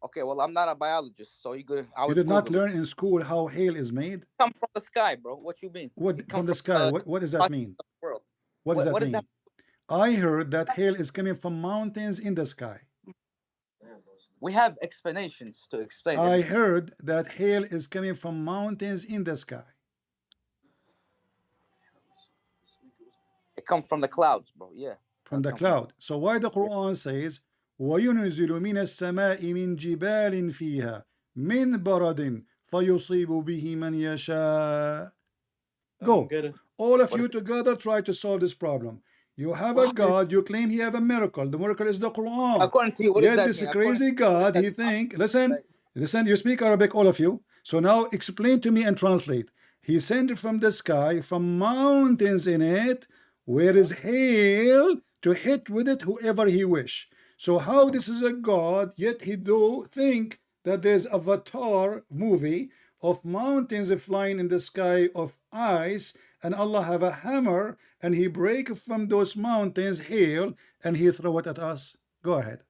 F: Okay, well, I'm not a biologist, so you
A: did not learn in school how hail is made?
F: Come from the sky, bro. What you mean?
A: What from the sky? What does that mean? What does that mean? I heard that hail is coming from mountains in the sky.
F: We have explanations to explain.
A: I heard that hail is coming from mountains in the sky.
F: It comes from the clouds, bro. Yeah.
A: From the cloud. So why the Quran says وَيُنْزِلُ مِنَ السَّمَاءِ مِنْ جِبَالٍ فِيهَا مِنْ بَرَدٍ فَيُصِيبُ بِهِ مَنْ يَشَاءُ. Go. All of you together try to solve this problem. You have a God, you claim he have a miracle. The miracle is the Quran.
F: According to you, what
A: Yet
F: does that
A: this
F: mean?
A: crazy God, he think, listen, you speak Arabic, all of you. So now explain to me and translate. He sent it from the sky, from mountains in it, where is hail to hit with it whoever he wish. So how this is a God, yet he do think that there's Avatar movie of mountains flying in the sky of ice, and Allah have a hammer and he break from those mountains hail and he throw it at us. Go ahead.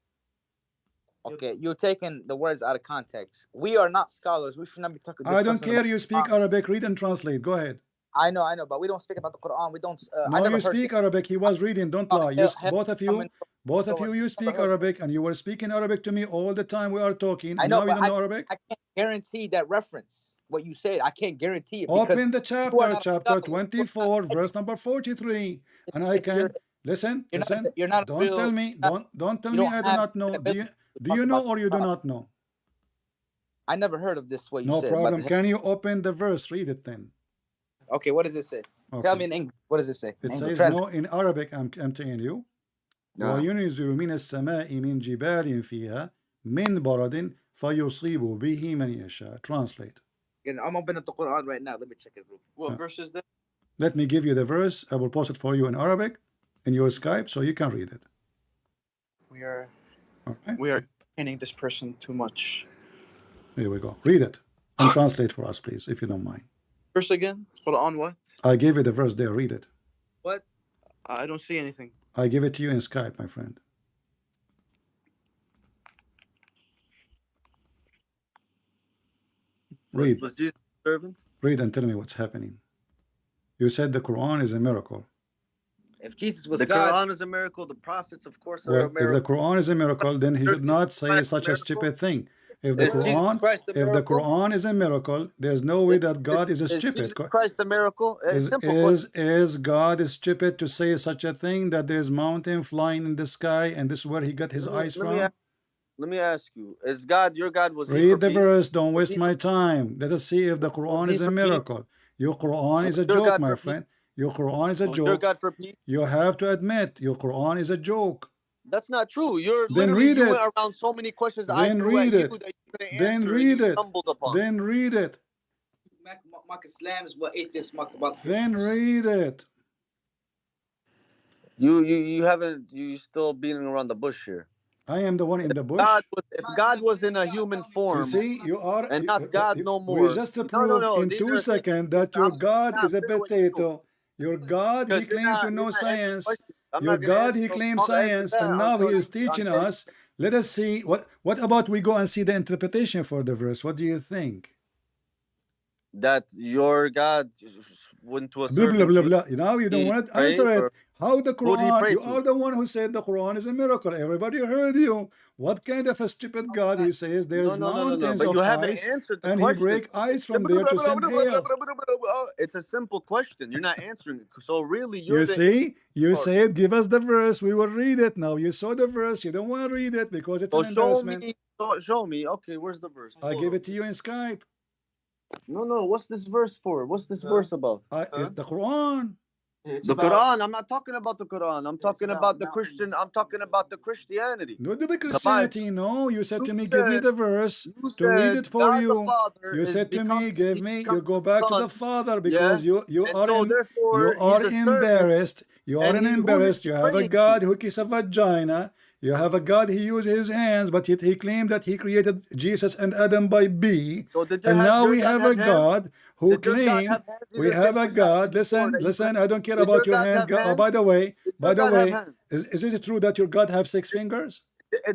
F: Okay, you're taking the words out of context. We are not scholars. We should not be talking.
A: I don't care. You speak Arabic. Read and translate. Go ahead.
F: I know, but we don't speak about the Quran. We don't.
A: No, you speak Arabic. He was reading. Don't lie. Both of you, you speak Arabic, and you were speaking Arabic to me all the time we are talking.
F: I know,
A: now you don't know Arabic.
F: I can't guarantee that reference. What you said, I can't guarantee it.
A: Open the chapter 24, verse number 43, and I can listen.
F: You're not.
A: Don't tell me. Don't tell me I do not know. Do you know or you do not know?
F: I never heard of this. What you
A: said. No problem.
F: But
A: can you open the verse? Read it then.
F: Okay, what does it say? Okay. Tell me in English. What does it say?
A: It says no in Arabic. I'm telling you. وَيُنْزِلُ مِنَ السَّمَاءِ مِنْ جِبَالٍ فِيهَا مِنْ بَرَدٍ فَيُصِيبُ بِهِ مَنْ يَشَاءُ. Translate.
F: I'm opening up the Quran right now. Let me check it.
C: What verse is that?
A: Let me give you the verse. I will post it for you in Arabic in your Skype so you can read it.
D: We are entertaining this person too much.
A: Here we go. Read it and translate for us, please, if you don't mind.
D: Verse again? Quran what?
A: I gave you the verse there. Read it.
F: What?
B: I don't see anything.
A: I give it to you in Skype, my friend. Read.
C: Was Jesus a servant?
A: Read and tell me what's happening. You said the Quran is a miracle.
F: If Jesus was
C: the
F: God,
C: Quran is a miracle. The prophets, of course, are
A: well,
C: a miracle.
A: if the Quran is a miracle, then he should not say such a stupid thing. If the Quran is a miracle, there's no way that God is a stupid.
C: Jesus Christ a miracle?
A: Is God stupid to say such a thing, that there's mountain flying in the sky and this is where he got his eyes from?
C: Let me ask you, is God, your God was
A: Read the verse, don't waste my time. Let us see if the Quran is a miracle. Your Quran is a joke, my friend. Your Quran is a joke.
C: Your God for peace?
A: You have to admit, your Quran is a joke.
C: That's not true. You're
A: then read
C: you
A: it.
C: went around so many questions
A: Then
C: I threw
A: read
C: at
A: it.
C: you that you couldn't
A: Then
C: answer
A: read
C: and you
A: it.
C: stumbled upon.
A: Then read it.
F: Islam is what atheists mock about.
A: Then read it.
C: You haven't, you still beating around the bush here.
A: I am the one in the bush.
C: If God was in a human form,
A: you see, you are,
C: and not God no more.
A: We just proved in 2 seconds that your God is a potato. Your God, he claimed to know science. Your God, he claims science, and now he is teaching us. Let us see, what about we go and see the interpretation for the verse? What do you think?
C: That your God went to a
A: blah, blah, blah, blah.
C: Now
A: you don't want to answer it. How the Quran, you are the one who said the Quran is a miracle. Everybody heard you. What kind of a stupid God he says there's mountains of ice and he break ice from there to send hail.
C: It's a simple question. You're not answering it. So really,
A: you see, you said give us the verse, we will read it. Now you saw the verse, you don't want to read it because it's an embarrassment.
C: Show me. Okay, where's the verse?
A: I gave it to you in Skype.
C: No, what's this verse for? What's this verse about?
A: It's the Quran.
C: The Quran. I'm not talking about the Quran. I'm talking about the Christian. I'm talking about the Christianity.
A: Not the Christianity. No, you said to me, give me the verse to read it for you. You said to me, give me. You go back to the Father because you are embarrassed. You are embarrassed. You have a God who kisses a vagina. You have a God, he used his hands, but yet he claimed that he created Jesus and Adam by B. And now we have a God who claimed, we have a God, listen, I don't care about your hand. Oh, by the way, is it true that your God have 6 fingers?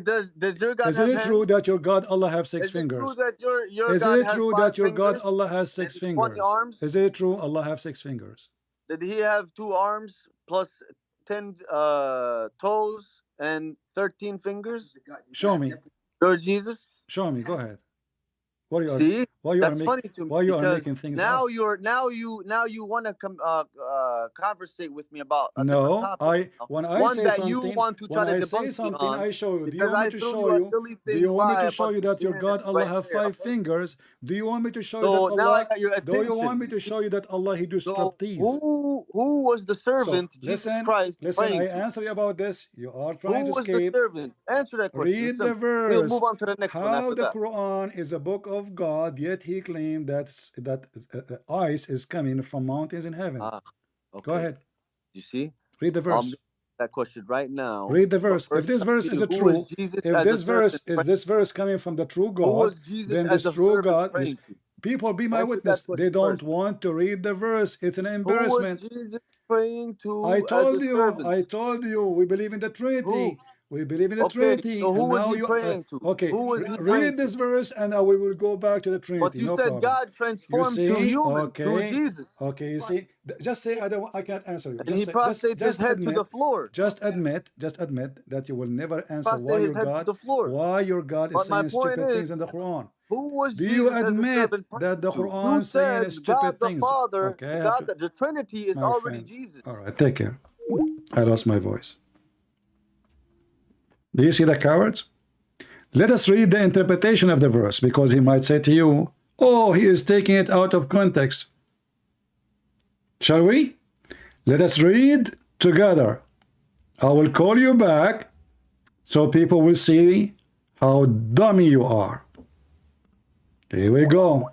C: Does your God
A: is it true that your God Allah have 6 fingers? Is it true that your God Allah has 6 fingers? Is it true Allah have 6 fingers?
C: Did he have 2 arms plus 10 toes and 13 fingers?
A: Show me.
C: Lord Jesus?
A: Show me. Go ahead. What are you?
C: See,
A: that's
C: funny to me.
A: Why you are making things
C: now
A: up?
C: you want to conversate with me about a
A: no.
C: topic.
A: When I say something,
C: you want to try to
A: say something, I show you. Do you
C: because
A: want me to show you? Do you want me to show you that your God Allah have 5 fingers? Do you want me to show you that Allah? Do you want me to show you that Allah he do striptease?
C: Who was the servant? Jesus Christ.
A: Listen, I answer you about this. You are trying to escape.
C: Who was the servant? Answer that question.
A: Read the verse.
C: We'll move on to the next one.
A: How the Quran is a book of God, yet he claimed that ice is coming from mountains in heaven.
C: Okay.
A: Go ahead.
C: You see?
A: Read the verse.
C: That question right now.
A: Read the verse. If this verse is true, if this verse coming from the true God, then this true God is. People, be my witness. They don't want to read the verse. It's an embarrassment.
C: Who was Jesus praying to?
A: I told you. We believe in the Trinity. We believe in the Trinity.
C: So who was he praying to?
A: Okay, read this verse and we will go back to the Trinity.
C: But you said God transformed to human, to Jesus.
A: Okay, you see, just say I can't answer you.
C: And he prostrated his head to the floor.
A: Just admit that you will never answer why your God is saying stupid things in the Quran.
C: Who was
A: Do you admit that the Quran is saying stupid things?
C: God the Father,
A: okay,
C: God, the Trinity is already Jesus.
A: All right, take care. I lost my voice. Do you see the cowards? Let us read the interpretation of the verse, because he might say to you, oh, he is taking it out of context. Shall we? Let us read together. I will call you back so people will see how dummy you are. Here we go.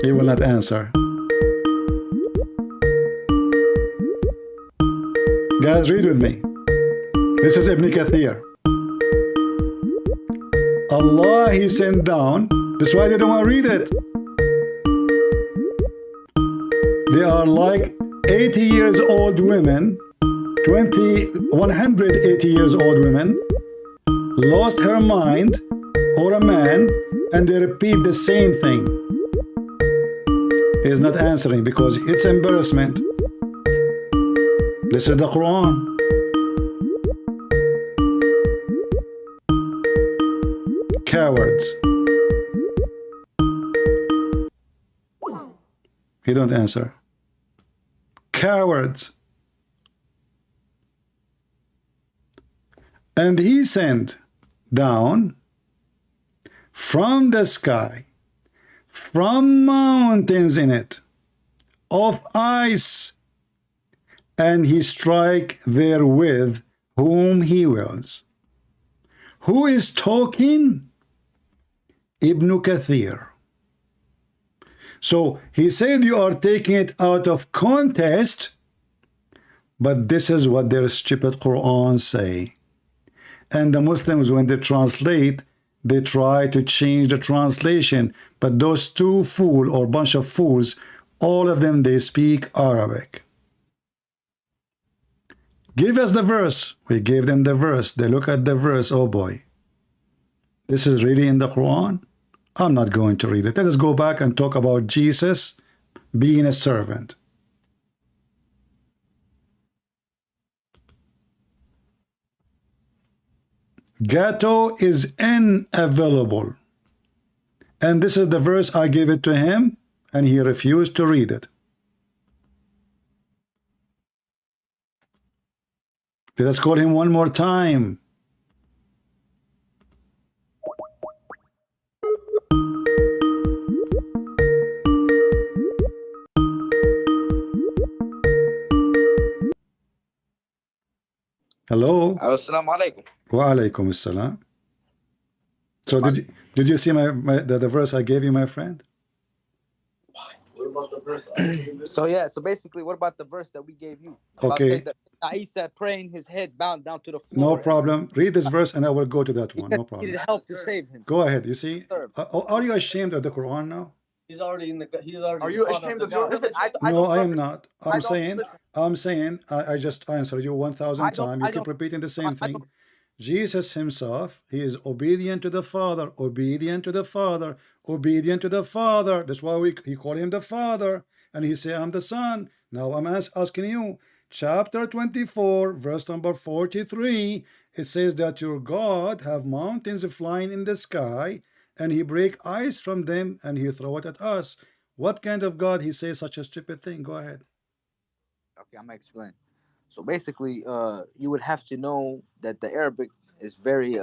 A: He will not answer. Guys, read with me. This is Ibn Kathir. Allah He sent down. That's why they don't want to read it. They are like 80 years old women, 180 years old women, lost her mind, or a man, and they repeat the same thing. He is not answering because it's embarrassment. This is the Quran. Cowards. He don't answer. Cowards. And he sent down from the sky, from mountains in it, of ice, and he strike therewith whom he wills. Who is talking? Ibn Kathir. So he said you are taking it out of context, but this is what their stupid Quran say. And the Muslims, when they translate, they try to change the translation, but those two fools or bunch of fools, all of them, they speak Arabic. Give us the verse. We gave them the verse. They look at the verse. Oh boy, this is really in the Quran? I'm not going to read it. Let us go back and talk about Jesus being a servant. Gato is unavailable. And this is the verse I gave it to him, and he refused to read it. Let us call him one more time. Hello.
F: Assalamu alaikum.
A: Wa alaikum assalam. So did you see the verse I gave you, my friend?
E: What about the verse?
F: So basically, what about the verse that we gave you?
A: Okay.
F: Isa praying his head bound down to the floor.
A: No problem. Read this verse and I will go to that one. No problem.
F: He needed help to save him.
A: Go ahead. You see? Are you ashamed of the Quran now?
E: He's already in the. He's already.
C: Are you ashamed of your?
F: Listen,
A: No, I am not. I'm saying, I just answered you 1,000 times. You keep repeating the same thing. Jesus himself, he is obedient to the Father, obedient to the Father, obedient to the Father. That's why he call him the Father. And he say, I'm the Son. Now I'm asking you, chapter 24, verse number 43, it says that your God have mountains flying in the sky, and he break ice from them, and he throw it at us. What kind of God he says such a stupid thing? Go ahead.
F: Okay, I'm gonna explain. So basically, you would have to know that the Arabic is very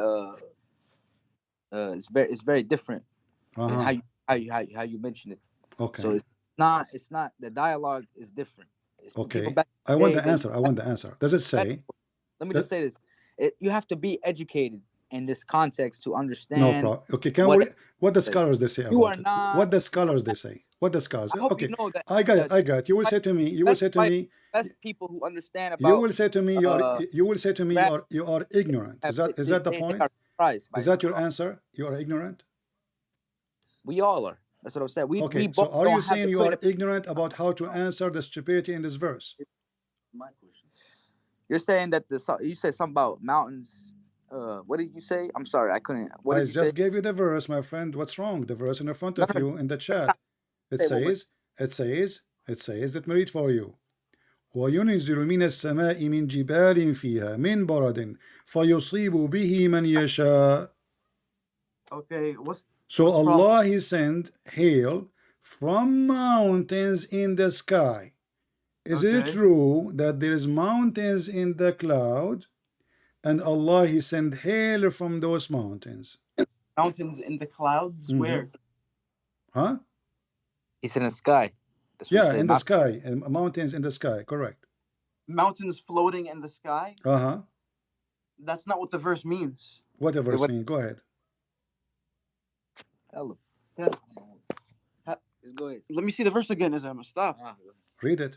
F: it's very different in how you mention it.
A: Okay.
F: So it's not the dialogue is different.
A: Okay. I want the answer. Does it say?
F: Let me just say this. You have to be educated in this context to understand.
A: No problem. Okay, what the scholars they say about
F: you are
A: it?
F: not,
A: what the scholars they say? What the scholars? Okay,
F: you know that,
A: I got it. You will say to me. You will say to me.
F: Best people who understand about.
A: You will say to me. You will say to me. You are ignorant. Is that the point? Is that your answer? You are ignorant.
F: We all are. That's what I said.
A: Okay. So are you saying you are ignorant about how to answer the stupidity in this verse?
E: My question.
F: You're saying that you said something about mountains. What did you say? I'm sorry, I couldn't. What did you
A: just
F: say?
A: gave you the verse, my friend. What's wrong? The verse in front of you in the chat. It says. Let me read for you. وينزل من السماء من جبال فيها من برد فيصيب به من يشاء.
D: Okay,
A: so Allah he sent hail from mountains in the sky. Is it true that there is mountains in the cloud, and Allah he sent hail from those mountains?
D: Mountains in the clouds? Where?
A: Huh?
F: It's in the sky.
A: Yeah, in the sky, and mountains in the sky, correct.
D: Mountains floating in the sky?
A: Uh-huh.
D: That's not what the verse means.
A: What the verse means? Go ahead.
F: Hello.
D: Yeah.
F: Go ahead.
D: Let me see the verse again. Is it stop?
A: Read it.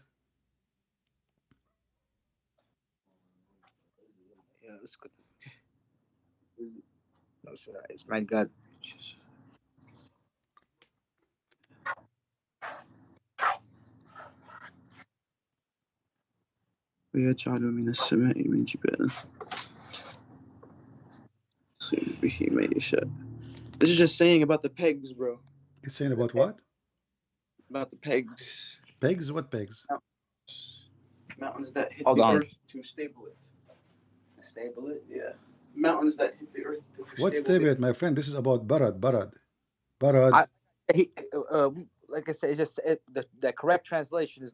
F: Yeah, that's good. It's my God.
D: ويجعل من السماء من جبال يصيب به من يشاء. This is just saying about the pegs, bro.
A: It's saying about what?
D: About the pegs.
A: Pegs? What pegs?
D: Mountains that hit the earth to stable it.
F: Stable it?
D: Yeah. Mountains that hit the earth to
A: What
D: stable
A: stable
D: it?
A: it, my friend? This is about barad.
F: Like I said, it's just the correct translation is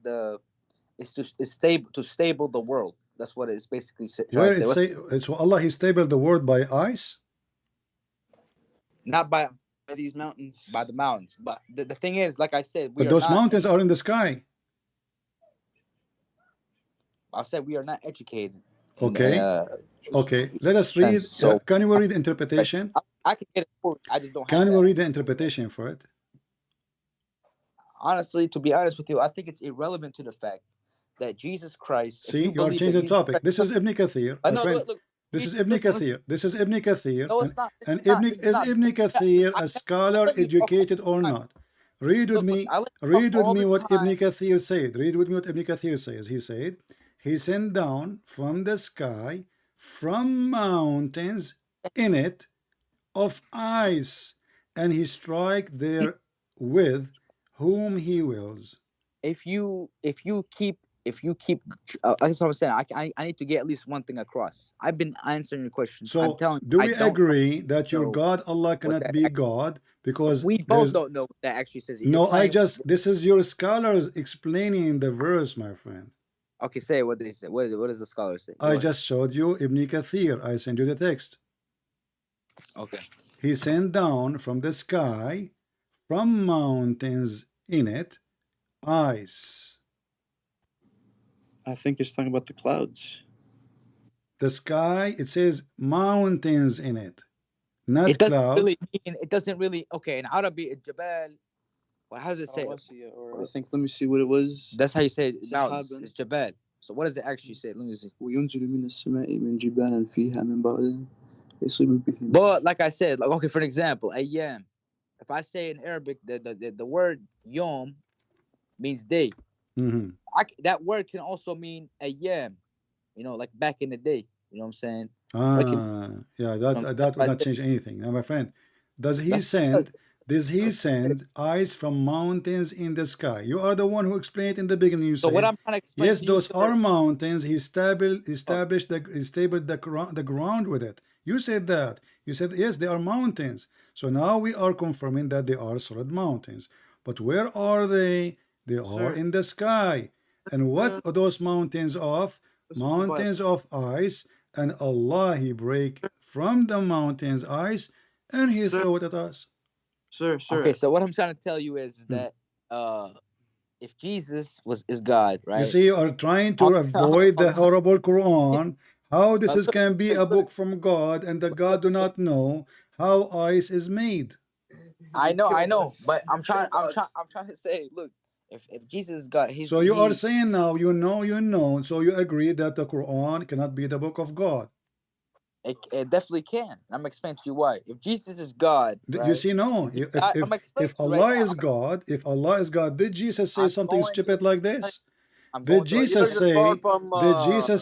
F: stable the world. That's what it's basically
A: Where
F: trying to
A: it
F: say.
A: say so Allah He stable the world by ice?
F: Not by
D: these mountains.
F: By the mountains. But the thing is, like I said,
A: but those mountains are in the sky.
F: I said we are not educated.
A: Okay. Okay. Let us read.
F: So
A: can you read the interpretation?
F: I can get it for it. I just don't.
A: Can we read the interpretation for it?
F: Honestly, to be honest with you, I think it's irrelevant to the fact that Jesus Christ.
A: See, you are changing the topic. This is Ibn Kathir.
F: Look,
A: this is Ibn Kathir. This is Ibn Kathir.
F: No, it's not.
A: And Ibn Kathir a scholar, educated or not? Read with me. Read with me what Ibn Kathir said. Read with me what Ibn Kathir says. He said, He sent down from the sky, from mountains in it, of ice, and He strike there with whom He wills.
F: If you keep that's what I'm saying. I need to get at least one thing across. I've been answering your question.
A: So do we agree that your God Allah cannot be God? Because
F: we both don't know what that actually says.
A: No, this is your scholars explaining the verse, my friend.
F: Okay, say what they say. What does the scholar say?
A: I just showed you Ibn Kathir. I sent you the text.
F: Okay.
A: He sent down from the sky, from mountains in it, ice.
D: I think it's talking about the clouds.
A: The sky, it says mountains in it, not
F: it doesn't
A: cloud.
F: Really mean, it doesn't really, okay, in Arabic, Jabal, well, how does it say?
D: Or I think, let me see what it was.
F: That's how you say it. Mountains. It's Jabal. So what does it actually say? Let me see. But like I said, like, okay, for an example, ayyam. If I say in Arabic, the word yom means day.
A: Mm-hmm.
F: That word can also mean ayyam, like back in the day. You know what I'm saying?
A: Yeah, that would not change anything. Now, my friend, does he send ice from mountains in the sky? You are the one who explained in the beginning. You said,
F: what I'm trying to explain
A: yes, those are mountains. He stabled the ground with it. You said that. You said, yes, they are mountains. So now we are confirming that they are solid mountains. But where are they? They are in the sky. And what are those mountains of? Mountains of ice. And Allah, He break from the mountains ice and He throw it at us.
D: Sir.
F: Okay, so what I'm trying to tell you is that if Jesus is God, right?
A: You see, you are trying to avoid the horrible Quran. How this can be a book from God, and the God do not know how ice is made.
F: I know, but I'm trying to say, look, if Jesus is God,
A: so you are saying now, you know, so you agree that the Quran cannot be the book of God.
F: It definitely can. I'm explaining to you why. If Jesus is God, right?
A: You see, no. If Allah is God, did Jesus say something stupid like this? Did Jesus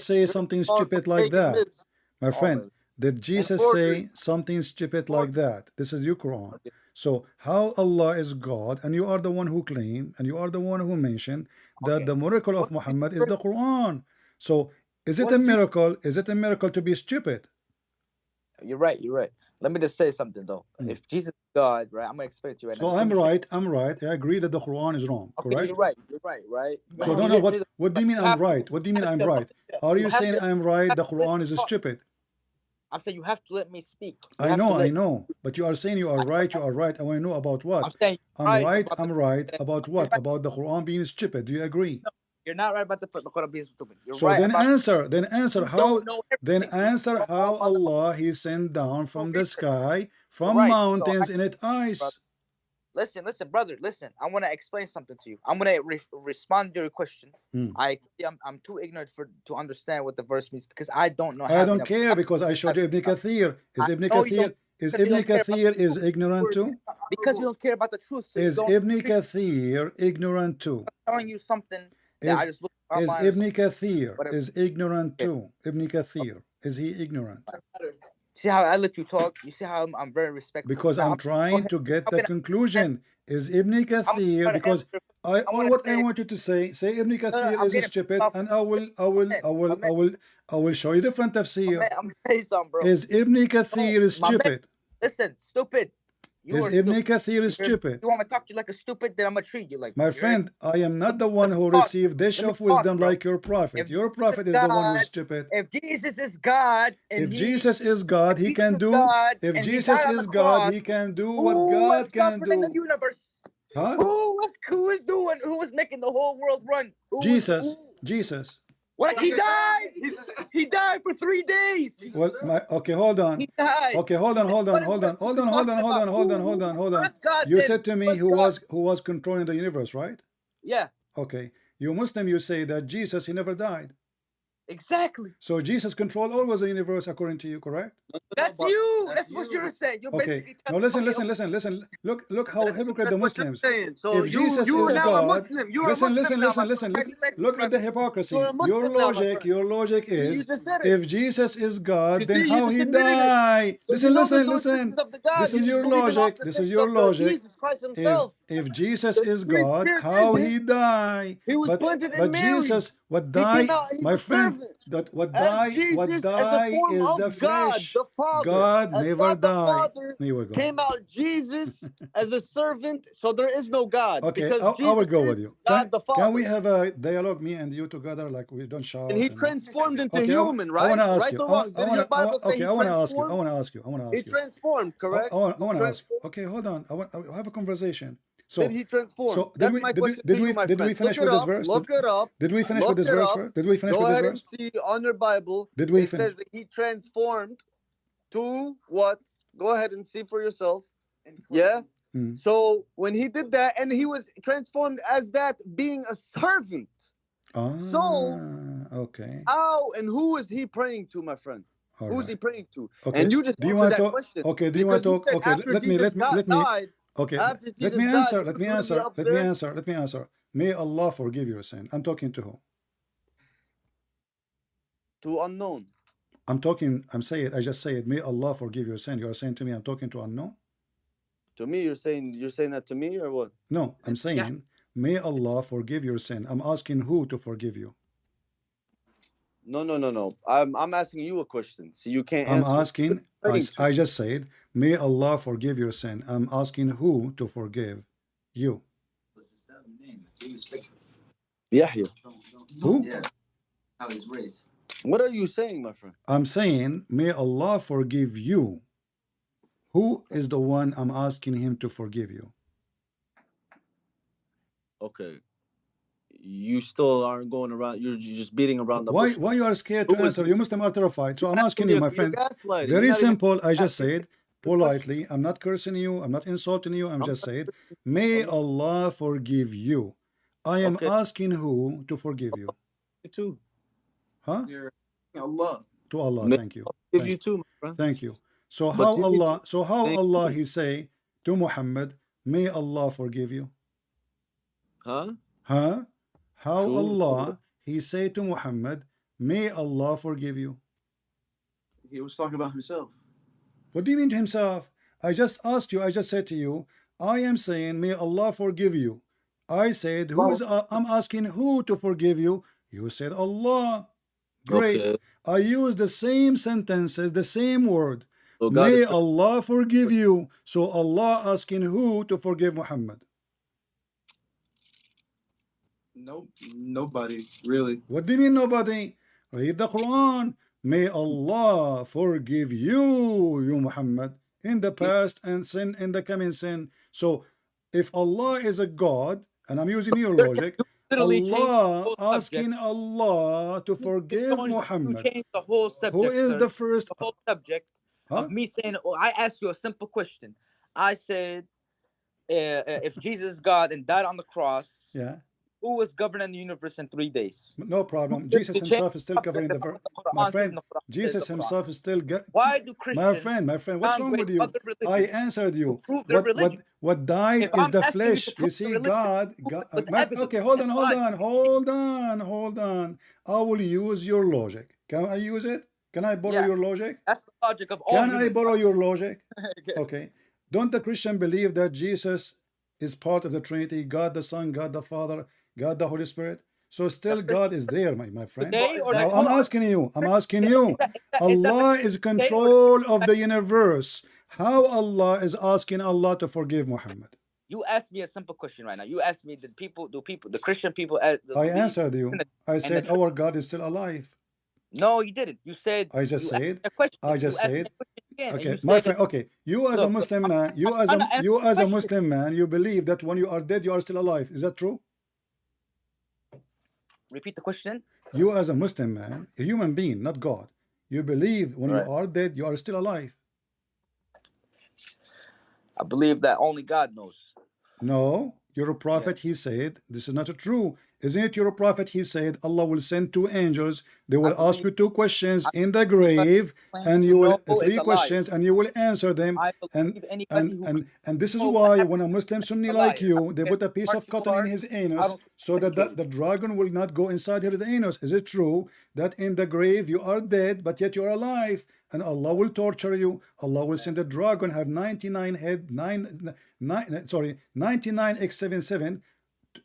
A: say something stupid like that? My friend, did Jesus say something stupid like that? This is your Quran. So how Allah is God, and you are the one who claim, and you are the one who mentioned that the miracle of Muhammad is the Quran. So is it a miracle? Is it a miracle to be stupid?
F: You're right. Let me just say something though. If Jesus is God, right? I'm gonna explain to you right now.
A: So I'm right. I agree that the Quran is wrong.
F: Okay,
A: correct?
F: You're right.
A: So no. What do you mean I'm right? What do you mean I'm right? Are you saying I'm right? The Quran is stupid.
F: I'm saying you have to let me speak.
A: I know. But you are saying you are right. I want to know about what?
F: I'm saying
A: I'm right about what? About the Quran being stupid. Do you agree?
F: No, you're not right about the Quran being stupid. You're
A: so
F: right.
A: Then answer how Allah He sent down from the sky, from mountains in it ice.
F: Listen, brother. Listen, I want to explain something to you. I'm gonna respond to your question. I'm too ignorant to understand what the verse means because I don't know.
A: I don't care because I showed you Ibn Kathir. Is Ibn Kathir is ignorant too?
F: Because you don't care about the truth. So
A: is Ibn Kathir ignorant too?
F: I'm telling you something that I just looked online.
A: Is Ibn Kathir is ignorant too? Ibn Kathir, is he ignorant?
F: See how I let you talk? You see how I'm very respectful?
A: Because I'm trying to get the conclusion. Is Ibn Kathir, because what I want you to say Ibn Kathir is stupid, and I will show you different tafsir.
F: I'm gonna tell you something, bro.
A: Is Ibn Kathir is stupid?
F: Listen, stupid.
A: Is Ibn Kathir is stupid?
F: You want me to talk to you like a stupid, then I'm gonna treat you like.
A: My friend, I am not the one who received dish of wisdom like your prophet. Your prophet is the one who's stupid.
F: If Jesus is God,
A: if Jesus is God, he can do. If Jesus is God, he can do what God can do.
F: The universe.
A: Huh?
F: Who was making the whole world run?
A: Jesus.
F: What? He died. He died for 3 days.
A: Well, okay, hold on.
F: He died.
A: Okay, hold on. You said to me who was controlling the universe, right?
F: Yeah.
A: Okay. You Muslim, you say that Jesus, he never died.
F: Exactly.
A: So Jesus controlled always the universe according to you, correct?
F: That's you. That's what you're saying. You're
A: okay. No, listen. Look how hypocrite the Muslims.
C: So
A: if Jesus
C: you
A: is
C: now
A: God,
C: a Muslim. You're
A: listen. Look at the hypocrisy. Your logic is if Jesus is God, then how he died? Listen. This is your logic.
C: Jesus Christ himself.
A: If Jesus is God, how he died?
C: He was planted in Mary.
A: Jesus, what died, my friend? That what died is the flesh.
C: The Father.
A: God
C: as
A: never
C: God
A: died.
C: Came out Jesus as a servant, so there is no God.
A: Okay,
C: because
A: I will go with you.
C: God the Father.
A: Can we have a dialogue, me and you together, like we don't shout?
C: And he transformed into human, right?
A: I want to ask you.
C: Or wrong? Did your Bible say he transformed?
A: I want to ask you.
C: He transformed, correct?
A: I want to ask. Okay, hold on. I have a conversation. So,
C: did he transform?
A: So
C: that's my question to you, my friend.
A: Did we finish with this verse?
C: Look it up.
A: Did we finish with this verse?
C: Go ahead and see on your Bible. It says that he transformed to what? Go ahead and see for yourself. Yeah. So when he did that, and he was transformed as that being a servant. So
A: okay.
C: How and who is he praying to, my friend? Who's he praying to?
A: Okay.
C: And you just answered that question.
A: Okay. Do you want to talk? Okay. Let me. Okay, let me answer. May Allah forgive your sin. I'm talking to who?
C: To unknown.
A: I just said, may Allah forgive your sin. You are saying to me, I'm talking to unknown?
C: To me, you're saying that to me or what?
A: No, I'm saying, may Allah forgive your sin. I'm asking who to forgive you.
C: No. I'm asking you a question. So you can't answer.
A: I'm asking, I just said, may Allah forgive your sin. I'm asking who to forgive you.
C: Yahweh.
A: Who?
F: Yeah. How he's raised.
C: What are you saying, my friend?
A: I'm saying, may Allah forgive you. Who is the one I'm asking him to forgive you?
C: Okay. You still aren't going around. You're just beating around the bush.
A: Why you are scared to answer? You Muslim are terrified. So I'm asking you, my friend. Very simple. I just said politely. I'm not cursing you. I'm not insulting you. I'm just saying, may Allah forgive you. I am asking who to forgive you.
C: You too.
A: Huh?
C: Allah.
A: To Allah. Thank you.
C: Give you too, my friend.
A: Thank you. So how Allah he say to Muhammad, may Allah forgive you?
C: Huh?
A: How Allah he say to Muhammad, may Allah forgive you?
E: He was talking about himself.
A: What do you mean to himself? I just asked you, I just said to you, I am saying may Allah forgive you. I said I'm asking who to forgive you. You said Allah. Great. Okay. I use the same sentences, the same word. So may Allah forgive you. So Allah asking who to forgive Muhammad?
E: Nope, nobody, really.
A: What do you mean nobody? Read the Quran. May Allah forgive you, Muhammad, in the past and sin in the coming sin. So if Allah is a God, and I'm using your logic, Allah asking Allah to forgive Muhammad.
F: Change the whole subject,
A: who is the first?
F: The whole subject of me saying, I asked you a simple question. I said, if Jesus is God and died on the cross, who was governing the universe in 3 days?
A: No problem. Jesus himself is still covering the verse. My friend, Jesus himself is still.
F: Why do Christians?
A: My friend, what's wrong with you? I answered you. What died
F: If
A: is
F: I'm
A: the
F: asking
A: flesh.
F: to
A: You
F: prove
A: see,
F: the religion,
A: God.
F: with evidence,
A: Okay, hold on. I will use your logic. Can I use it? Can I borrow your logic?
F: That's the logic of all
A: Can
F: humans.
A: I borrow your logic?
F: Yes.
A: Okay. Don't the Christian believe that Jesus is part of the Trinity, God the Son, God the Father, God the Holy Spirit? So still God is there, my friend. Now I'm asking you, Allah is control of the universe. How Allah is asking Allah to forgive Muhammad?
F: You asked me a simple question right now. You asked me, the Christian people?
A: I answered you. I said our God is still alive.
F: No, you didn't. You said.
A: I just said.
F: Again,
A: okay, my friend. Okay, you as a Muslim man, you as a Muslim man, you believe that when you are dead, you are still alive. Is that true?
F: Repeat the question.
A: You as a Muslim man, a human being, not God, you believe when you are dead, you are still alive.
F: I believe that only God knows.
A: No, you're a prophet. He said this is not true. Isn't it? You're a prophet. He said Allah will send 2 angels. They will ask you 2 questions in the grave, and you will 3 questions, and you will answer them. And this is why when a Muslim Sunni like you, they put a piece of cotton in his anus so that the dragon will not go inside his anus. Is it true that in the grave you are dead, but yet you are alive? And Allah will torture you. Allah will send a dragon, have 99 head, 99x77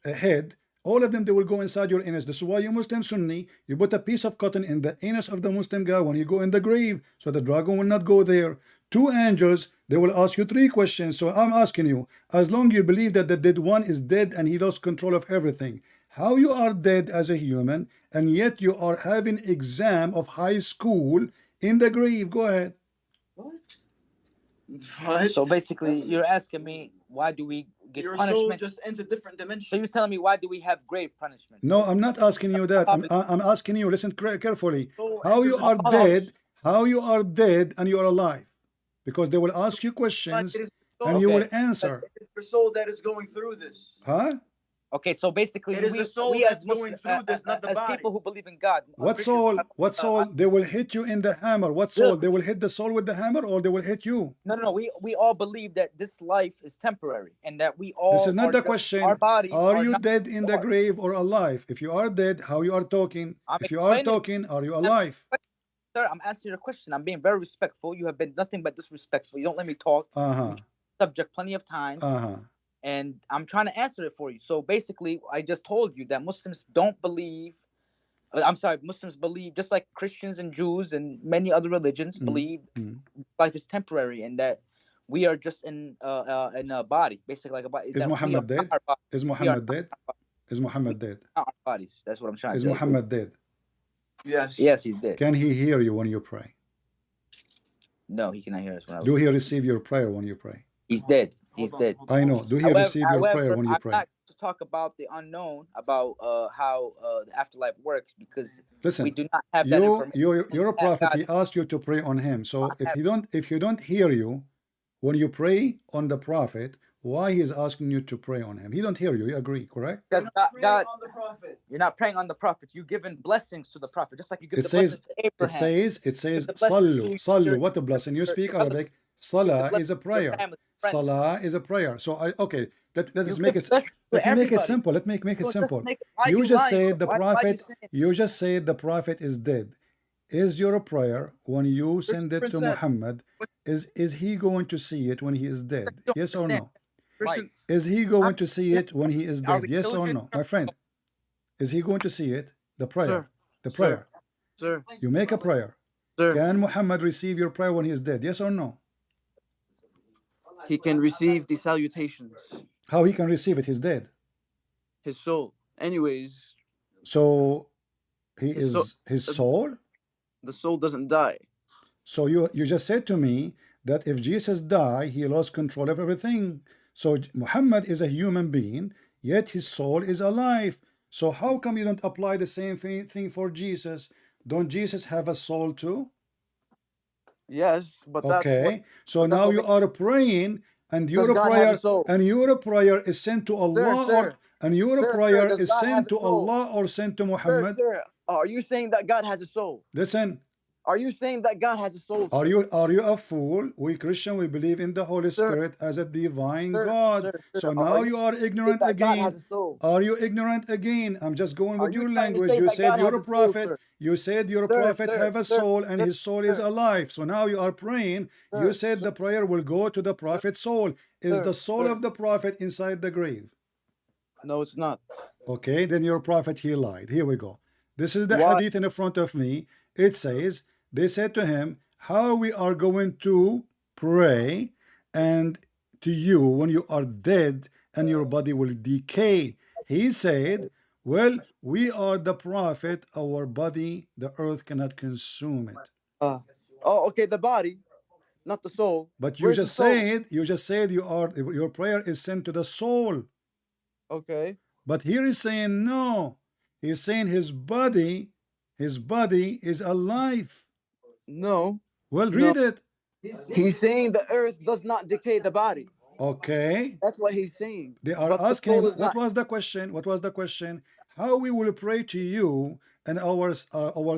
A: head. All of them, they will go inside your anus. This is why you Muslim Sunni, you put a piece of cotton in the anus of the Muslim guy when you go in the grave, so the dragon will not go there. 2 angels, they will ask you 3 questions. So I'm asking you, as long you believe that the dead one is dead and he lost control of everything, how you are dead as a human, and yet you are having exam of high school in the grave? Go ahead.
D: What?
F: So basically, you're asking me, why do we get
D: your
F: punishment?
D: soul just ends a different dimension.
F: So you're telling me, why do we have grave punishment?
A: No, I'm not asking you that. I'm asking you, listen carefully. How you are dead, and you are alive. Because they will ask you questions and you will answer.
C: It's the soul that is going through this.
A: Huh?
F: Okay, so basically, we as Muslims, as people who believe in God.
A: What soul? What soul? They will hit you in the hammer. What soul? They will hit the soul with the hammer, or they will hit you?
F: No. We all believe that this life is temporary, and that we all.
A: This is not the question.
F: Our bodies
A: are you dead in the grave or alive? If you are dead, how you are talking? If you are talking, are you alive?
F: Sir, I'm asking you a question. I'm being very respectful. You have been nothing but disrespectful. You don't let me talk. Subject plenty of times. And I'm trying to answer it for you. So basically, I just told you that Muslims don't believe. Muslims believe, just like Christians and Jews and many other religions believe life is temporary, and that we are just in a body, basically like a body.
A: Is Muhammad dead? Is Muhammad dead? Is Muhammad dead?
F: Not our bodies. That's what I'm trying to say.
A: Is Muhammad dead?
C: Yes.
F: Yes, he's dead.
A: Can he hear you when you pray?
F: No, he cannot hear us.
A: Do he receive your prayer when you pray?
F: He's dead. He's dead.
A: I know. Do he receive your prayer when you pray?
F: I'm not to talk about the unknown, about how the afterlife works, because
A: listen,
F: we do not have that information.
A: You're a prophet. He asked you to pray on him. So if you don't hear you when you pray on the prophet, why he is asking you to pray on him? He don't hear you. You agree, correct?
F: Because God, you're not praying on the prophet. You're giving blessings to the prophet, just like you give the blessings to Abraham.
A: It says, sallu. What a blessing. You speak Arabic. Salah is a prayer. Salah is a prayer. So okay, let's make it. Let me make it simple. Let me make it simple. You just said the prophet. You just said the prophet is dead. Is your prayer when you send it to Muhammad? Is he going to see it when he is dead? Yes or no? Is he going to see it when he is dead? Yes or no, my friend? Is he going to see it? The prayer. The prayer.
C: Sir.
A: You make a prayer.
C: Sir.
A: Can Muhammad receive your prayer when he is dead? Yes or no?
B: He can receive the salutations.
A: How he can receive it? He's dead.
B: His soul. Anyways.
A: So his soul?
B: The soul doesn't die.
A: So you just said to me that if Jesus died, he lost control of everything. So Muhammad is a human being, yet his soul is alive. So how come you don't apply the same thing for Jesus? Don't Jesus have a soul too?
B: Yes, but
A: okay. So now you are praying, and your prayer is sent to Allah, And your prayer is sent to Allah or sent to Muhammad?
D: Sir, are you saying that God has a soul?
A: Listen.
D: Are you saying that God has a soul?
A: Are you a fool? We Christian, we believe in the Holy Spirit as a divine God. So now you are ignorant again. Are you ignorant again? I'm just going with your language. You said you're a prophet. You said your prophet have a soul and his soul is alive. So now you are praying. You said the prayer will go to the prophet's soul. Is the soul of the prophet inside the grave?
D: No, it's not.
A: Okay, then your prophet, he lied. Here we go. This is the hadith in front of me. It says, they said to him, how we are going to pray and to you when you are dead and your body will decay. He said, well, we are the prophet, our body, the earth cannot consume it.
D: Okay, the body, not the soul.
A: But you just said, your prayer is sent to the soul.
D: Okay.
A: But here he's saying no. He's saying his body is alive.
D: No.
A: Well, read it.
D: He's saying the earth does not decay the body.
A: Okay.
D: That's what he's saying.
A: They are asking him, what was the question? What was the question? How we will pray to you and our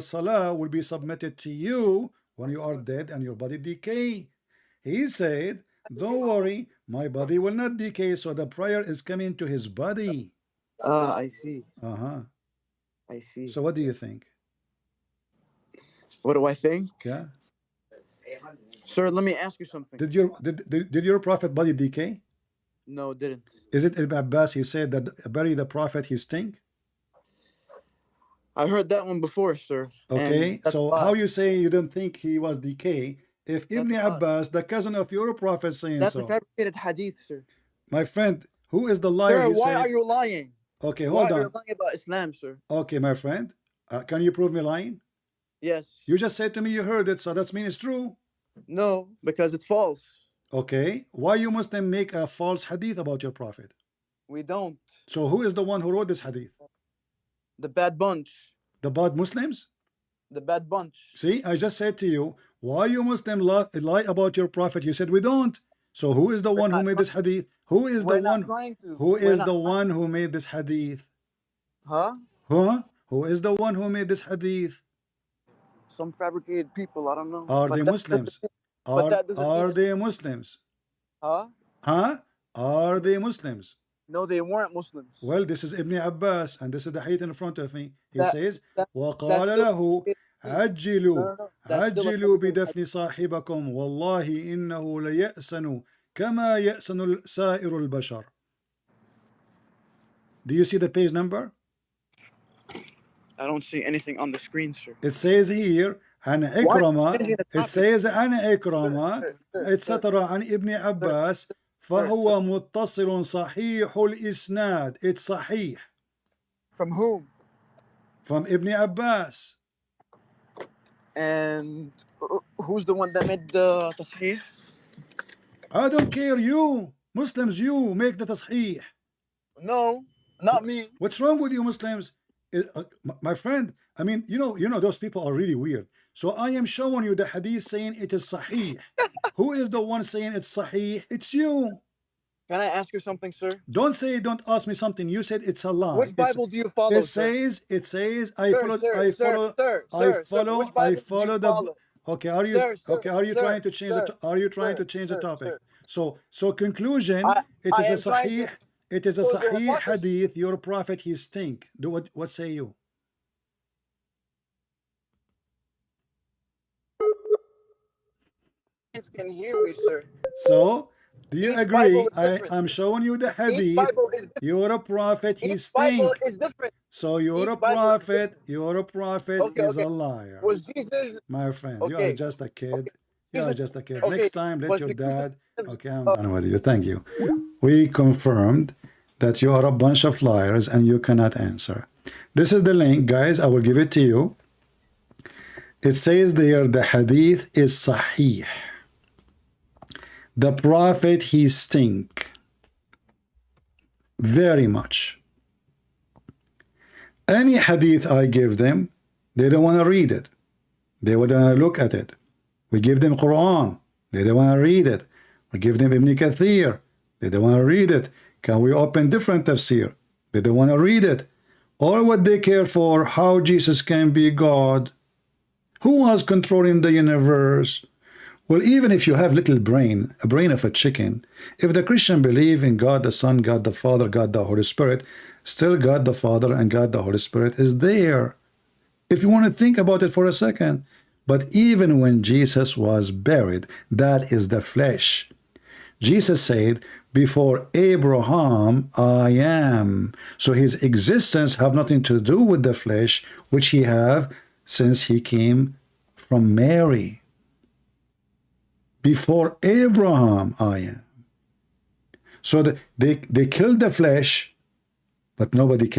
A: salah will be submitted to you when you are dead and your body decay. He said, don't worry, my body will not decay, so the prayer is coming to his body.
D: I see.
A: I see. So what do you think?
D: What do I think?
A: Yeah.
D: Sir, let me ask you something.
A: Did your prophet body decay?
D: No, it didn't.
A: Is it Ibn Abbas? He said that bury the prophet, he stink.
D: I heard that one before, sir.
A: Okay, so how you say you don't think he was decay? If Ibn Abbas, the cousin of your prophet, saying
D: that's
A: so.
D: That's a fabricated hadith, sir.
A: My friend, who is the liar?
D: Sir, why are you lying?
A: Okay, hold on.
D: Why are you lying about Islam, sir?
A: Okay, my friend, can you prove me lying?
D: Yes.
A: You just said to me you heard it, so that means it's true.
D: No, because it's false.
A: Okay, why you Muslim make a false hadith about your prophet?
D: We don't.
A: So who is the one who wrote this hadith?
D: The bad bunch.
A: The bad Muslims?
D: The bad bunch.
A: See, I just said to you, why you Muslim lie about your prophet? You said we don't. So who is the one who made this hadith? Who is the one? Who is the one who made this hadith?
D: Huh?
A: Who is the one who made this hadith?
D: Some fabricated people, I don't know.
A: Are they Muslims? Are they Muslims?
D: Huh?
A: Are they Muslims?
D: No, they weren't Muslims.
A: Well, this is Ibn Abbas, and this is the hadith in front of me. He says, وَقَالَ لَهُ عَجِّلُوا بِدَفْنِ صَاحِبَكُمْ وَاللَّهِ إِنَّهُ لَيَأْسَنُ كَمَا يَأْسَنُ سَائِرُ الْبَشَرِ. Do you see the page number?
D: I don't see anything on the screen, sir.
A: It says here, عن إكرمة. It says عن إكرمة etc. عن ابن عباس فهو متصل صحيح الإسناد. It's صحيح.
D: From whom?
A: From Ibn Abbas.
D: And who's the one that made the tasheeh?
A: I don't care. You Muslims, you make the tasheeh.
D: No, not me.
A: What's wrong with you Muslims? My friend, I mean, you know those people are really weird. So I am showing you the hadith saying it is sahih. Who is the one saying it's sahih? It's you.
D: Can I ask you something, sir?
A: Don't ask me something. You said it's a lie.
D: Which Bible do you follow? It says
A: I follow the. Okay, are you trying to change the topic? So conclusion, it is a sahih. It is a sahih hadith. Your prophet, he stink. What say you?
D: Can hear me, sir.
A: So, do you agree? I'm showing you the hadith. You're a prophet, he stink. So you're a prophet, is a liar.
D: Was Jesus?
A: My friend, you are just a kid. You are just a kid. Next time, let your dad. Okay, I'm done with you. Thank you. We confirmed that you are a bunch of liars and you cannot answer. This is the link, guys. I will give it to you. It says there the hadith is sahih. The prophet, he stink very much. Any hadith I give them, they don't want to read it. They want to look at it. We give them Quran. They don't want to read it. We give them Ibn Kathir. They don't want to read it. Can we open different tafsir? They don't want to read it. All what they care for, how Jesus can be God. Who was controlling the universe? Well, even if you have little brain, a brain of a chicken, if the Christian believe in God the Son, God the Father, God the Holy Spirit, still God the Father and God the Holy Spirit is there. If you want to think about it for a second. But even when Jesus was buried, that is the flesh. Jesus said, before Abraham, I am. So his existence have nothing to do with the flesh, which he have since he came from Mary. Before Abraham, I am. So they killed the flesh, but nobody can